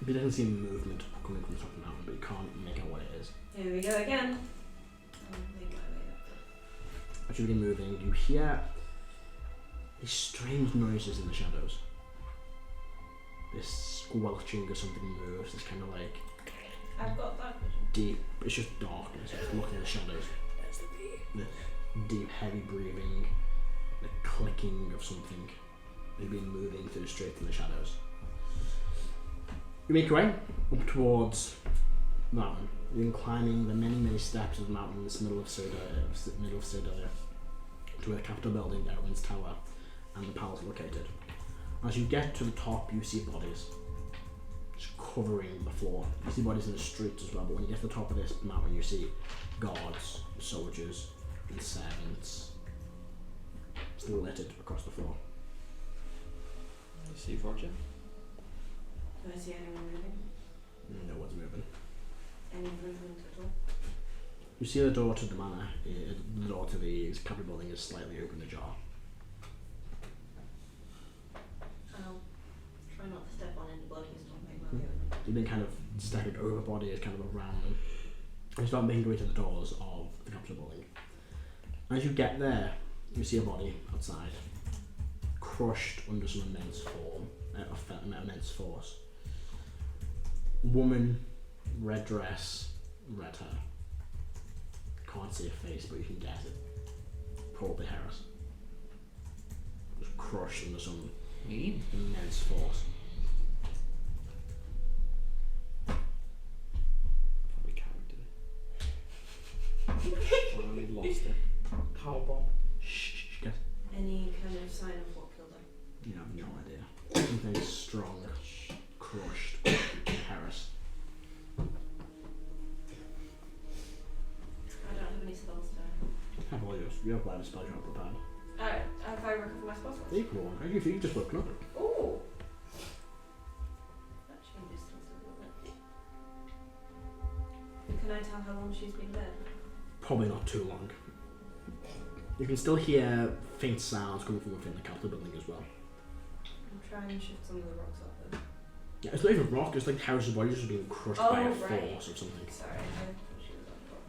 There doesn't seem movement coming from the top of the mountain, but you can't make out what it is. Here we go again. I'll make my way up. As you begin moving, you hear these strange noises in the shadows. This squelching as something moves, this kind of like I've got that vision. deep, it's just darkness, it's looking at the shadows. The deep, heavy breathing, the clicking of something. They've been moving through the streets in the shadows. You make your way up towards the mountain. You've been climbing the many, many steps of the mountain in the middle of Citadel, to where the Capitol building, Erdan's tower, and the palace are located. As you get to the top, you see bodies just covering the floor. You see bodies in the streets as well, but when you get to the top of this mountain, you see guards, soldiers, and servants still littered across the floor. I see Roger. Do I see anyone moving? No one's moving. Any movement at all? You see the door to the manor, the door to the Capitol building is slightly open ajar. I'll try not to step on any bodies, don't make my way over. You've been kind of stepping over bodies, kind of around them. You start making your way to the doors of the Capitol building. As you get there, you see a body outside, crushed under some immense force. Woman, red dress, red hair. Can't see a face, but you can guess it. Probably Heris. Just crushed under some immense force. Probably carried it. Probably lost it. Powerbomb. Shh, guess. Any kind of sign of what killed her? You have no idea. Something strong, crushed Heris. I don't have any spells today. Have all yours. You have whatever spells you have prepared. Have I recovered my spell slots? Equal one. You've just woken up. Ooh! That changes things a little bit. Can I tell how long she's been dead? Probably not too long. You can still hear faint sounds coming from within the Capitol building as well. I'll try and shift some of the rocks up then. Yeah, it's not even rock, it's like Heris' body just being crushed by a force or something. Sorry, I thought she was on top.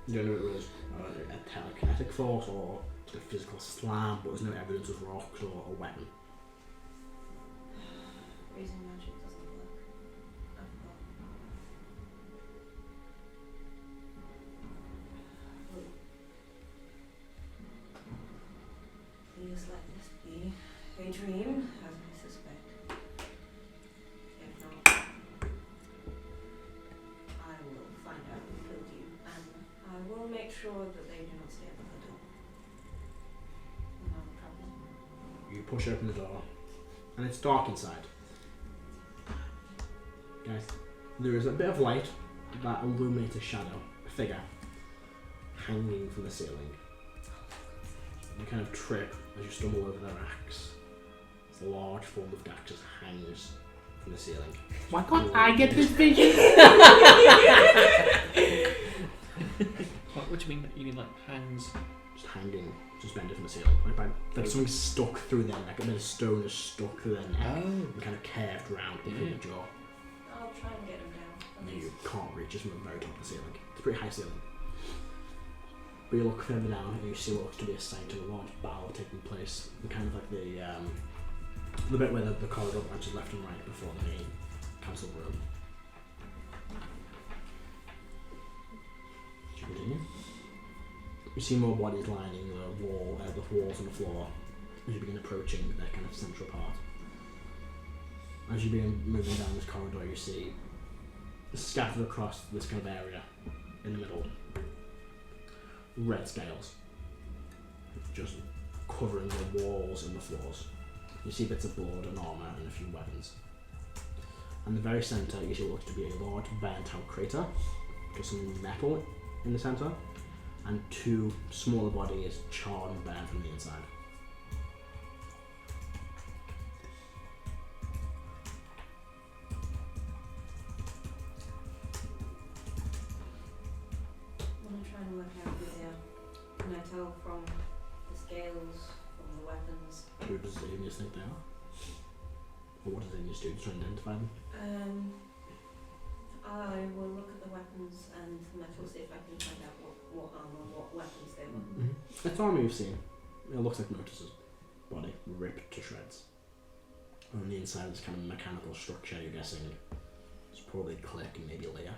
You don't know if it was a telekinetic force or just a physical slam, but there's no evidence of rocks or a weapon. Raising magic doesn't work. I forgot. Please let this be a dream, as I suspect. If not, I will find out who killed you, and I will make sure that they do not stay at the door. And I will travel. You push open the door, and it's dark inside. Guys, there is a bit of light that illuminates a shadow, a figure, hanging from the ceiling. You kind of trip as you stumble over their axe. It's a large form of axe just hangs from the ceiling. Why can't I get this vision? What do you mean? You mean like hangs? Just hanging, suspended from the ceiling. Like something stuck through their neck, a bit of stone is stuck through their neck and kind of curved round between the jaw. I'll try and get him down. And you can't reach it from the very top of the ceiling. It's a pretty high ceiling. But you look further down and you see what looks to be a sight of a large battle taking place. And kind of like the bit where the corridor branches left and right before the main council room. Should you continue? You see more bodies lining the walls and the floor as you begin approaching their kind of central part. As you begin moving down this corridor, you see scattered across this kind of area in the middle. Red scales. Just covering the walls and the floors. You see bits of blood and armour and a few weapons. And the very centre you see what looks to be a large burnt out crater. Just some metal in the centre. And 2 smaller bodies charred and burned from the inside. I'm going to try and work out who they are. Can I tell from the scales, from the weapons? Who does Igneous think they are? Or what does Igneous do to identify them? I will look at the weapons and the metal, see if I can find out what armor, what weapons they were. Mm-hmm. It's armour you've seen. It looks like Notice's body ripped to shreds. On the inside is kind of mechanical structure, you're guessing. It's probably click and maybe layer.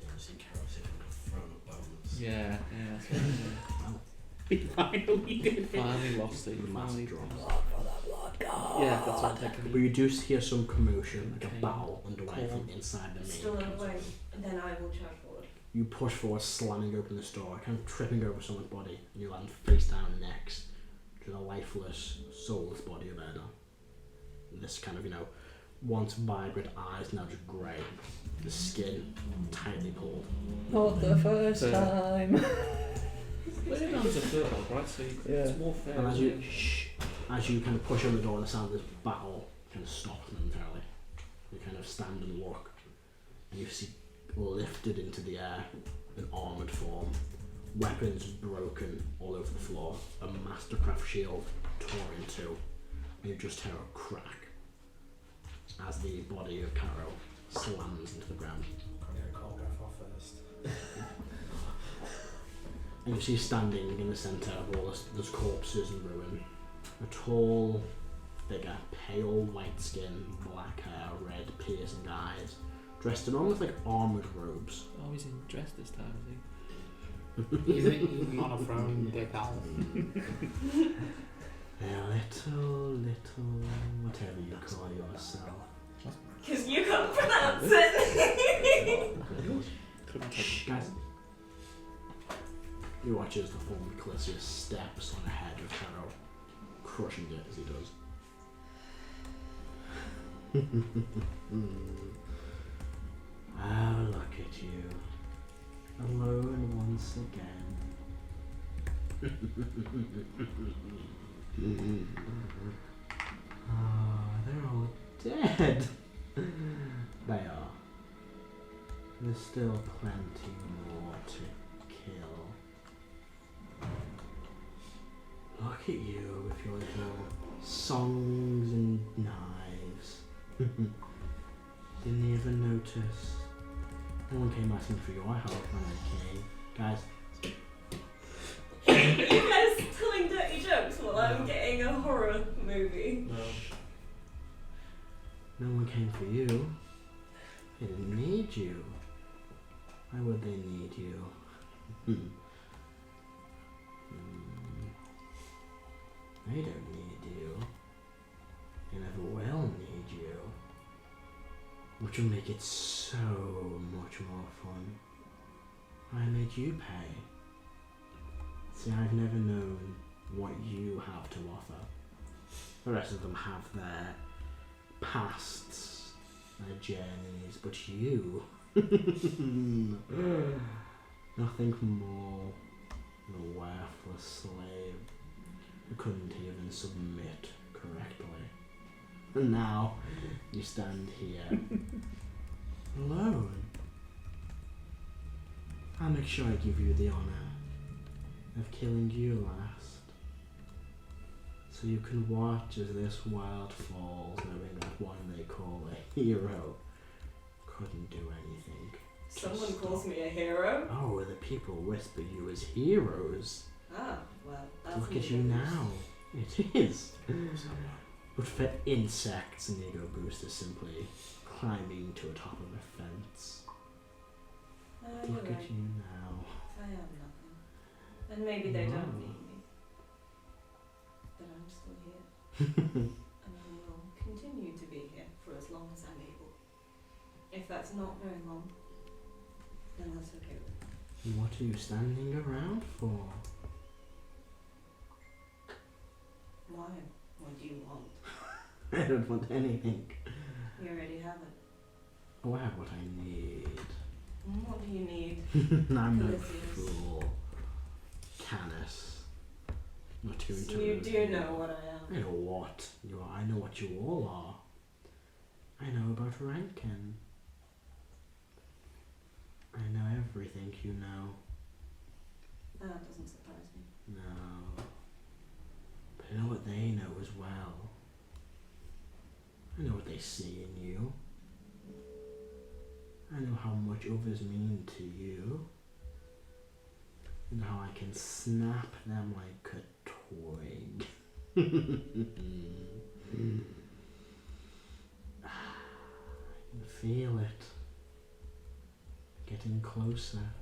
I've seen Karo sitting on a throne of bones. Yeah, that's what I'm doing. We finally did it. Finally lost it. The mask Finally drops. Yeah, that's what I'm thinking. But you do hear some commotion, like Okay. a battle underway Cool. from inside the main Still on the council. way, and then I will charge forward. You push forward, slamming open this door, kind of tripping over someone's body, and you land face down next to the lifeless, soulless body of Erdan. This kind of, once vibrant eyes now just grey, the skin tightly pulled. Not the first So- time. Erdan's a Firblog, right? So it's more fair. And isn't it? as you kind of push on the door, the sound of this battle kind of stops momentarily. You kind of stand and look, and you see lifted into the air an armoured form, weapons broken all over the floor, a mastercraft shield torn in two, and you just hear a crack as the body of Karo slams into the ground. I'll get a cold breath off first. And you see standing in the centre of all those corpses and ruin, a tall figure, pale white skin, black hair, red piercing eyes, dressed in almost like armoured robes. Oh, he's in dress this time, is he? He's not a throwing dick owl. A little, whatever you call yourself. Because you can't pronounce it. Shh, guys. You watch as the form of Akrasiel steps on the head of Karo, crushing it as he does. Oh, look at you. Alone once again. Oh, they're all dead. They are. There's still plenty more to kill. Look at you with your little songs and knives. Didn't even notice. No one came asking for your help when I came. Guys, You guys telling dirty jokes while I'm getting a horror movie. no one came for you. They didn't need you. Why would they need you? They don't need you. They never will need you. Which will make it so much more fun. I made you pay. See, I've never known what you have to offer. The rest of them have their pasts, their journeys, but you... nothing more than a worthless slave who couldn't even submit correctly. And now you stand here alone. I'll make sure I give you the honour of killing you last, so you can watch as this world falls, knowing that one they call a hero couldn't do anything. Someone calls me a hero. Oh, the people whisper you as heroes. Ah, well, that's Look at you now. It is. But for insects, an ego boost is simply climbing to the top of a fence. You're Look right. at you now. I am nothing. And maybe they don't need me. But I'm still here. And I will that's not very long, then that's okay with me. What are you standing around for? Why? What do you want? I don't want anything. You already have it. Oh, I have what I need. What do you need? I'm no Delicious. fool. Canis. Not going to You lose do you. know what I I am. know what you are. I know what you all are. I know about Rankin. I know everything you know. That doesn't surprise me. No. But I know what they know as well. I know what they see in you. I know how much others mean to you. And how I can snap them like a twig. I can feel it. Getting closer.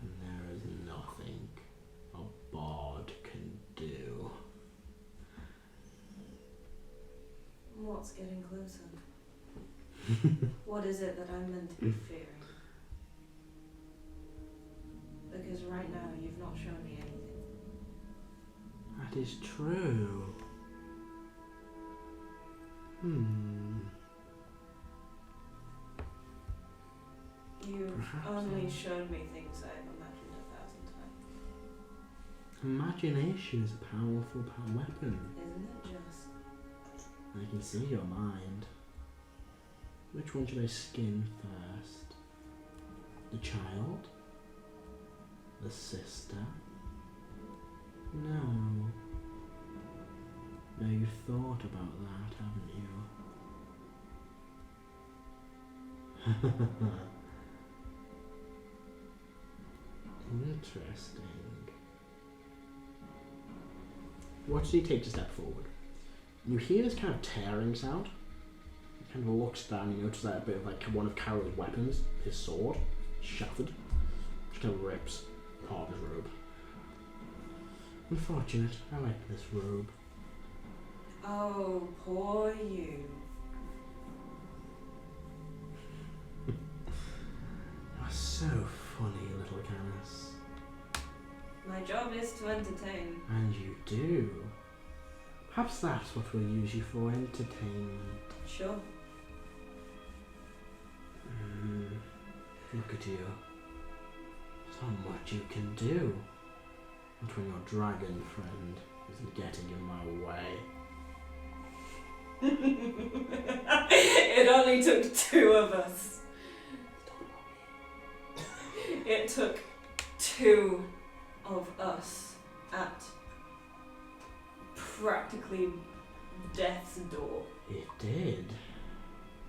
And there is nothing a bard can do. What's getting closer? What is it that I'm meant to be fearing? Because right now you've not shown me anything. That is true. You've Perhaps only I- showed me things I've imagined 1,000 times. Imagination is a powerful weapon. Isn't it just? I can see your mind. Which one should I skin first? The child? The sister? No. No, you've thought about that, haven't you? Interesting. Watch he takes a step forward. You hear this kind of tearing sound. He kind of looks down, you notice that a bit of like one of Karo's weapons, his sword, shattered. Just kind of rips part of his robe. Unfortunate, I like this robe. Oh, poor you. You're so funny, little Canis. My job is to entertain. And you do. Perhaps that's what we'll use you for, entertainment. Sure. Look at you. So much you can do. Not when your dragon friend isn't getting in my way. It only took 2 of us. It took 2 of us at practically death's door. It did.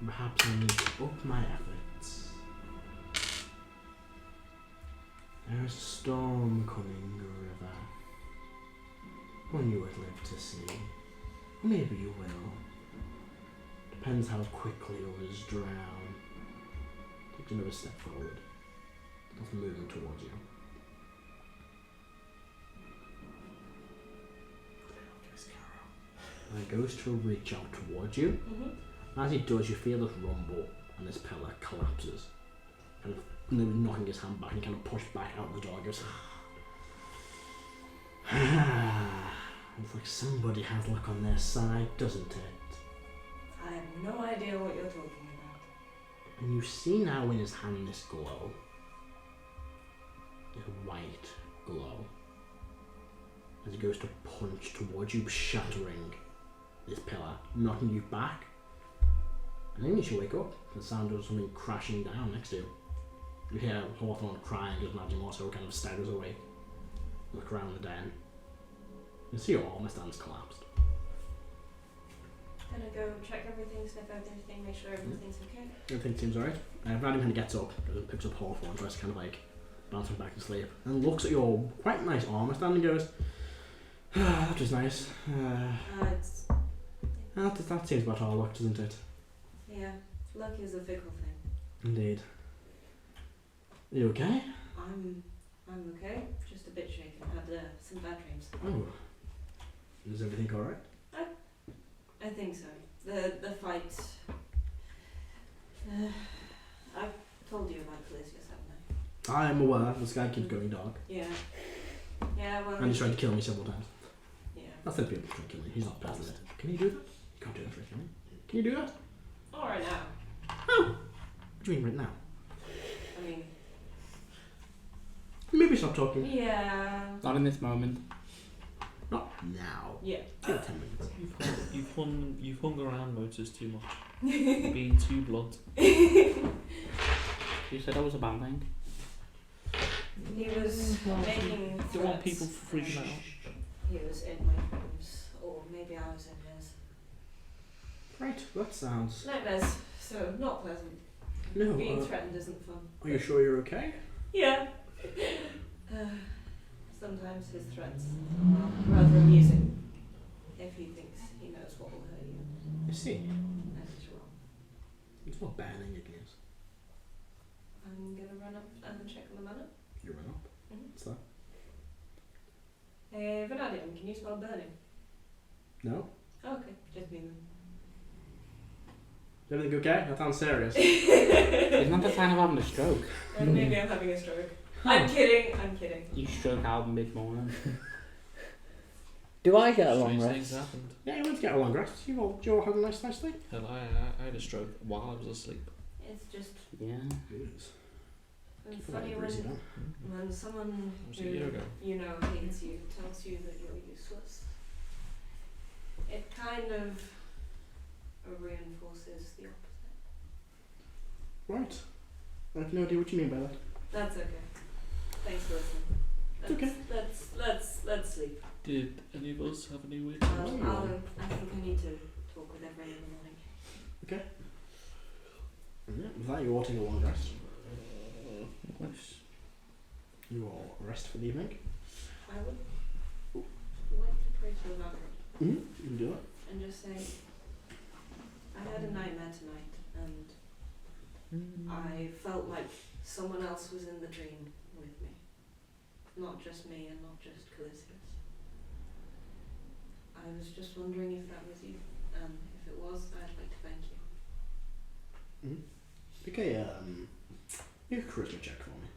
Perhaps I need to up my efforts. There is a storm coming, river. One you would live to see. Maybe you will. Depends how quickly others drown. Takes another step forward. Nothing moving towards you. And it goes to reach out towards you. As he does, you feel this rumble and this pillar collapses. Kind of maybe knocking his hand back and kind of pushed back out the door. He goes, it's like somebody has luck on their side, doesn't it? I have no idea what you're talking about. And you see now in his hand this glow. This white glow. As he goes to punch towards you, shattering this pillar, knocking you back. And then you should wake up. The sound of something crashing down next to you. You hear Hawthorne crying as Madam also kind of staggers awake. Look around the den. You see your armor stands collapsed. Gonna go check everything, sniff out everything, make sure everything's okay. Everything seems alright. Madam kind of gets up, picks up Hawthorne, tries to kind of like bounce him back to sleep, and looks at your quite nice armor stand and goes, that was nice. That seems about our luck, doesn't it? Yeah, luck is a fickle thing. Indeed. Are you okay? I'm okay, just a bit shaken. Had some bad dreams. Oh. Is everything alright? I think so. The fight I've told you about Calisius, haven't I? I am aware this guy keeps going dark. Yeah. Yeah, well. And he's tried to kill me several times. Yeah. That's the people trying to kill me. He's not personally. Can you do that? You can't do that for a killing. Can you do that? All right now. Oh! What do you mean right now? I mean. Maybe stop talking. Yeah. Not in this moment. Not now. Yeah. Give it 10 minutes. You've hung around motors too much. You've been too blunt. You said that was a bad thing. He was making threats. Don't want people freaking out. He was in my dreams, or maybe I was in his. Right, that sounds... Nightmares, so not pleasant. No, Being threatened isn't fun. are you sure you're okay? Yeah. Sometimes his threats are rather amusing. If he thinks he knows what will hurt you. I see. And he's wrong. It's not banning Igneous. I'm gonna run up and check on the manor. You run up. Mhm. What's that? Hey, Vanadium, can you smell burning? No? Oh, okay, just me then. Is everything okay? That sounds serious. Isn't that the sign of having a stroke? And maybe I'm having a stroke. I'm kidding, I'm kidding. You stroke out mid-morning. Do I get a long Strange rest? things happened. Yeah, you went to get a long rest. You all had a nice sleep? Hell, I had a stroke while I was asleep. It's just Yeah. Yes. it's funny when someone That was a who year ago. you know hates you tells you that you're useless. It kind of reinforces the opposite. Right. I have no idea what you mean by that. That's okay. Thanks for listening. It's okay. Let's sleep. Did any of us have any weird I dreams? think I need to talk with everyone in the morning. Yeah, with that, you all take a long rest. Nice. You all rest for the evening. I would like to pray to the Valkyrie Mm-hmm. You can do it. and just say, I had a nightmare tonight and I felt like someone else was in the dream with me. Not just me and not just Calisius. I was just wondering if that was you. If it was, I'd like to thank you. Mm-hmm. Okay, you can charisma check for me.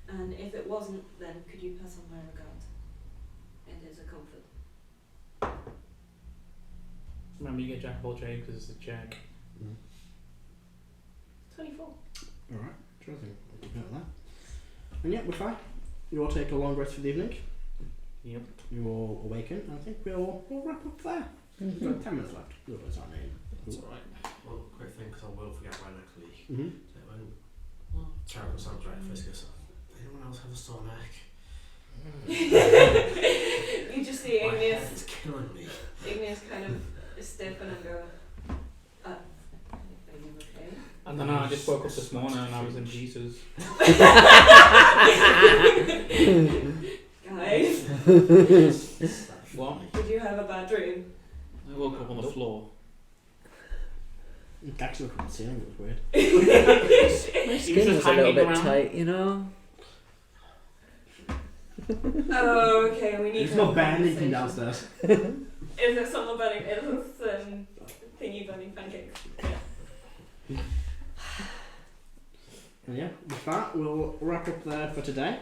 And if it wasn't, then could you pass on my regards? It is a comfort. Remember, you get Jack of all trades because it's a check. 24. Alright, sure thing. I'll keep note of that. And yeah, we're fine. You all take a long rest for the evening. Yep. You all awaken, and I think we'll wrap up there. We've got 10 minutes left. That's our name. That's alright. Well, quick thing, because I will forget my next week. Mm-hmm. So when Charitable sounds right, first goes, anyone else have a sore neck? You just see My head Igneous. is killing me. Igneous kind of stiffen and go, are you okay? I don't know, I just woke up this morning and I was in pieces. Guys, What? did you have a bad dream? I woke up on the floor. It's actually looking at the ceiling, it was weird. My He skin was was just a little hanging bit around. tight, you know? Oh, okay, we need It's to have not a bad anything conversation. downstairs. Is there someone burning? Is this thingy burning pancakes? Yeah. And yeah, with that, we'll wrap up there for today.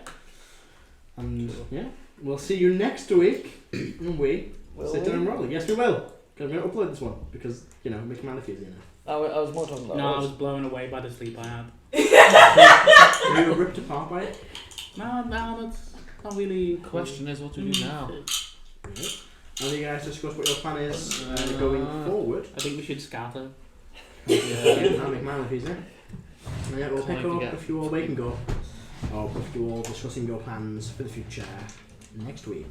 And yeah, we'll see you next week. And we sit down and roll. Yes, we will. Because I'm going to upload this one because, you know, make my life easier now. I was more talking about No, I us. was blown away by the sleep I had. You were ripped apart by it. No, that's not really. The question is, what do we do now? Right. And you guys discuss what your plan is going forward. I think we should scatter. Yeah, that'll make my life easier. And yeah, we'll pick Can't up forget. if you all wake and go. Or if you all discussing your plans for the future next week.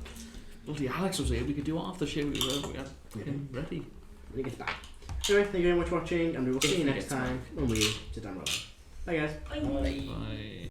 Bloody Alex was here, we could do it after shit we had him ready. When he gets back. Anyway, thank you very much for watching, and we will see you next time when we sit down rolling. Bye guys. Bye. Bye.